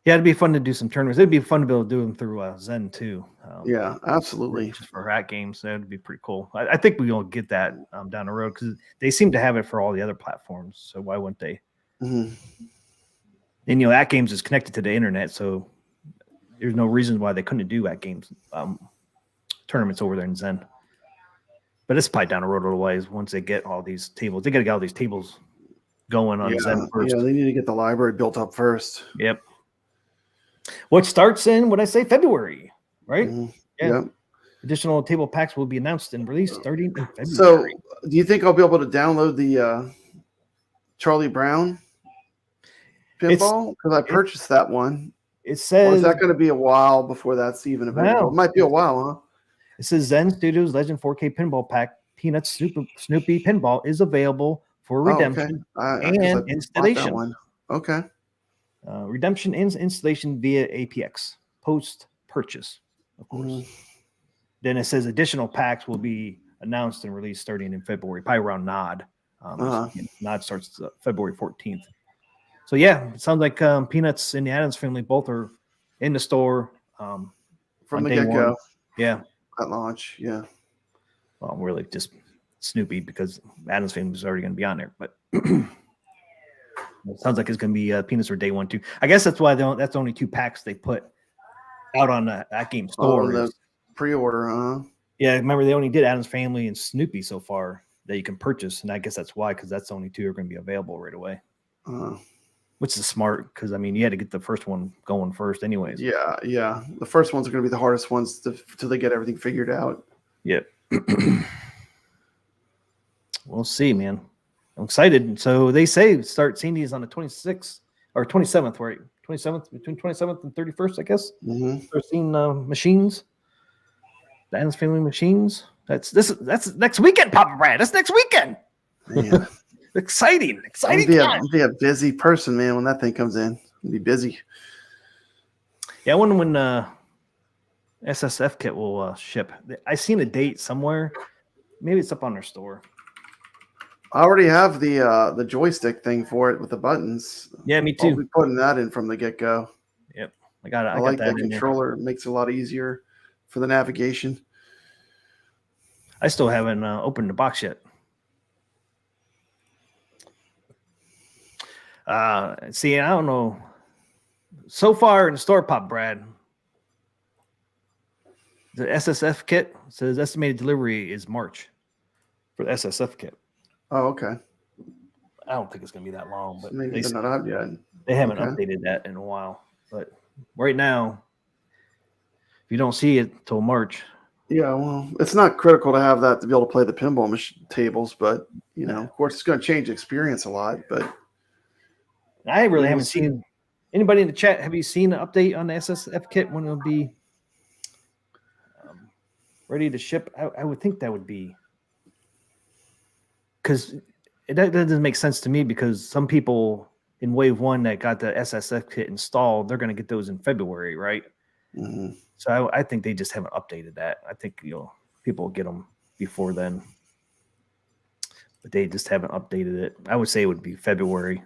Yeah, it'd be fun to do some tournaments. It'd be fun to be able to do them through Zen too. Yeah, absolutely. Just for AtGames, that'd be pretty cool. I think we'll get that down the road because they seem to have it for all the other platforms. So why wouldn't they? Mm-hmm. And AtGames is connected to the internet, so there's no reason why they couldn't do AtGames tournaments over there in Zen. But it's probably down the road a little ways once they get all these tables. They got to get all these tables going on Zen first. Yeah, they need to get the library built up first. Yep. What starts in, what I say, February, right? Mm-hmm. Yeah. Yep. Additional table packs will be announced and released starting in February. So, do you think I'll be able to download the Charlie Brown pinball? Because I purchased that one. It says, or is that going to be a while before that's even available? Wow. It might be a while, huh? It says Zen Studios Legend 4K Pinball Pack Peanuts Snoopy Pinball is available for redemption and installation. One. Okay. Redemption and installation via APX post purchase, of course. Mm-hmm. Then it says additional packs will be announced and released starting in February, probably around Nod. Nod starts February 14th. So yeah, it sounds like Peanuts and the Addams Family both are in the store from the get-go. Yeah, at launch. Yeah. Well, really just Snoopy because Addams Family is already going to be on there, but. It sounds like it's going to be Peanuts for day 1 too. I guess that's why that's only 2 packs they put out on the AtGames store. The pre-order, huh? Yeah, remember they only did Addams Family and Snoopy so far that you can purchase, and I guess that's why because that's the only 2 are going to be available right away. Which is smart because I mean you had to get the first one going first, anyways. Yeah. The first ones are going to be the hardest ones till they get everything figured out. Yep. We'll see, man. I'm excited. So they say start seeing these on the 26th or 27th, right? 27th, between 27th and 31st, I guess. Mm-hmm. Start seeing machines, the Addams Family machines. That's next weekend, Papa Brad. That's next weekend. Man. Exciting. I'll be a busy person, man, when that thing comes in. I'll be busy. Yeah, I wonder when SSF kit will ship. I seen a date somewhere. Maybe it's up on their store. I already have the joystick thing for it with the buttons. Yeah, me too. I'll be putting that in from the get-go. Yep. I like that the controller. It makes it a lot easier for the navigation. I still haven't opened the box yet. See, I don't know. So far in the store, Pop Brad, the SSF kit says estimated delivery is March for the SSF kit. Oh, okay. I don't think it's going to be that long, but maybe they're not out yet. They haven't updated that in a while. But right now, if you don't see it till March. Yeah, well, it's not critical to have that to be able to play the pinball tables, but, of course, it's going to change the experience a lot. But I really haven't seen anybody in the chat. Have you seen an update on the SSF kit when it'll be ready to ship? I would think that would be. Because that doesn't make sense to me because some people in wave 1 that got the SSF kit installed, they're going to get those in February, right? Mm-hmm. So I think they just haven't updated that. I think people will get them before then, but they just haven't updated it. I would say it would be February.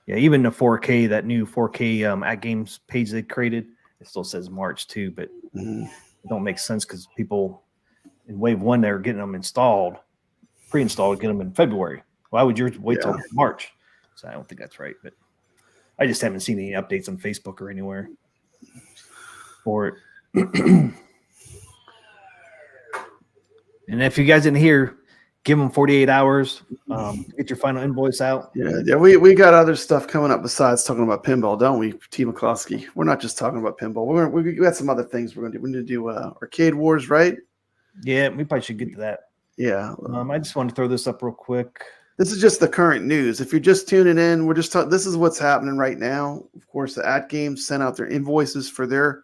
Yeah, even the 4K, that new 4K AtGames page they created, it still says March too, but it don't make sense because people in wave 1 they're getting them installed. Pre-installed, get them in February. Why would yours wait till March? So I don't think that's right, but I just haven't seen any updates on Facebook or anywhere for it. And if you guys didn't hear, give them 48 hours. Get your final invoice out. Yeah. We got other stuff coming up besides talking about pinball, don't we, T. McCloskey? We're not just talking about pinball. We got some other things we're going to do. We need to do Arcade Wars, right? Yeah, we probably should get to that. Yeah. I just want to throw this up real quick. This is just the current news. If you're just tuning in, we're just talking. This is what's happening right now. Of course, the AtGames sent out their invoices for their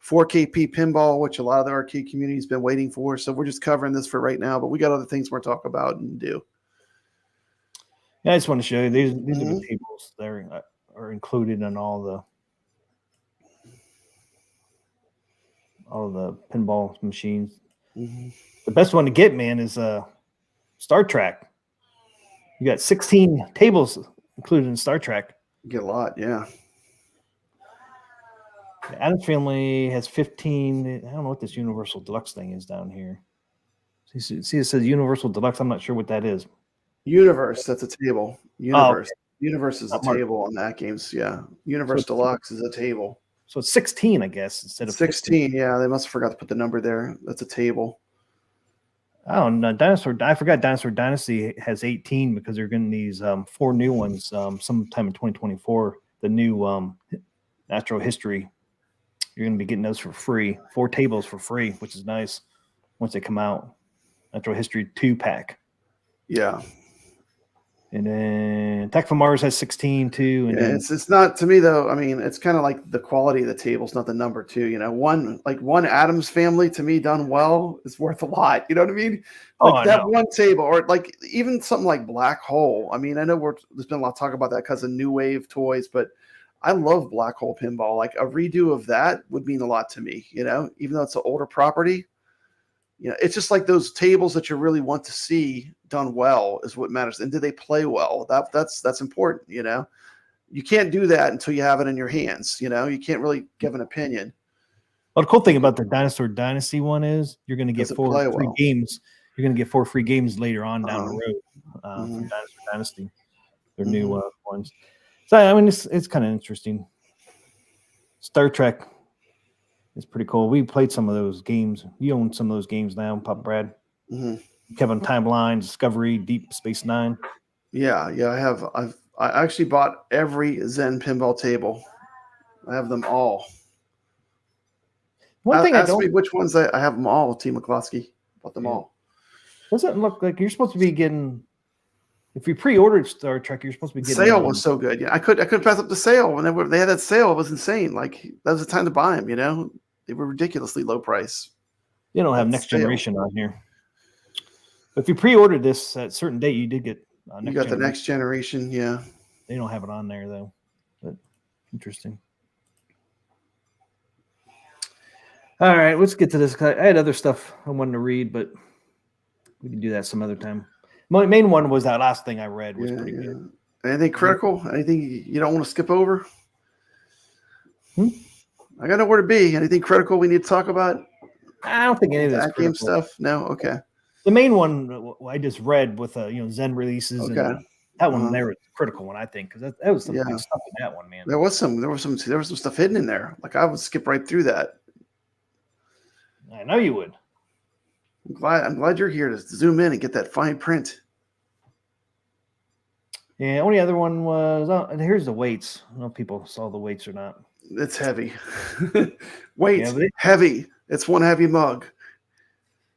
4KP pinball, which a lot of the arcade community has been waiting for. So we're just covering this for right now, but we got other things we're talking about and do. Yeah, I just want to show you these are the tables that are included in all the pinball machines. Mm-hmm. The best one to get, man, is Star Trek. You got 16 tables included in Star Trek. You get a lot, yeah. The Addams Family has 15. I don't know what this Universal Deluxe thing is down here. See, it says Universal Deluxe. I'm not sure what that is. Universe, that's a table. Universe. Okay. Universe is a table on AtGames, yeah. Universe Deluxe is a table. So it's 16, I guess, instead of 16. 15. Yeah, they must have forgot to put the number there. That's a table. Oh, no, I forgot Dinosaur Dynasty has 18 because they're getting these 4 new ones sometime in 2024. The new Natural History. You're going to be getting those for free. 4 tables for free, which is nice once they come out. Natural History 2-pack. Yeah. And then Attack from Mars has 16 too. And it's not, to me though. I mean, it's kind of like the quality of the tables, not the number two. You know, one Addams Family to me done well is worth a lot. You know what I mean? Like one table, or like even something like Black Hole. I mean, I know there's been a lot of talk about that because of new wave toys, but I love Black Hole pinball. Like a redo of that would mean a lot to me. You know, even though it's an older property. You know, it's just like those tables that you really want to see done well is what matters. And do they play well? That's important. You know, you can't do that until you have it in your hands. You know, you can't really give an opinion. Well, the cool thing about the Dinosaur Dynasty one is you're going to get 4 free games. You're going to get 4 free games later on down the road from Dinosaur Dynasty. They're new ones. So I mean, it's kind of interesting. Star Trek. It's pretty cool. We played some of those games. You own some of those games now, Papa Brad. Kevin Timeline, Discovery, Deep Space Nine. Yeah, I have. I actually bought every Zen pinball table. I have them all. One thing ask me which ones I have them all. T. McCloskey bought them all. Doesn't look like you're supposed to be getting. If you pre-ordered Star Trek, you're supposed to be getting. Sale was so good. Yeah, I could pass up the sale when they had that sale. It was insane. Like that was the time to buy them. You know. They were ridiculously low price. You don't have Next Generation on here. But if you pre-ordered this at a certain date, you did get you got the Next Generation, yeah. They don't have it on there, though. But interesting. All right, let's get to this. I had other stuff I wanted to read, but we can do that some other time. My main one was that last thing I read was pretty good. Anything critical? Anything you don't want to skip over? I got nowhere to be. Anything critical we need to talk about? I don't think any of that game stuff. No, okay. The main one I just read with Zen releases. Okay. And that one there was a critical one, I think, because that was some good stuff in that one, man. There was some stuff hidden in there. Like I would skip right through that. I know you would. I'm glad you're here to zoom in and get that fine print. Yeah. Only other one was and here's the weights. I don't know if people saw the weights or not. It's heavy. Heavy. It's one heavy mug.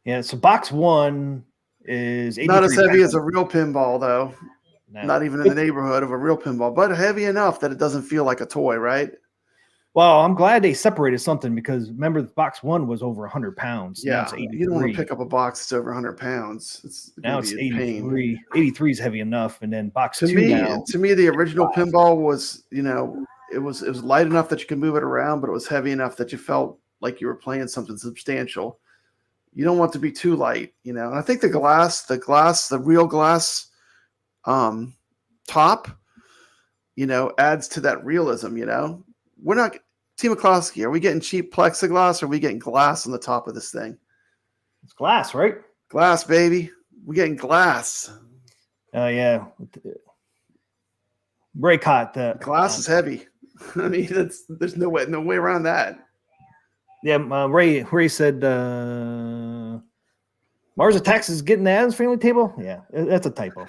Yeah, so box 1 is not as heavy as a real pinball, though. No. Not even in the neighborhood of a real pinball, but heavy enough that it doesn't feel like a toy, right? Well, I'm glad they separated something because remember, box 1 was over 100 pounds. Yeah, you don't want to pick up a box that's over 100 pounds. Now it's 83. 83 is heavy enough, and then box 2 now. To me, the original pinball was, it was light enough that you could move it around, but it was heavy enough that you felt like you were playing something substantial. You don't want to be too light, And I think the real glass top, adds to that realism, We're not, T. McCloskey, are we getting cheap plexiglass or are we getting glass on the top of this thing? It's glass, right? Glass, baby. We're getting glass. Oh, yeah. Ray caught the glass is heavy. I mean, there's no way around that. Yeah, Ray said Mars Attacks is getting the Addams Family table. Yeah, that's a typo.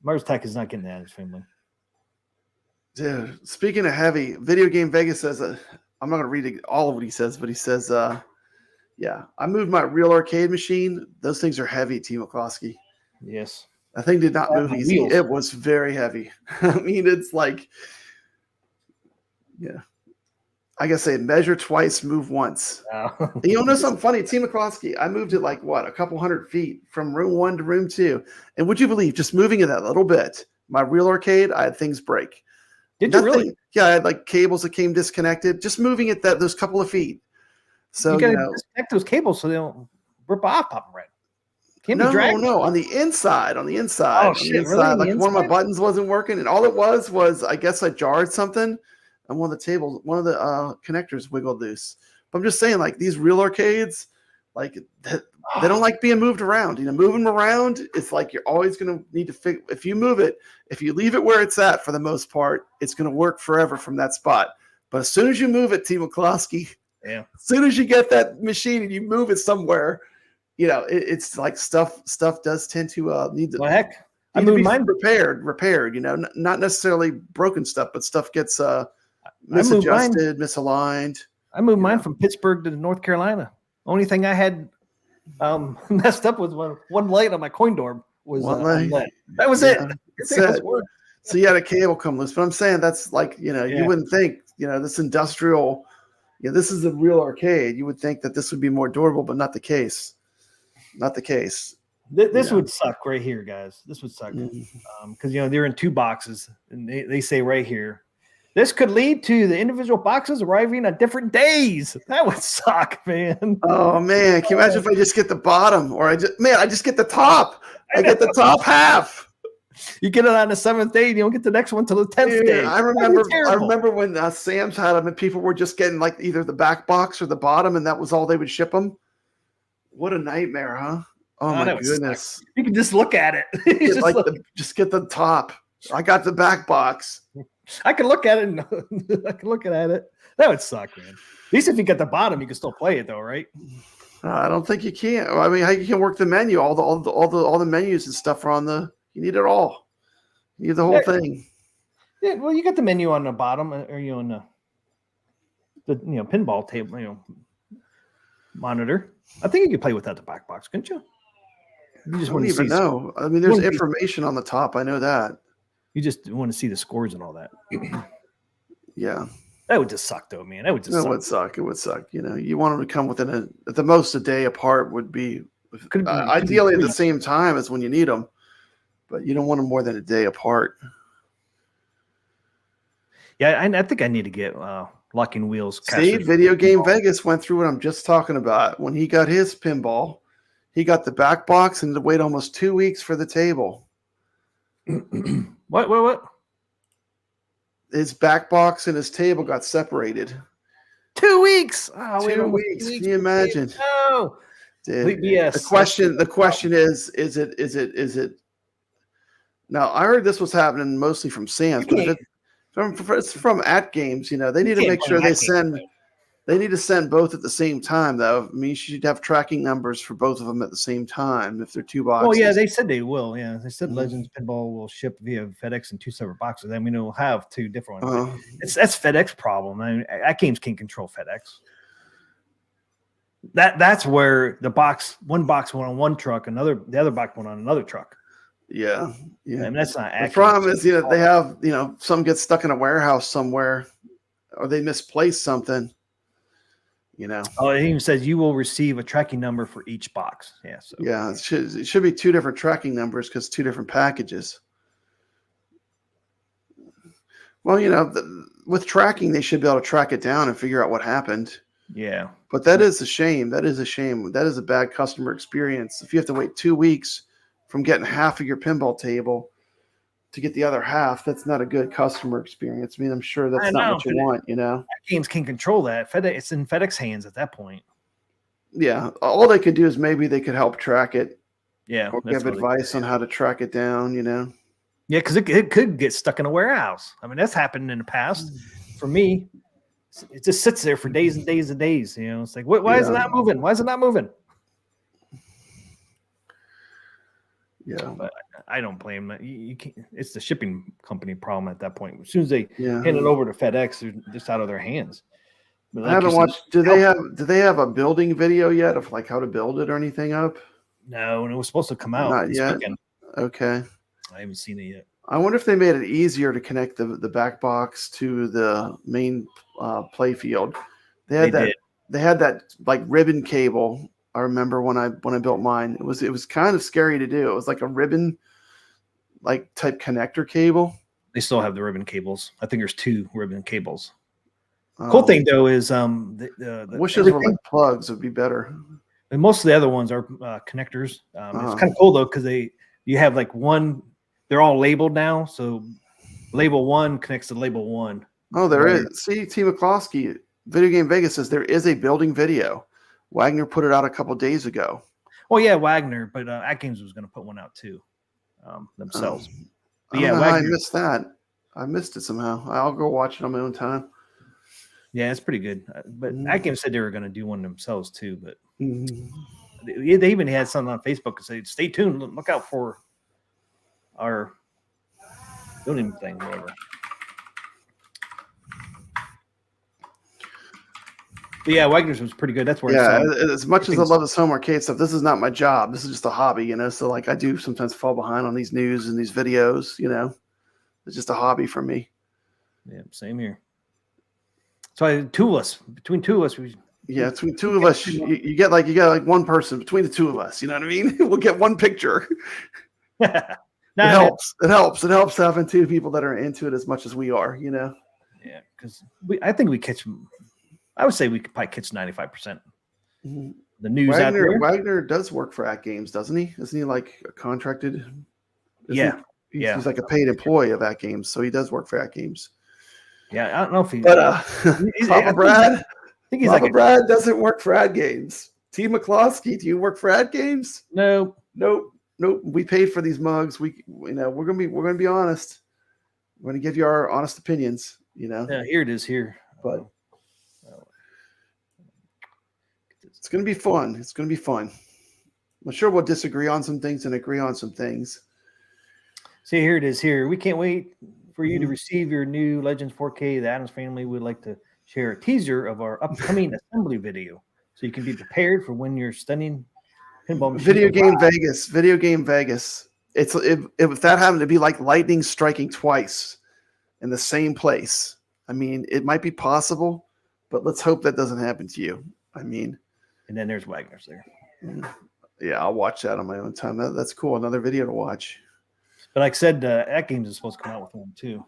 Mars Attack is not getting the Addams Family. Dude, speaking of heavy, Video Game Vegas says, I'm not going to read all of what he says, but he says, I moved my real arcade machine. Those things are heavy, T. McCloskey. Yes. That thing did not move easy. Wheels. It was very heavy. I mean, it's like, yeah. I guess say measure twice, move once. You know something funny? T. McCloskey, I moved it like what, a couple 100 feet from room 1 to room 2. And would you believe, just moving it that little bit, my real arcade, I had things break. Did you really? Yeah, I had like cables that came disconnected. Just moving it those couple of feet. So you gotta disconnect those cables so they don't rip off, Papa Red. No, on the inside. Oh, shit, Really? Really? Like one of my buttons wasn't working, and all it was I guess I jarred something, and one of the connectors wiggled loose. But I'm just saying, like these real arcades, like they don't like being moved around. You know, moving them around, it's like you're always going to need to fix. If you move it, if you leave it where it's at, for the most part, it's going to work forever from that spot. But as soon as you move it, T. McCloskey, as soon as you get that machine and you move it somewhere, you know, it's like stuff does tend to need to. Well, heck, I mean, mine repaired. You know, not necessarily broken stuff, but stuff gets misadjusted, misaligned. I moved mine from Pittsburgh to North Carolina. Only thing I had messed up was one light on my coin door was lead. That was it. So you had a cable come loose. But I'm saying that's like, you know, you wouldn't think, you know, this industrial, you know, this is a real arcade. You would think that this would be more durable, but not the case. Not the case. This would suck right here, guys. This would suck because you know they're in 2 boxes, and they say right here, this could lead to the individual boxes arriving on different days. That would suck, man. Oh man, can you imagine if I just get the bottom, or I just get the top? I get the top half. You get it on the 7th day, and you don't get the next one till the 10th day. I remember when Sam's had them, and people were just getting like either the back box or the bottom, and that was all they would ship them. What a nightmare, huh? Oh my goodness! You can just look at it. Just get the top. I got the back box. I can look at it. I can look at it. That would suck, man. At least if you get the bottom, you can still play it, though, right? I don't think you can. I mean, how you can work the menu? All the menus and stuff are on the. You need it all. You need the whole thing. Yeah, well, you got the menu on the bottom, or you on the pinball table, monitor. I think you could play without the back box, couldn't you? You just want to see. No, I mean, there's information on the top. I know that. You just want to see the scores and all that. Yeah, that would just suck, though, man. That would just. It would suck. It would suck. You know, you want them to come within at the most a day apart would be ideally at the same time as when you need them, but you don't want them more than a day apart. Yeah, I think I need to get locking wheels. See, Video Game Vegas went through what I'm just talking about. When he got his pinball, he got the back box and had to wait almost 2 weeks for the table. What? His back box and his table got separated. 2 weeks. Oh, 2 weeks. Can you imagine? No. Yes. The question is it? Now I heard this was happening mostly from Sam's, but if it's from AtGames, you know, they need to make sure they need to send both at the same time, though. I mean, you should have tracking numbers for both of them at the same time if they're 2 boxes. Well, yeah, they said they will. Yeah, they said Legends Pinball will ship via FedEx in 2 separate boxes. I mean, it will have 2 different ones. That's FedEx problem. I mean, AtGames can't control FedEx. That's where one box went on one truck, the other box went on another truck. Yeah. I mean, that's not accurate. The problem is, you know, they have, you know, some get stuck in a warehouse somewhere, or they misplace something. You know. Oh, it even says you will receive a tracking number for each box. Yeah. So. Yeah, it should be 2 different tracking numbers because 2 different packages. Well, you know, with tracking, they should be able to track it down and figure out what happened. Yeah. But that is a shame. That is a shame. That is a bad customer experience. If you have to wait 2 weeks from getting half of your pinball table to get the other half, that's not a good customer experience. I mean, I'm sure that's not what you want, you know. Games can control that. It's in FedEx hands at that point. Yeah. All they could do is maybe they could help track it. Yeah. Or give advice on how to track it down, you know. Yeah, because it could get stuck in a warehouse. I mean, that's happened in the past. For me, it just sits there for days and days and days. You know, it's like, why is it not moving? Why is it not moving? Yeah, but I don't blame them. You can't, it's the shipping company problem at that point. As soon as they hand it over to FedEx, they're just out of their hands. Like I haven't watched. Do they have a building video yet of like how to build it or anything up? No, and it was supposed to come out. Not yet. Weekend. Okay. I haven't seen it yet. I wonder if they made it easier to connect the back box to the main play field. They had that like ribbon cable. I remember when I built mine. It was kind of scary to do. It was like a ribbon like type connector cable. They still have the ribbon cables. I think there's 2 ribbon cables. Cool thing though is wishes were like plugs would be better. And most of the other ones are connectors. It's kind of cool though because you have like one. They're all labeled now, so label 1 connects to label 1. Oh, there is. See, T. McCloskey, Video Game Vegas says there is a building video. Wagner put it out a couple days ago. Well, yeah, Wagner, but AtGames was going to put one out too themselves. But yeah, Wagner, I missed that. I missed it somehow. I'll go watch it on my own time. Yeah, it's pretty good. But AtGames said they were going to do one themselves too. But they even had something on Facebook and said, "Stay tuned, look out for our building thing, whatever." But yeah, Wagner's was pretty good. That's where as much as I love this home arcade stuff, this is not my job. This is just a hobby, So like I do sometimes fall behind on these news and these videos, It's just a hobby for me. Yeah, same here. So between two of us, between two of us, you get like one person between the two of us. You know what I mean? We'll get one picture. It helps having 2 people that are into it as much as we are. Yeah, because I think we catch. I would say we could probably catch 95%. The news out there. Wagner does work for AtGames, doesn't he? Isn't he like a contracted? He's like a paid employee of AtGames, so he does work for AtGames. Yeah, I don't know if he. But Papa Brad doesn't work for AtGames. T. McCloskey, do you work for AtGames? No. Nope. We paid for these mugs. We're gonna be honest. We're gonna give you our honest opinions. Yeah, here it is here. But it's gonna be fun. It's gonna be fun. I'm sure we'll disagree on some things and agree on some things. See, here it is here. We can't wait for you to receive your new Legends 4K. The Addams Family would like to share a teaser of our upcoming assembly video so you can be prepared for when you're stunning pinball machine. Video Game Vegas. If that happened to be like lightning striking twice in the same place, I mean, it might be possible, but let's hope that doesn't happen to you. I mean, and then there's Wagner's there. Yeah, I'll watch that on my own time. That's cool. Another video to watch. But like I said, AtGames is supposed to come out with one too.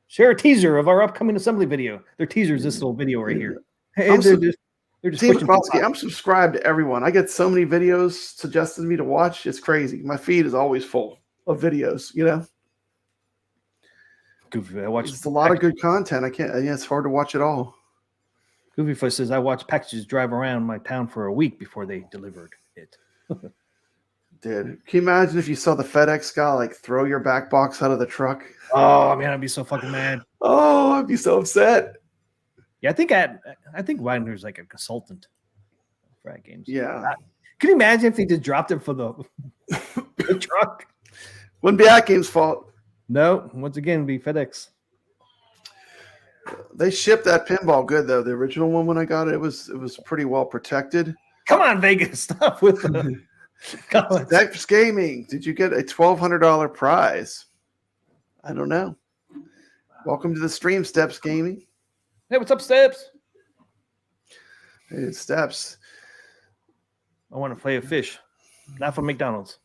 Share a teaser of our upcoming assembly video. Their teaser is this little video right here. Hey, they're just pushing. I'm subscribed to everyone. I get so many videos suggested to me to watch. It's crazy. My feed is always full of videos. Goofy, I watch. It's a lot of good content. I can't. Yeah, it's hard to watch it all. Goofy Foot says I watched packages drive around my town for a week before they delivered it. Dude, can you imagine if you saw the FedEx guy like throw your back box out of the truck? Oh man, I'd be so fucking mad. Oh, I'd be so upset. Yeah, I think Wagner's like a consultant for AtGames. Yeah. Can you imagine if they just dropped it for the truck? Wouldn't be AtGames' fault. No, once again, it'd be FedEx. They shipped that pinball good though. The original one when I got it, it was pretty well protected. Come on, Vegas, stop with the Steps Gaming. Did you get a $1,200 prize? I don't know. Welcome to the stream, Steps Gaming. Hey, what's up, Steps? Hey, it's Steps. I want to play a fish, not from McDonald's.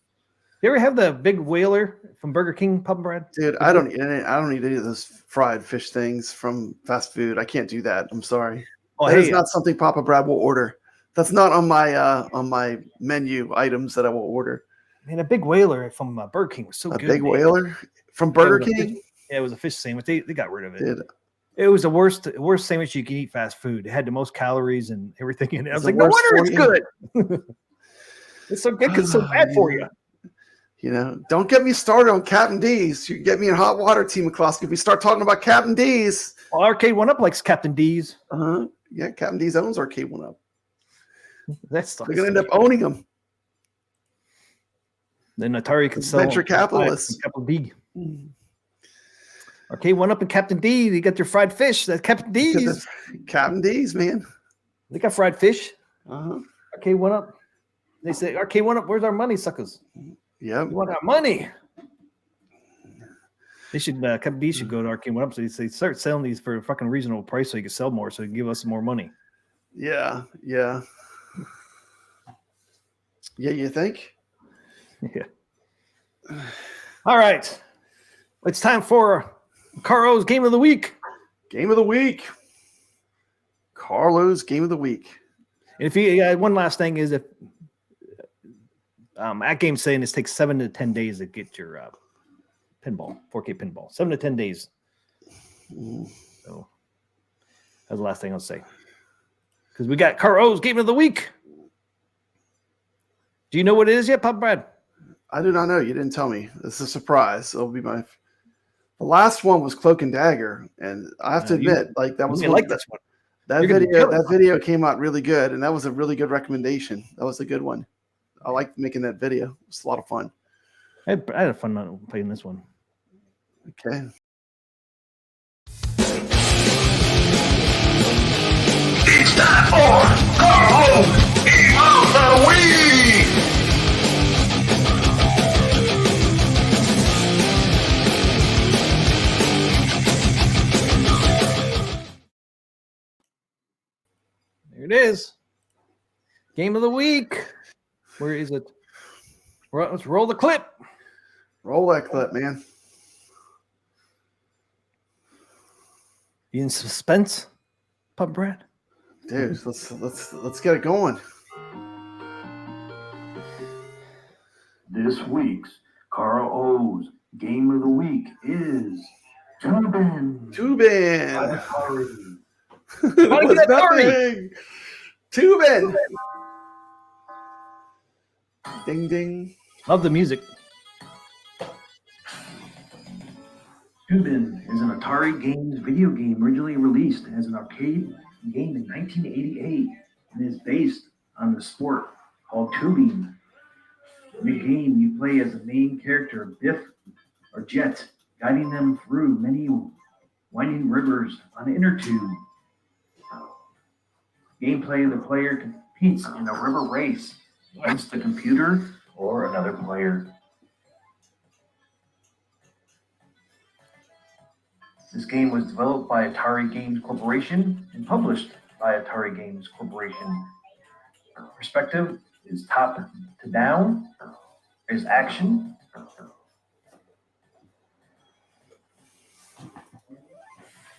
You ever have the big whaler from Burger King, Papa Brad? Dude, I don't eat any of those fried fish things from fast food. I can't do that. I'm sorry. Oh, that is not something Papa Brad will order. That's not on my menu items that I will order. Man, a big whaler from Burger King was so good. A big whaler from Burger King? Yeah, it was a fish sandwich. They got rid of it. Dude. It was the worst sandwich you can eat fast food. It had the most calories and everything in it. I was like, no wonder it's good. It's so good because it's so bad for you. Don't get me started on Captain D's. You get me in hot water, T. McCloskey. If we start talking about Captain D's. Well, Arcade 1-Up likes Captain D's. Yeah, Captain D's owns Arcade 1-Up. They're going to end up owning them. Then Atari can sell venture capitalists. Captain D. Arcade 1-Up and Captain D. They got their fried fish. That's Captain D's. Captain D's, man. They got fried fish. Arcade 1-Up. They say, Arcade 1-Up, where's our money, suckers? Yep. You want our money? They should B should go to Arcade One Up. So they start selling these for a fucking reasonable price, so you can sell more, so you can give us some more money. Yeah. You think? Yeah. All right. It's time for Carlo's Game of the Week. Game of the Week. Carlo's Game of the Week. And if you one last thing is if AtGames saying this takes 7 to 10 days to get your pinball, 4K pinball. 7 to 10 days. So that's the last thing I'll say. Because we got Carlo's Game of the Week. Do you know what it is yet, Pop Brad? I do not know. You didn't tell me. It's a surprise. It'll be the last one was Cloak and Dagger, and I have to admit, that was this one. That video came out really good, and that was a really good recommendation. That was a good one. I liked making that video. It's a lot of fun. I had a fun playing this one. Okay. It's time for Carlo's Game of the Week! There it is. Game of the Week. Where is it? Let's roll the clip. Roll that clip, man. You in suspense, Pop Brad? Dude, let's get it going. This week's Carl O's Game of the Week is Tubin. Tubin. Atari. It was nothing. Tubin. Ding ding. Love the music. Tubin is an Atari Games video game originally released as an arcade game in 1988 and is based on the sport called tubing. In the game, you play as the main character, Biff or Jet, guiding them through many winding rivers on an inner tube. Gameplay, the player competes in a river race against the computer or another player. This game was developed by Atari Games Corporation and published by Atari Games Corporation. Perspective is top to down. There's action.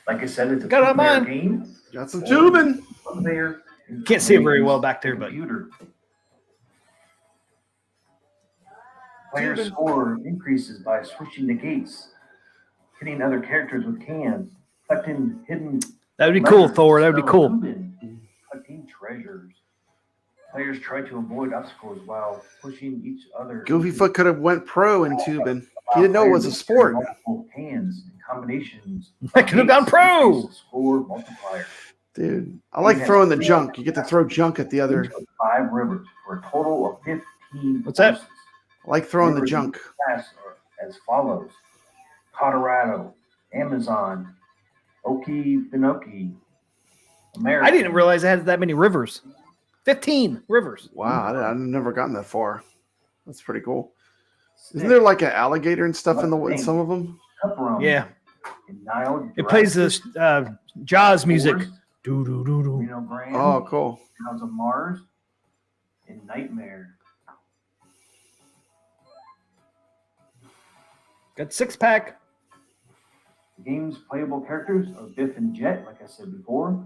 Like I said, it's a two-player game. Got some tubing. Player Can't see it very well back there, but computer. Player score increases by switching the gates, hitting other characters with cans, collecting hidden. that would be cool, Thor. That would be cool. Collecting treasures. Players try to avoid obstacles while pushing each other. Goofyfoot could have went pro in tubing. He didn't know it was a sport. Multiple hands and combinations. I could have gone pro. Score multiplier. Dude, I like throwing the junk. You get to throw junk at the other. 5 rivers for a total of 15. What's that? courses. I like throwing the Rivers junk. Class are as follows: Colorado, Amazon, Okefenokee, America. I didn't realize I had that many rivers. 15 rivers. Wow, I've never gotten that far. That's pretty cool. Isn't there like an alligator and stuff in some of them? Yeah. Nile, It plays this Jaws music. Do, do, do, do. Reno Grand, Oh, cool. House of Mars, and Nightmare. Got 6-pack. The game's playable characters are Biff and Jet, like I said before.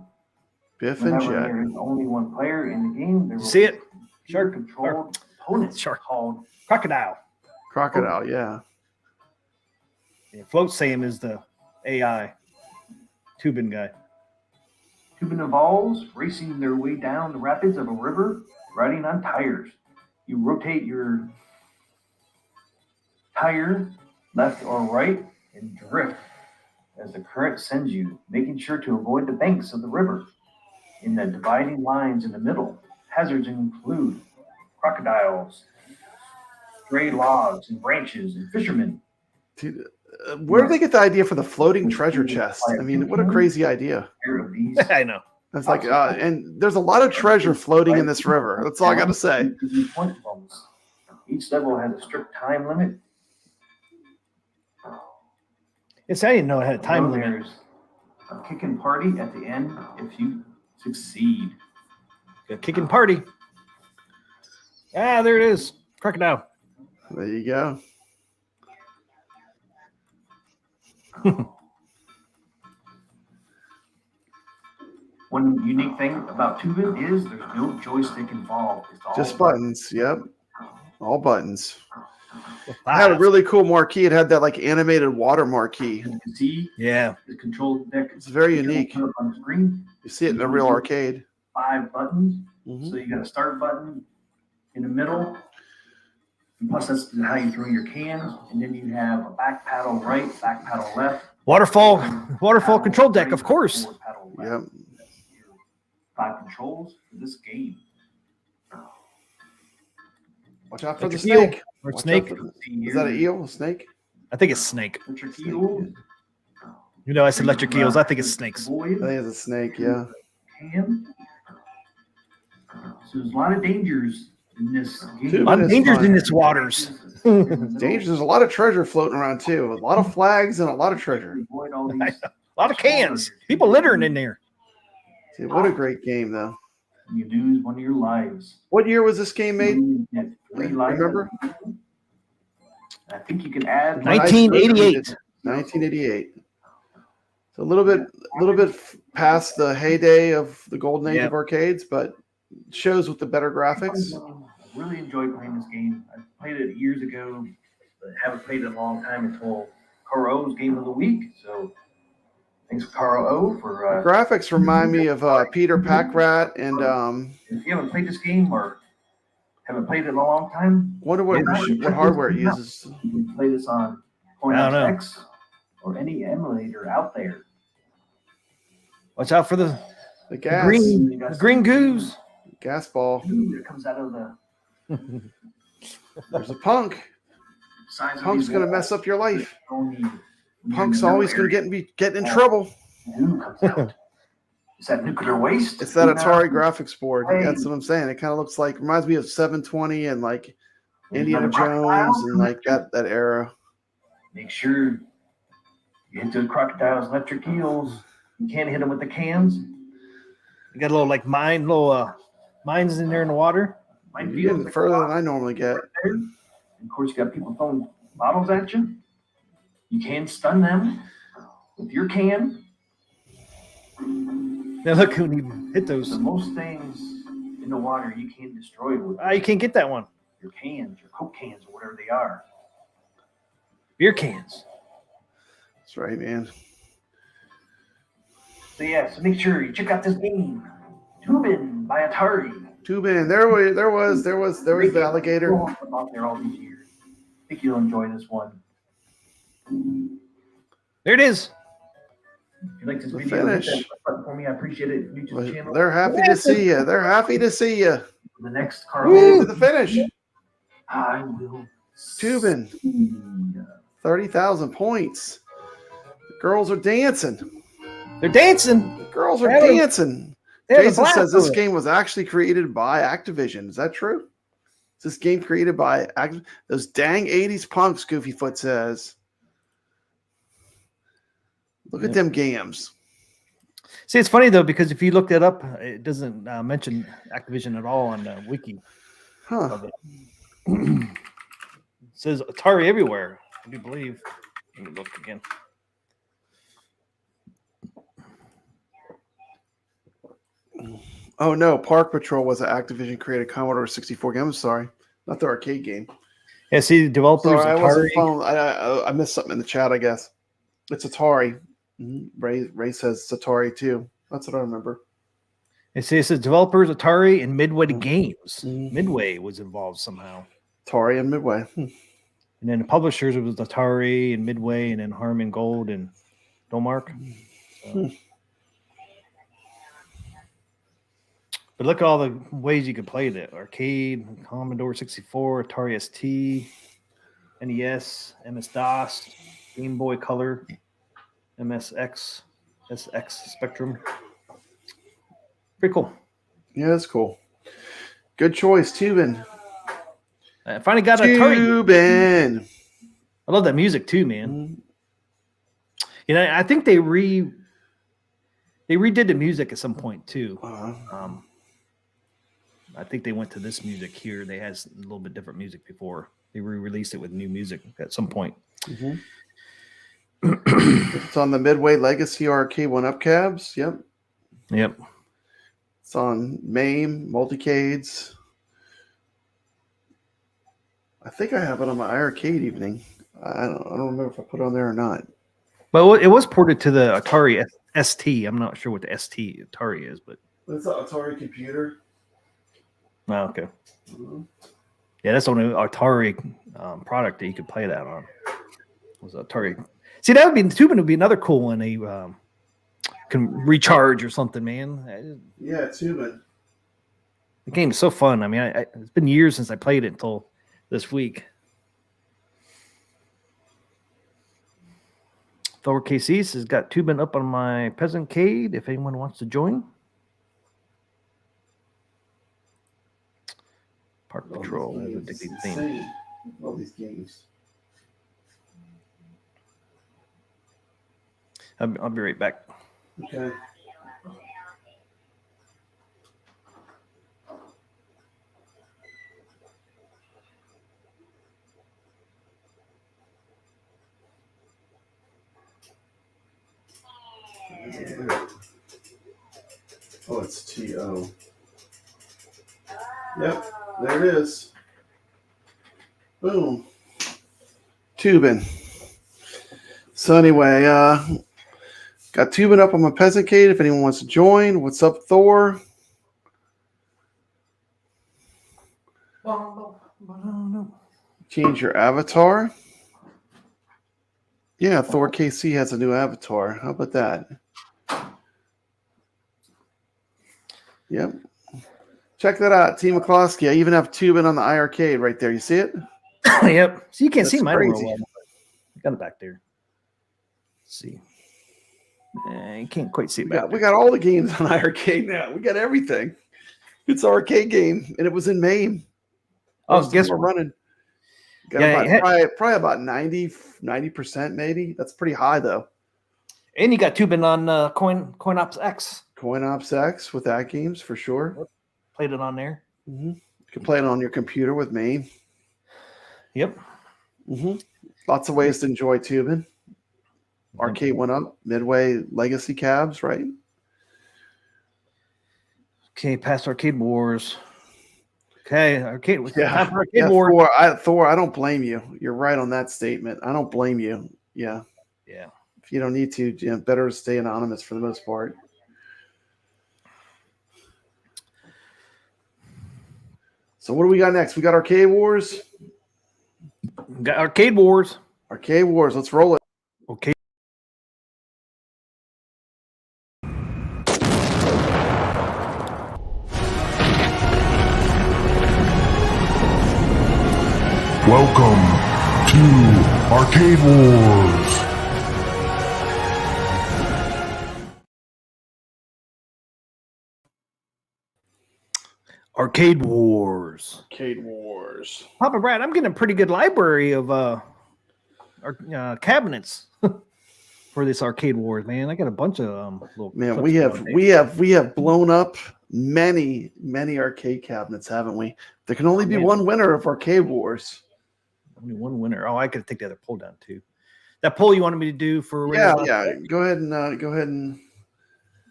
Biff and Whenever Jet. there is only one player in the game, there will See it? be controlled opponents Shark. called Crocodile. Crocodile, yeah. Yeah, Float Sam is the AI tubing guy. Tubin evolves, racing their way down the rapids of a river, riding on tires. You rotate your tire left or right and drift as the current sends you, making sure to avoid the banks of the river. In the dividing lines in the middle, hazards include crocodiles, stray logs and branches, and fishermen. Dude, where did they get the idea for the floating treasure chest? I mean, what a crazy idea. Of these I know. It's like, and there's a lot of treasure floating in this river. That's all I got to say. point bonus. Each level has a strict time limit. Yes, I didn't know it had a time limit. There's a kicking party at the end if you succeed. A kicking party. Ah, there it is. Crocodile. There you go. One unique thing about Tubin is there's no joystick involved. It's all Just buttons. Yep. All buttons. With I had a five. really cool marquee. It had that like animated water marquee. You can see Yeah. the control deck. It's very unique. Put up on the screen. You see it in a real arcade. 5 buttons. Mhm. So you got a start button in the middle. And plus, that's how you throw your cans. And then you have a back paddle right, back paddle left. Waterfall paddle control deck, right, of course. forward paddle left. Yep. That's your 5 controls for this game. Watch out for the Electric eel. snake. Or Watch snake. out for the- Is that an eel? A snake? I think it's snake. Electric eel. You know, I said electric eels. I think it's snakes. I think it's a snake, yeah. Can. So there's a lot of dangers in this game. Dude, A lot of it's dangers fun. in its waters. Danger. There's a lot of treasure floating around too. A lot of flags and a lot of treasure. Avoid all these. A lot of cans. People littering in there. See, what a great game, though. You lose one of your lives. What year was this game made? You get 3 lives. Remember? I think you can add. 1988. 1988. So a little bit past the heyday of the golden age Yeah. of arcades, but shows with the better graphics. I really enjoyed playing this game. I played it years ago, but haven't played it in a long time until Carlo's Game of the Week. So thanks, Carlo, for. Graphics remind me of Peter Packrat and If you haven't played this game or haven't played it in a long time, wonder what hardware it uses. you can play this on Point I don't know. X or any emulator out there. Watch out for the The gas, green goose. gas ball. That comes out of the There's a punk. size of Punk's these gonna walls. mess up your life. Only when you're Punk's in the always gonna area, get in trouble. goo comes out. Is that nuclear waste? It's that Atari graphics board. That's what I'm saying. It kind of looks like, reminds me of 720 and like Indiana Jones and like that era. Make sure you hit those crocodiles, electric eels. You can't hit them with the cans. You got a little like mines in there in the water. Might be You're getting further than I normally get. And of course, you got people throwing bottles at you. You can stun them with your can. Now look when you hit those. So most things in the water you can't destroy with You can't get that one. your cans, your Coke cans, or whatever they are. Beer cans. That's right, man. So yeah, so make sure you check out this game, Tubin by Atari. Tubin. There was the alligator. Out there all these years. I think you'll enjoy this one. There it is. If you like this The video, hit finish. that button for me. I appreciate it. New to the channel. They're happy to see you. They're happy to see you. The next Made it Carlo, to the finish. I will. Tubin. see. 30,000 points. The girls are dancing. They're dancing. The girls are They're having- dancing. They have a Jason blast says this with it. game was actually created by Activision. Is that true? Is this game created by Activision? Those dang 80s punks, Goofyfoot says. Look at them games. See, it's funny though because if you look that up, it doesn't mention Activision at all on the wiki. Huh. Of it. It says Atari everywhere. I do believe. Let me look again. Oh no, Park Patrol was an Activision created Commodore 64 game. I'm sorry. Not the arcade game. Yeah, see, the developers Sorry, I wasn't Atari. following. I missed something in the chat, I guess. It's Atari. Ray says it's Atari too. That's what I remember. It says developers Atari and Midway Games. Mhm. Midway was involved somehow. Atari and Midway. And then the publishers it was Atari and Midway, and then Harman Gold and Dolmark. So. But look at all the ways you could play that: arcade, Commodore 64, Atari ST, NES, MS DOS, Game Boy Color, MSX, SX Spectrum. Pretty cool. Yeah, that's cool. Good choice, Tubin. I finally got Atari. Tubin. I love that music too, man. Mm-hmm. You know, I think they redid the music at some point too. I think they went to this music here. They had a little bit different music before. They re-released it with new music at some point. Mm-hmm. It's on the Midway Legacy Arcade 1-Up cabs. Yep. It's on MAME, Multicades. I think I have it on my arcade evening. I don't remember if I put it on there or not. But it was ported to the Atari ST. I'm not sure what the ST Atari is, but it's an Atari computer. Oh, okay. Mm-hmm. Yeah, that's the only Atari product that you could play that on. Was Atari. See, Tubin would be another cool one. They can recharge or something, man. Yeah, Tubin. The game is so fun. I mean, it's been years since I played it until this week. Thor KC's has got Tubin up on my Peasantcade if anyone wants to join. Park Patrol has a addicting theme. All these games. I'll be right back. Okay. Oh, it's TO. Yep, there it is. Boom. Tubin. So anyway, got Tubin up on my Peasantcade if anyone wants to join. What's up, Thor? Change your avatar. Yeah, Thor KC has a new avatar. How about that? Yep. Check that out, T. McCloskey. I even have Tubin on the iArcade right there. You see it? Yep. So you can't see mine real crazy. well. I got it back there. Let's see. You can't quite see it back We got all the games on iArcade now. We got everything. It's an arcade game, and it was in MAME. Oh, guess we're what? running. Got probably about 90% maybe. That's pretty high though. And you got Tubin on CoinOps X. CoinOps X with AtGames for sure. Played it on there. Mm-hmm. You can play it on your computer with MAME. Yep. Mm-hmm. Lots of ways to enjoy Tubin. Arcade 1-Up, Midway Legacy cabs, right? Okay, past Arcade Wars. Okay, Arcade Wars. Thor, I don't blame you. You're right on that statement. I don't blame you. Yeah. Yeah. If you don't need to, better stay anonymous for the most part. So what do we got next? We got Arcade Wars. Got Arcade Wars. Arcade Wars. Let's roll it. Okay. Welcome to Arcade Wars. Arcade Wars. Arcade Wars. Papa Brad, I'm getting a pretty good library of cabinets for this Arcade Wars, man. I got a bunch of little. Man, we have blown up many arcade cabinets, haven't we? There can only be one winner of Arcade Wars. Only one winner. Oh, I could take the other poll down too. That poll you wanted me to do for yeah. Go ahead and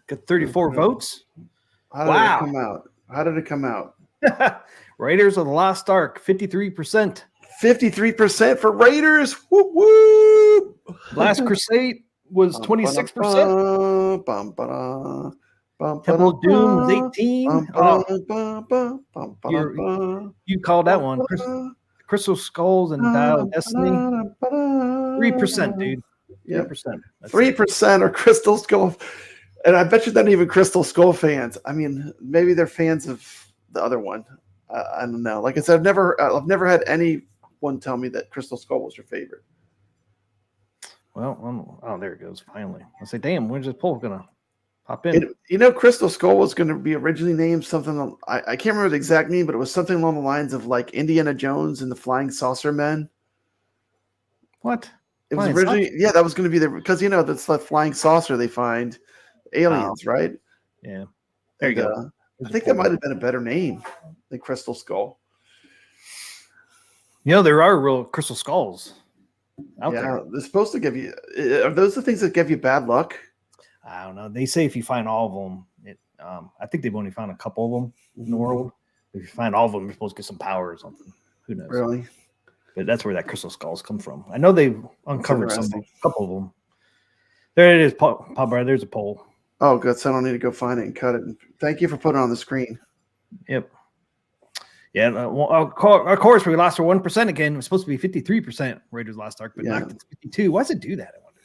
get 34 votes. How did it come out? Raiders of the Lost Ark, 53%. 53% for Raiders. Whoop whoop. Last Crusade was 26%. Temple of Doom was 18%. You called that one. Crystal Skulls and Dial of Destiny. 3%, dude. 3%. 3% are Crystal Skull. And I bet you they're not even Crystal Skull fans. I mean, maybe they're fans of the other one. I don't know. Like I said, I've never had anyone tell me that Crystal Skull was your favorite. Well, there it goes. Finally, I say, damn, when's this poll gonna Hop in. Crystal Skull was going to be originally named something. I can't remember the exact name, but it was something along the lines of like Indiana Jones and the Flying Saucer Men. What? It was originally, that was going to be because that's the flying saucer they find aliens, right? Yeah. There you go. I think that might have been a better name than Crystal Skull. There are real crystal skulls out there. They're supposed to give you. Are those the things that give you bad luck? I don't know. They say if you find all of them, I think they've only found a couple of them in the world. If you find all of them, you're supposed to get some power or something. Who knows? Really? But that's where that crystal skulls come from. I know they've uncovered a couple of them. There it is, Pop Brad. There's a poll. Oh, good. So I don't need to go find it and cut it. Thank you for putting it on the screen. Yep. Yeah. Of course, we lost our 1% again. It was supposed to be 53% Raiders Lost Ark, but knocked it to 52. Why does it do that? I wonder.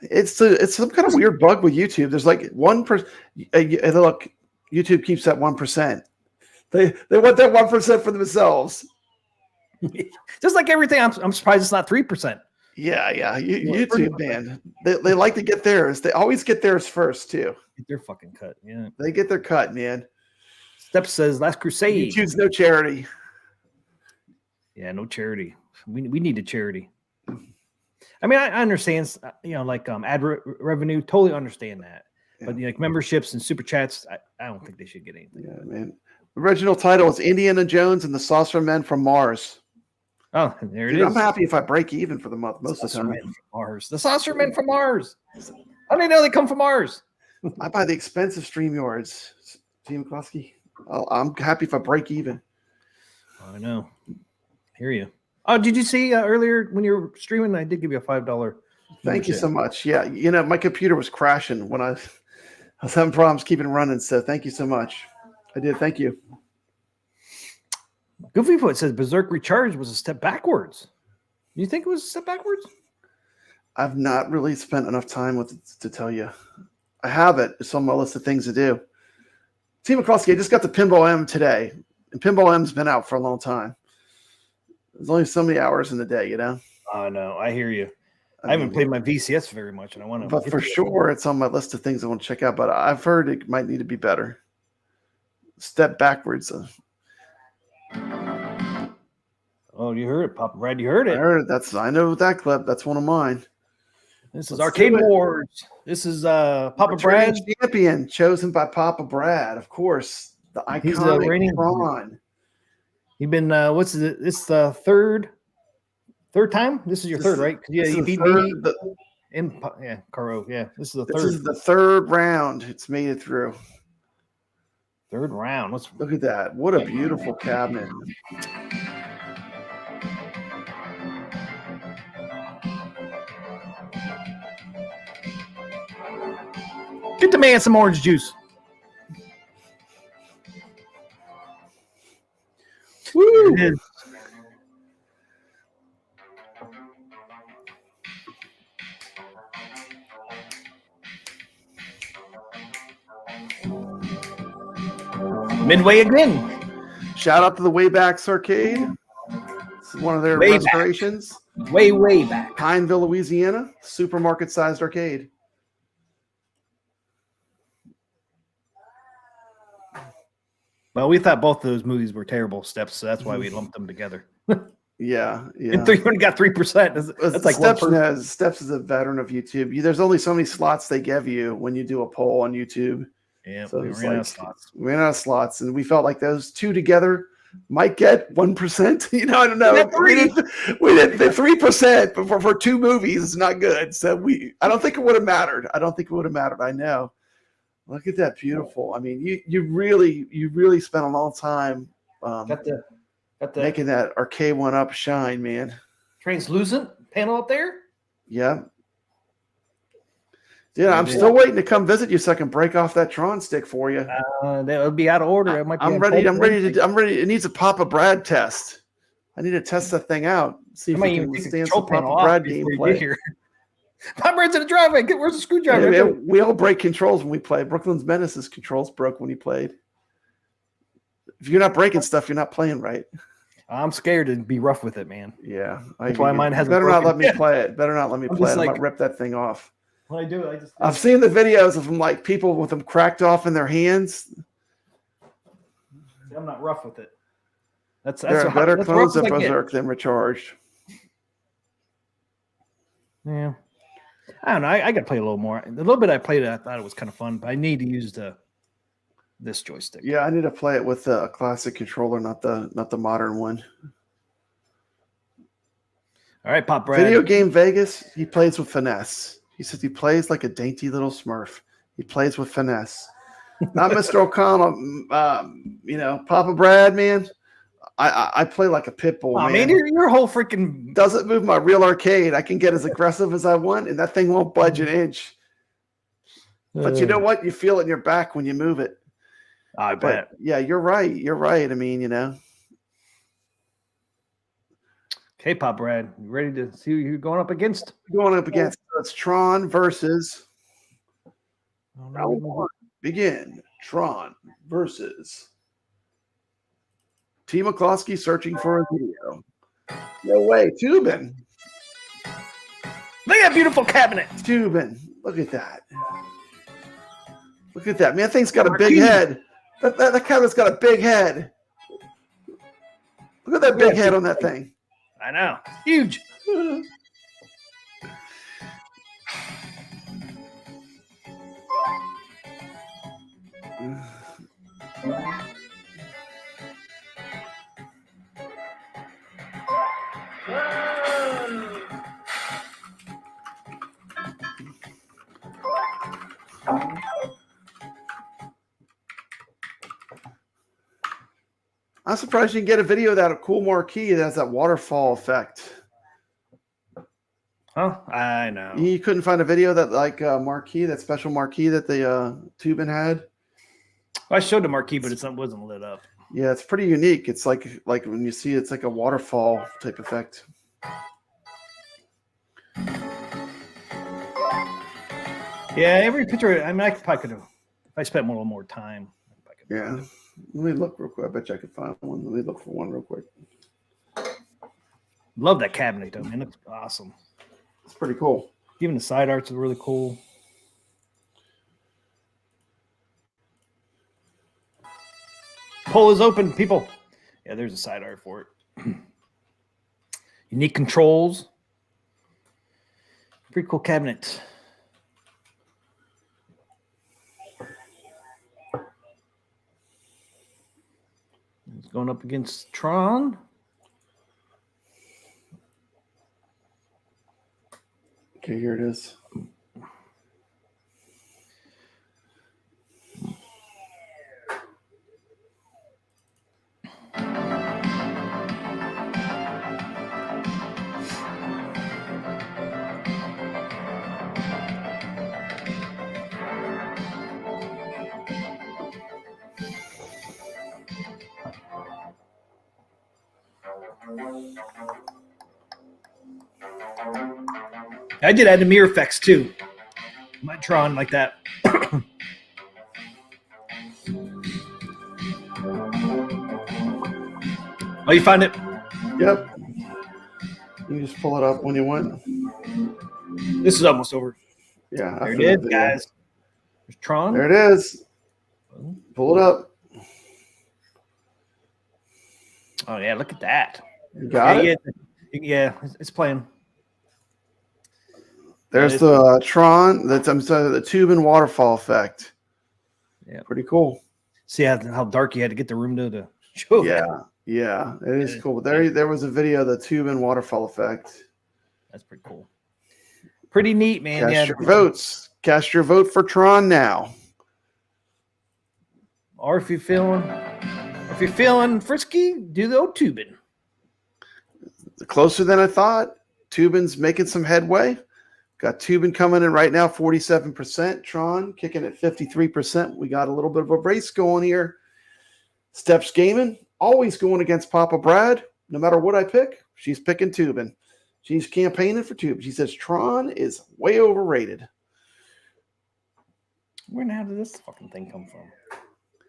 It's some kind of weird bug with YouTube. There's like 1%. Look, YouTube keeps that 1%. They want that 1% for themselves. Just like everything, I'm surprised it's not 3%. Yeah. YouTube, man. They like to get theirs. They always get theirs first, too. Get their fucking cut. Yeah. They get their cut, man. Step says Last Crusade. YouTube's no charity. Yeah, no charity. We need a charity. I mean, I understand, like ad revenue, totally understand that. Yeah. But like memberships and super chats, I don't think they should get anything. Yeah, man. Original title is Indiana Jones and the Saucer Men from Mars. Oh, there it is. I'm happy if I break even for the month most of the time. Mars. The Saucer Men from Mars. How do they know they come from Mars? I buy the expensive StreamYards. Team McCloskey. I'm happy if I break even. I know. Hear you. Oh, did you see earlier when you were streaming? I did give you a $5. Thank you so much. Yeah, my computer was crashing when I was having problems keeping it running. So thank you so much. I did. Thank you. Goofyfoot says Berserk Recharged was a step backwards. Do you think it was a step backwards? I've not really spent enough time with it to tell you. I have it. It's on my list of things to do. Team McCloskey, I just got the Pinball M today. And Pinball M's been out for a long time. There's only so many hours in the day, I know. I hear you. I haven't played my VCS very much, and I want to. But for sure, it's on my list of things I want to check out. But I've heard it might need to be better. Step backwards. Oh, you heard it, Papa Brad. You heard it. I heard it. I know that clip. That's one of mine. This is Arcade Wars. This is Papa Brad. Champion chosen by Papa Brad, of course. The iconic Tron. You've been what's it? This the third time. This is your third, right? Yeah, you beat me. Carlo. Yeah, this is the third. This is the third round. It's made it through. Third round. Look at that. What a beautiful cabinet. Get the man some orange juice. Woo! Midway again. Shout out to the Waybacks Arcade. This is one of their restorations. Way back. Pineville, Louisiana. Supermarket-sized arcade. Well, we thought both of those movies were terrible steps, so that's why we lumped them together. Yeah. And you only got 3%. That's like Steps is a veteran of YouTube. There's only so many slots they give you when you do a poll on YouTube. Yeah, so we ran out of slots. We ran out of slots, and we felt like those two together might get 1%. I don't know. We did the 3%, but for two movies, it's not good. So I don't think it would have mattered. I know. Look at that, beautiful. I mean, you really spent a long time making that arcade one up shine, man. Translucent panel up there. Yeah. Yeah, I'm still waiting to come visit you so I can break off that Tron stick for you. That would be out of order. I'm ready. It needs a Papa Brad test. I need to test that thing out. See if we can stand some Papa Brad gameplay. Papa Brad's in the driveway. Where's the screwdriver? Yeah, we all break controls when we play. Brooklyn's Menace's controls broke when he played. If you're not breaking stuff, you're not playing right. I'm scared to be rough with it, man. Yeah. That's why mine hasn't Better broken. not let me play it. I might rip that thing off. When I do, I just. I've seen the videos of them, like people with them cracked off in their hands. I'm not rough with it. They're better that's clones rough of as I get. Berserk than Recharged. Yeah. I don't know. I got to play a little more. The little bit I played it, I thought it was kind of fun, but I need to use this joystick. Yeah, I need to play it with a classic controller, not the modern one. All right, Pop Brad. Video Game Vegas, he plays with finesse. He says he plays like a dainty little Smurf. He plays with finesse. Not Mr. O'Connell. Papa Brad, man. I play like a pit bull, man. Man, your whole freaking doesn't move my real arcade. I can get as aggressive as I want, and that thing won't budge an inch. But you know what? You feel it in your back when you move it. I bet. Yeah, you're right. You're right. I mean, Okay, Pop Brad, you ready to see who you're going up against? It's Tron versus. Round one. Begin. Tron versus. T. McCloskey searching for a video. No way. Tubin. Look at that beautiful cabinet. Tubin. Look at that. Look at that. Man, that thing's got a big head. That cabinet's got a big head. Look at that big head on that thing. I know. Huge. I'm surprised you can get a video of that cool marquee that has that waterfall effect. Oh, I know. You couldn't find a video that marquee, that special marquee that the Tubin had. I showed the marquee, but it wasn't lit up. Yeah, it's pretty unique. It's like when you see it's like a waterfall type effect. Yeah, every picture. I mean, I probably could have. If I spent a little more time. Yeah. Let me look real quick. I bet you I could find one. Let me look for one real quick. Love that cabinet, though, man. It looks awesome. It's pretty cool. Even the side arts are really cool. Poll is open, people. Yeah, there's a side art for it. Unique controls. Pretty cool cabinet. It's going up against Tron. Okay, here it is. I did add the mirror effects too. My Tron like that. Oh, you find it? Yep. You just pull it up when you want. This is almost over. Yeah. There it is, guys. There's Tron. There it is. Pull it up. Oh yeah, look at that. You got it? Yeah, it's playing. There's the Tron. I'm sorry, the Tubin waterfall effect. Yeah, pretty cool. See how dark you had to get the room to show. Yeah, it is cool. There was a video of the Tubin waterfall effect. That's pretty cool. Pretty neat, man. Cast your votes. Cast your vote for Tron now. Or if you're feeling frisky, do the old Tubin. Closer than I thought. Tubin's making some headway. Got Tubin coming in right now, 47%. Tron kicking at 53%. We got a little bit of a race going here. Steps Gaming, always going against Papa Brad. No matter what I pick, she's picking Tubin. She's campaigning for Tubin. She says Tron is way overrated. Where the hell did this fucking thing come from?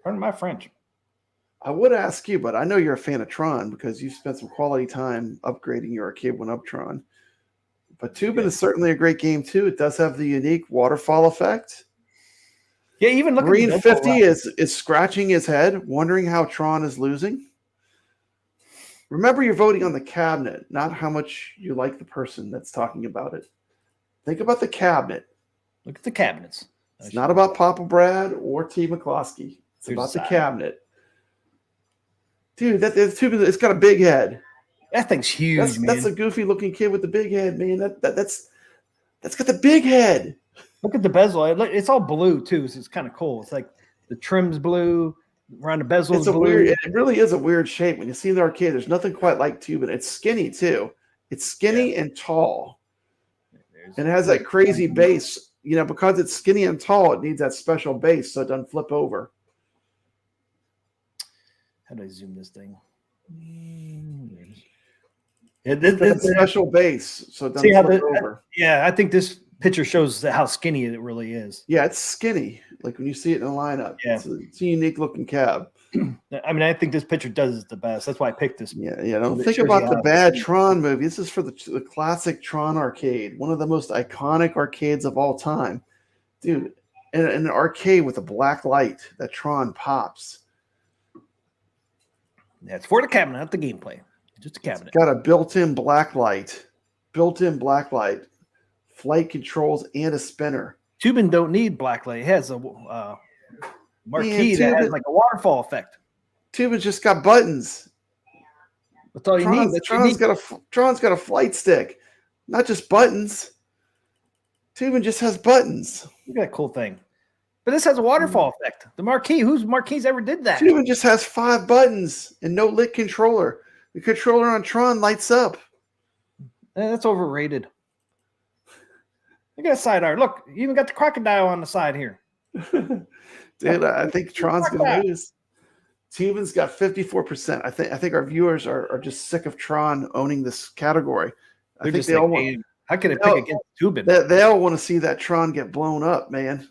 Pardon my French. I would ask you, but I know you're a fan of Tron because you spent some quality time upgrading your arcade one-up Tron. But Tubin is certainly a great game too. It does have the unique waterfall effect. Yeah, even look Marine at 50 is scratching his head, wondering how Tron is losing. Remember, you're voting on the cabinet, not how much you like the person that's talking about it. Think about the cabinet. Look at the cabinets. It's not about Papa Brad or T. McCloskey. It's about the cabinet. Dude, it's got a big head. That thing's huge, man. That's a goofy looking kid with the big head, man. That's got the big head. Look at the bezel. It's all blue too, so it's kind of cool. It's like the trim's blue, around the bezel. It's weird. It really is a weird shape. When you see the arcade, there's nothing quite like Tubin. It's skinny too. It's skinny and tall, and it has that crazy base. You know, because it's skinny and tall, it needs that special base so it doesn't flip over. How do I zoom this thing? It's a special base so it doesn't flip over. Yeah, I think this picture shows how skinny it really is. Yeah, it's skinny. Like when you see it in the lineup. Yeah. It's a unique looking cab. I mean, I think this picture does it the best. That's why I picked this. Yeah. Don't think about the bad Tron movie. This is for the classic Tron arcade, one of the most iconic arcades of all time, dude. In an arcade with a black light that Tron pops. Yeah, it's for the cabinet, not the gameplay. Just a cabinet. It's got a built-in black light, flight controls, and a spinner. Tubin don't need black light. It has a marquee that has like a waterfall effect. Tubin's just got buttons. That's all you need. Tron's got a flight stick, not just buttons. Tubin just has buttons. Look at that cool thing. But this has a waterfall effect. The marquee, whose marquees ever did that? Tubin just has 5 buttons and no lit controller. The controller on Tron lights up. That's overrated. Look at that side art. Look, you even got the crocodile on the side here. Dude, I think Tron's going to lose. Tubin's got 54%. I think our viewers are just sick of Tron owning this category. I think they all want. How can it pick against Tubin? They all want to see that Tron get blown up, man.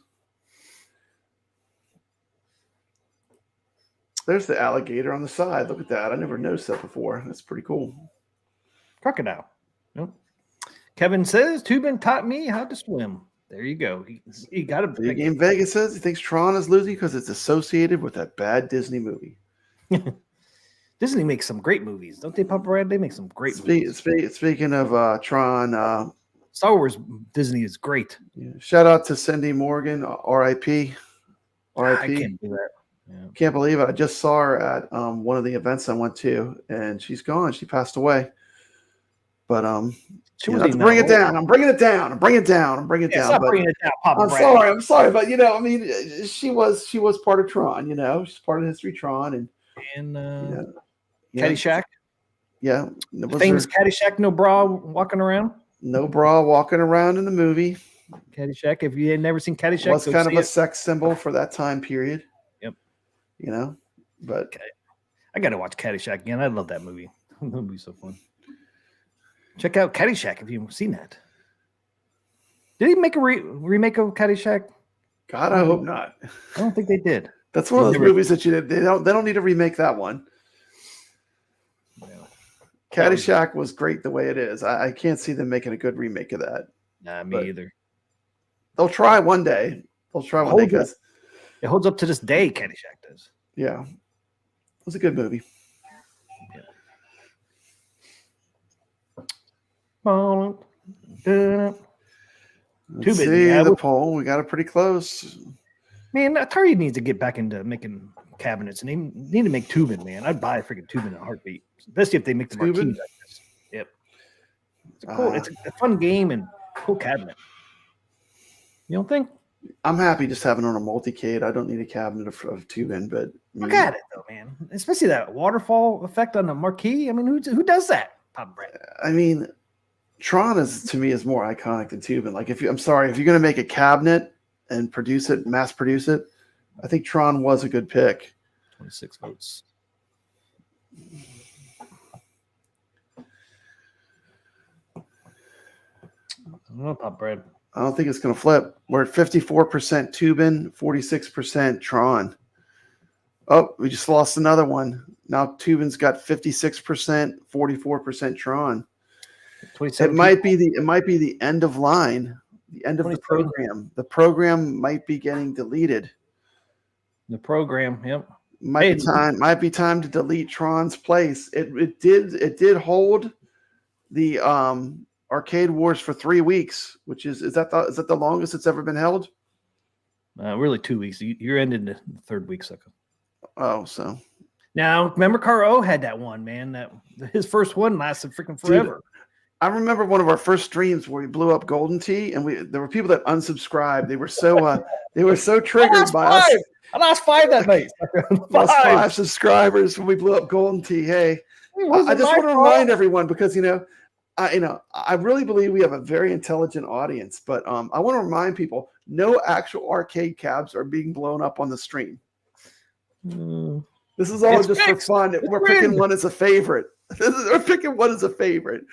There's the alligator on the side. Look at that. I never noticed that before. That's pretty cool. Crocodile. Yep. Kevin says, Tubin taught me how to swim. There you go. He got a big game. Vegas says he thinks Tron is losing because it's associated with that bad Disney movie. Disney makes some great movies. Don't they, Papa Red? They make some great movies. Speaking of Tron. Star Wars Disney is great. Yeah. Shout out to Cindy Morgan, R.I.P. R.I.P. I can't do that. Yeah. Can't believe it. I just saw her at one of the events I went to, and she's gone. She passed away. But bring it down. I'm bringing it down. I'm bringing it down. Stop bringing it down, Papa I'm sorry, but I mean, she was part of Tron. She's part of History Tron, and Caddyshack. Yeah, famous Caddyshack. No bra walking around. No bra walking around in the movie. Caddyshack. If you had never seen Caddyshack, was kind of a sex symbol for that time period. Yep. But I got to watch Caddyshack again. I love that movie. That movie's so fun. Check out Caddyshack if you've seen that. Did he make a remake of Caddyshack? God, I hope not. I don't think they did. That's one of those movies that they don't need to remake that one. No. Caddyshack was great the way it is. I can't see them making a good remake of that. Nah, me either. They'll try one day. Because it holds up to this day. Caddyshack does. Yeah, it was a good movie. Let's see the poll. We got it pretty close. Man, Atari needs to get back into making cabinets, and they need to make Tubin, man. I'd buy a freaking Tubin in a heartbeat, especially if they make the marquee like this. Yep. It's cool. It's a fun game and cool cabinet. You don't think? I'm happy just having it on a multicade. I don't need a cabinet of Tubin, but look at it though, man. Especially that waterfall effect on the marquee. I mean, who does that? Papa Brett. I mean, Tron to me is more iconic than Tubin. Like if you're going to make a cabinet and mass produce it, I think Tron was a good pick. 26 votes. I don't know, Papa Brett. I don't think it's going to flip. We're at 54% Tubin, 46% Tron. Oh, we just lost another one. Now Tubin's got 56%, 44% Tron. It might be the end of line, the end of the 27. program. The program might be getting deleted. The program, yep. Might be time to delete Tron's place. It did hold the Arcade Wars for 3 weeks, which is that the longest it's ever been held? Really 2 weeks. You're ending the third week, sucker. Oh, so now remember Carlo had that one, man. That his first one lasted freaking forever. Dude, I remember one of our first streams where we blew up Golden Tee, and there were people that unsubscribed. They were so triggered by us. I lost 5 that night. Lost 5 subscribers when we blew up Golden Tee. Hey, I just want to remind everyone, because I really believe we have a very intelligent audience, but I want to remind people, no actual arcade cabs are being blown up on the stream. This is all just for fun. We're picking one as a favorite. We're picking one as a favorite.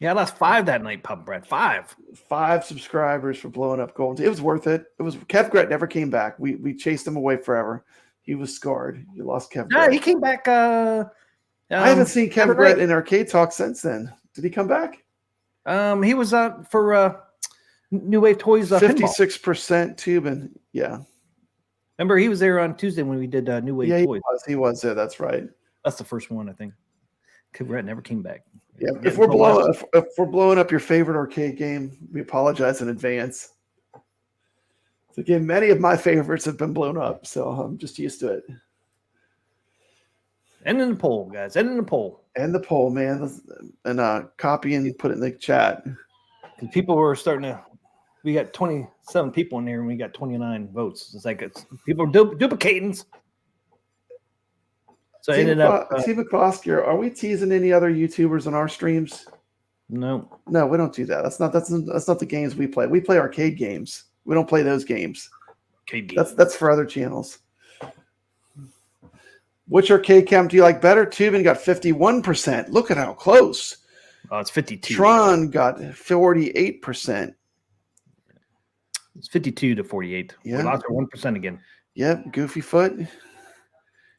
Yeah, I lost 5 that night, Pub Brett. 5 subscribers for blowing up Golden Tee. It was worth it. It was Kev Gret never came back. We chased him away forever. He was scarred. You lost Kev Gret. No, he came back. I haven't seen Kev Gret in Arcade Talk since then. Did he come back? He was for New Wave Toys. 56% tubing. Yeah. Remember, he was there on Tuesday when we did New Wave Toys. He was there. That's right. That's the first one, I think. Kev Gret never came back. Yeah, if we're blowing up your favorite arcade game, we apologize in advance. So again, many of my favorites have been blown up, so I'm just used to it. End in the poll, guys. End in the poll. End the poll, man. And copy and put it in the chat. Because people were starting to. We got 27 people in there, and we got 29 votes. It's like people are duplicating. So I ended up. Steve McCloskey, are we teasing any other YouTubers on our streams? No, we don't do that. That's not the games we play. We play arcade games. We don't play those games. Arcade games. That's for other channels. Which arcade cam do you like better? Tubin got 51%. Look at how close. Oh, it's 52. Tron got 48%. It's 52 to 48. Yeah, lost 1% again. Yep, Goofy Foot.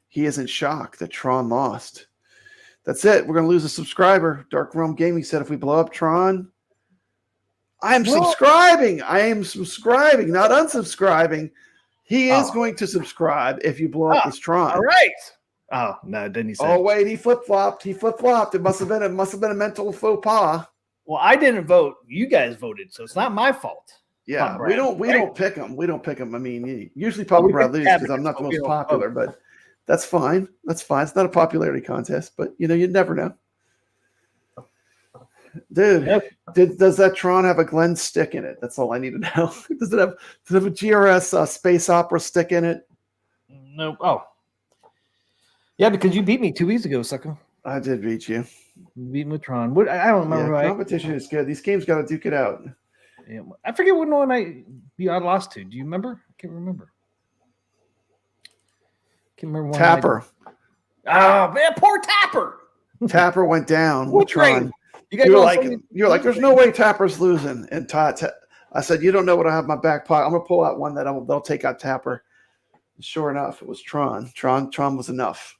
He isn't shocked that Tron lost. That's it. We're going to lose a subscriber. Dark Realm Gaming said if we blow up Tron, I am subscribing. I am subscribing, not unsubscribing. He is going to subscribe if you blow up this Tron. All right. Oh, no, didn't he say? Oh, wait, he flip-flopped. It must have been a mental faux pas. Well, I didn't vote. You guys voted, so it's not my fault. Yeah, we don't pick them. We don't pick them. I mean, usually Papa Brad loses because I'm not the most popular, but that's fine. That's fine. It's not a popularity contest, but you never know. Dude, does that Tron have a Glenn stick in it? That's all I need to know. Does it have a GRS Space Opera stick in it? No. Oh. Yeah, because you beat me 2 weeks ago, sucker. I did beat you. You beat me with Tron. I don't remember. Yeah, competition is good. These games got to duke it out. Yeah, I forget what one I lost to. Do you remember? I can't remember. Tapper. Oh, man, poor Tapper. Tapper went down with Tron. You're like, there's no way Tapper's losing. And I said, you don't know what I have in my back pocket. I'm gonna pull out one that'll take out Tapper. And sure enough, it was Tron. Tron was enough.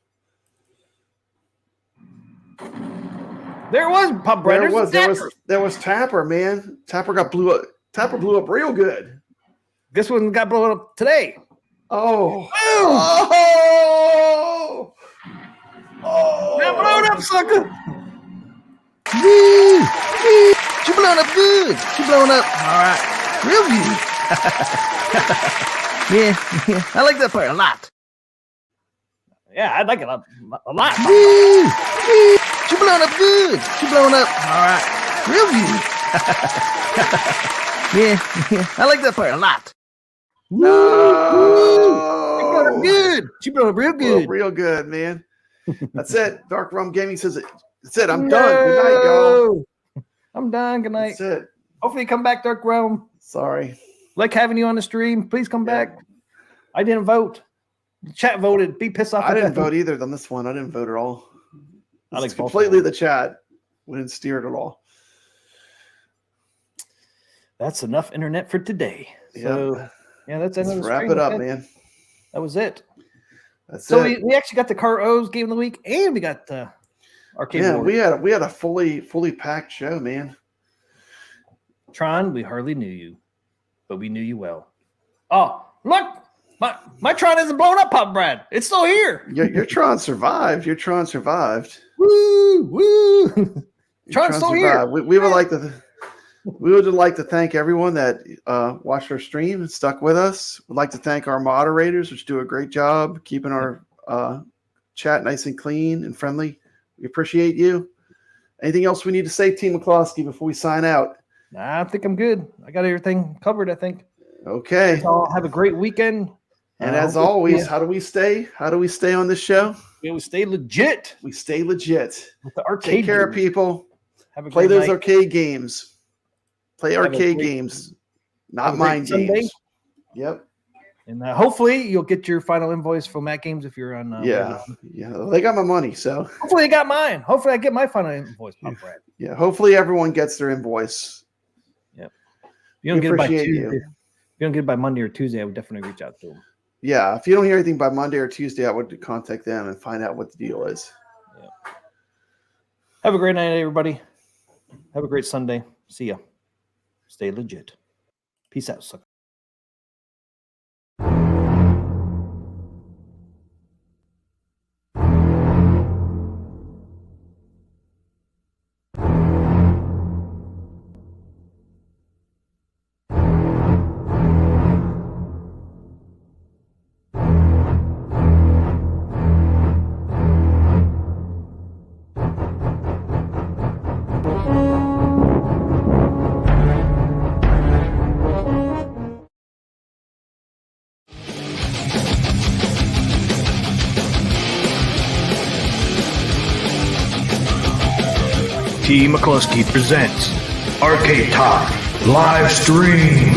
There was Pub Brett. There was Tapper, man. Tapper blew up. Tapper blew up real good. This one got blown up today. Oh. Got blown up, sucker. Woo! She blown up good. She blown up. All right. Real good. yeah. I like that part a lot. Yeah, I like it a lot. Woo! She blown up good. She blown up. All right. Real good. yeah. I like that part a lot. No. She blown up good. She blown up real good. Real good, man. That's it. Dark Realm Gaming says it. That's it. I'm done. Good night, y'all. I'm done. Good night. That's it. Hopefully you come back, Dark Realm. Sorry. Like having you on the stream. Please come back. I didn't vote. The chat voted. Be pissed off. I didn't vote either on this one. I didn't vote at all. It's completely the chat. We didn't steer it at all. That's enough internet for today. So, that's Let's wrap it up, man. That was it. That's so it. we actually got the Car O's game of the week, and we got Arcade Yeah, board. we had a fully packed show, man. Tron, we hardly knew you, but we knew you well. Oh, look, my Tron isn't blown up, Papa Brad. It's still here. Your Tron survived. Your Tron survived. Woo, woo. Tron's still here. We would like to thank everyone that watched our stream and stuck with us. We'd like to thank our moderators, which do a great job keeping our chat nice and clean and friendly. We appreciate you. Anything else we need to say, Team McCloskey, before we sign out? Nah, I think I'm good. I got everything covered, I think. Okay. So have a great weekend. And as always, how do we stay? How do we stay on this show? We stay legit. We stay legit. With the arcade. Take care of people. Have a Play great those night. arcade games. Play Have a arcade great- games, have not a great mind Sunday. games. Yep. And hopefully you'll get your final invoice from AtGames if you're on. Yeah. They got my money, so Hopefully they got mine. Hopefully I get my final invoice, Papa Brad. yeah. Hopefully everyone gets their invoice. If you don't We get it by appreciate Tuesday, you. if you don't get it by Monday or Tuesday, I would definitely reach out to them. Yeah. If you don't hear anything by Monday or Tuesday, I would contact them and find out what the deal is. Have a great night, everybody. Have a great Sunday. See ya. Stay legit. Peace out, sucker. T. McCluskey presents Arcade Talk live stream.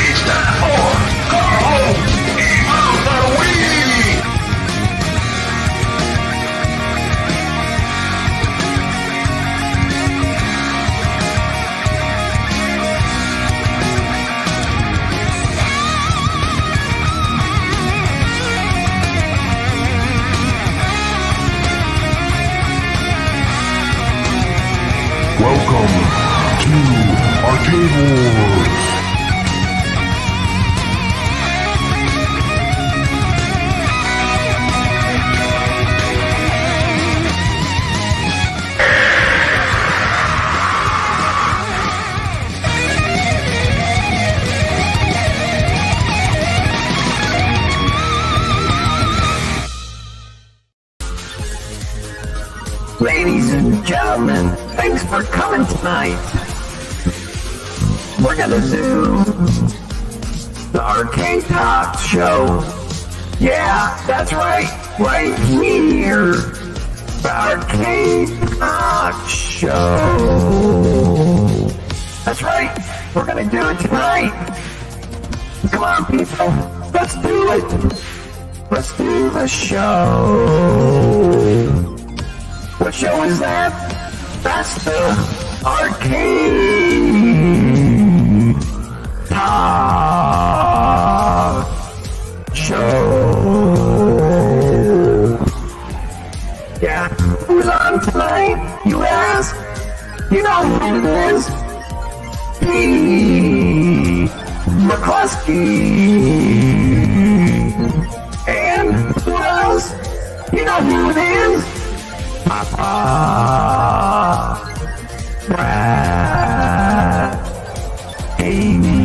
It's time for Carlo Evil the Wii. Welcome to Arcade Wars. Ladies and gentlemen, thanks for coming tonight. We're gonna do the Arcade Talk Show. Yeah, that's right here. The Arcade Talk Show. That's right, we're gonna do it tonight. Come on, people, let's do it. Let's do the show. What show is that? That's the Arcade Talk Show. Yeah, who's on tonight, you ask? You know who it is. P. McCluskey. And who else? You know who it is? Papa Brad, Amy.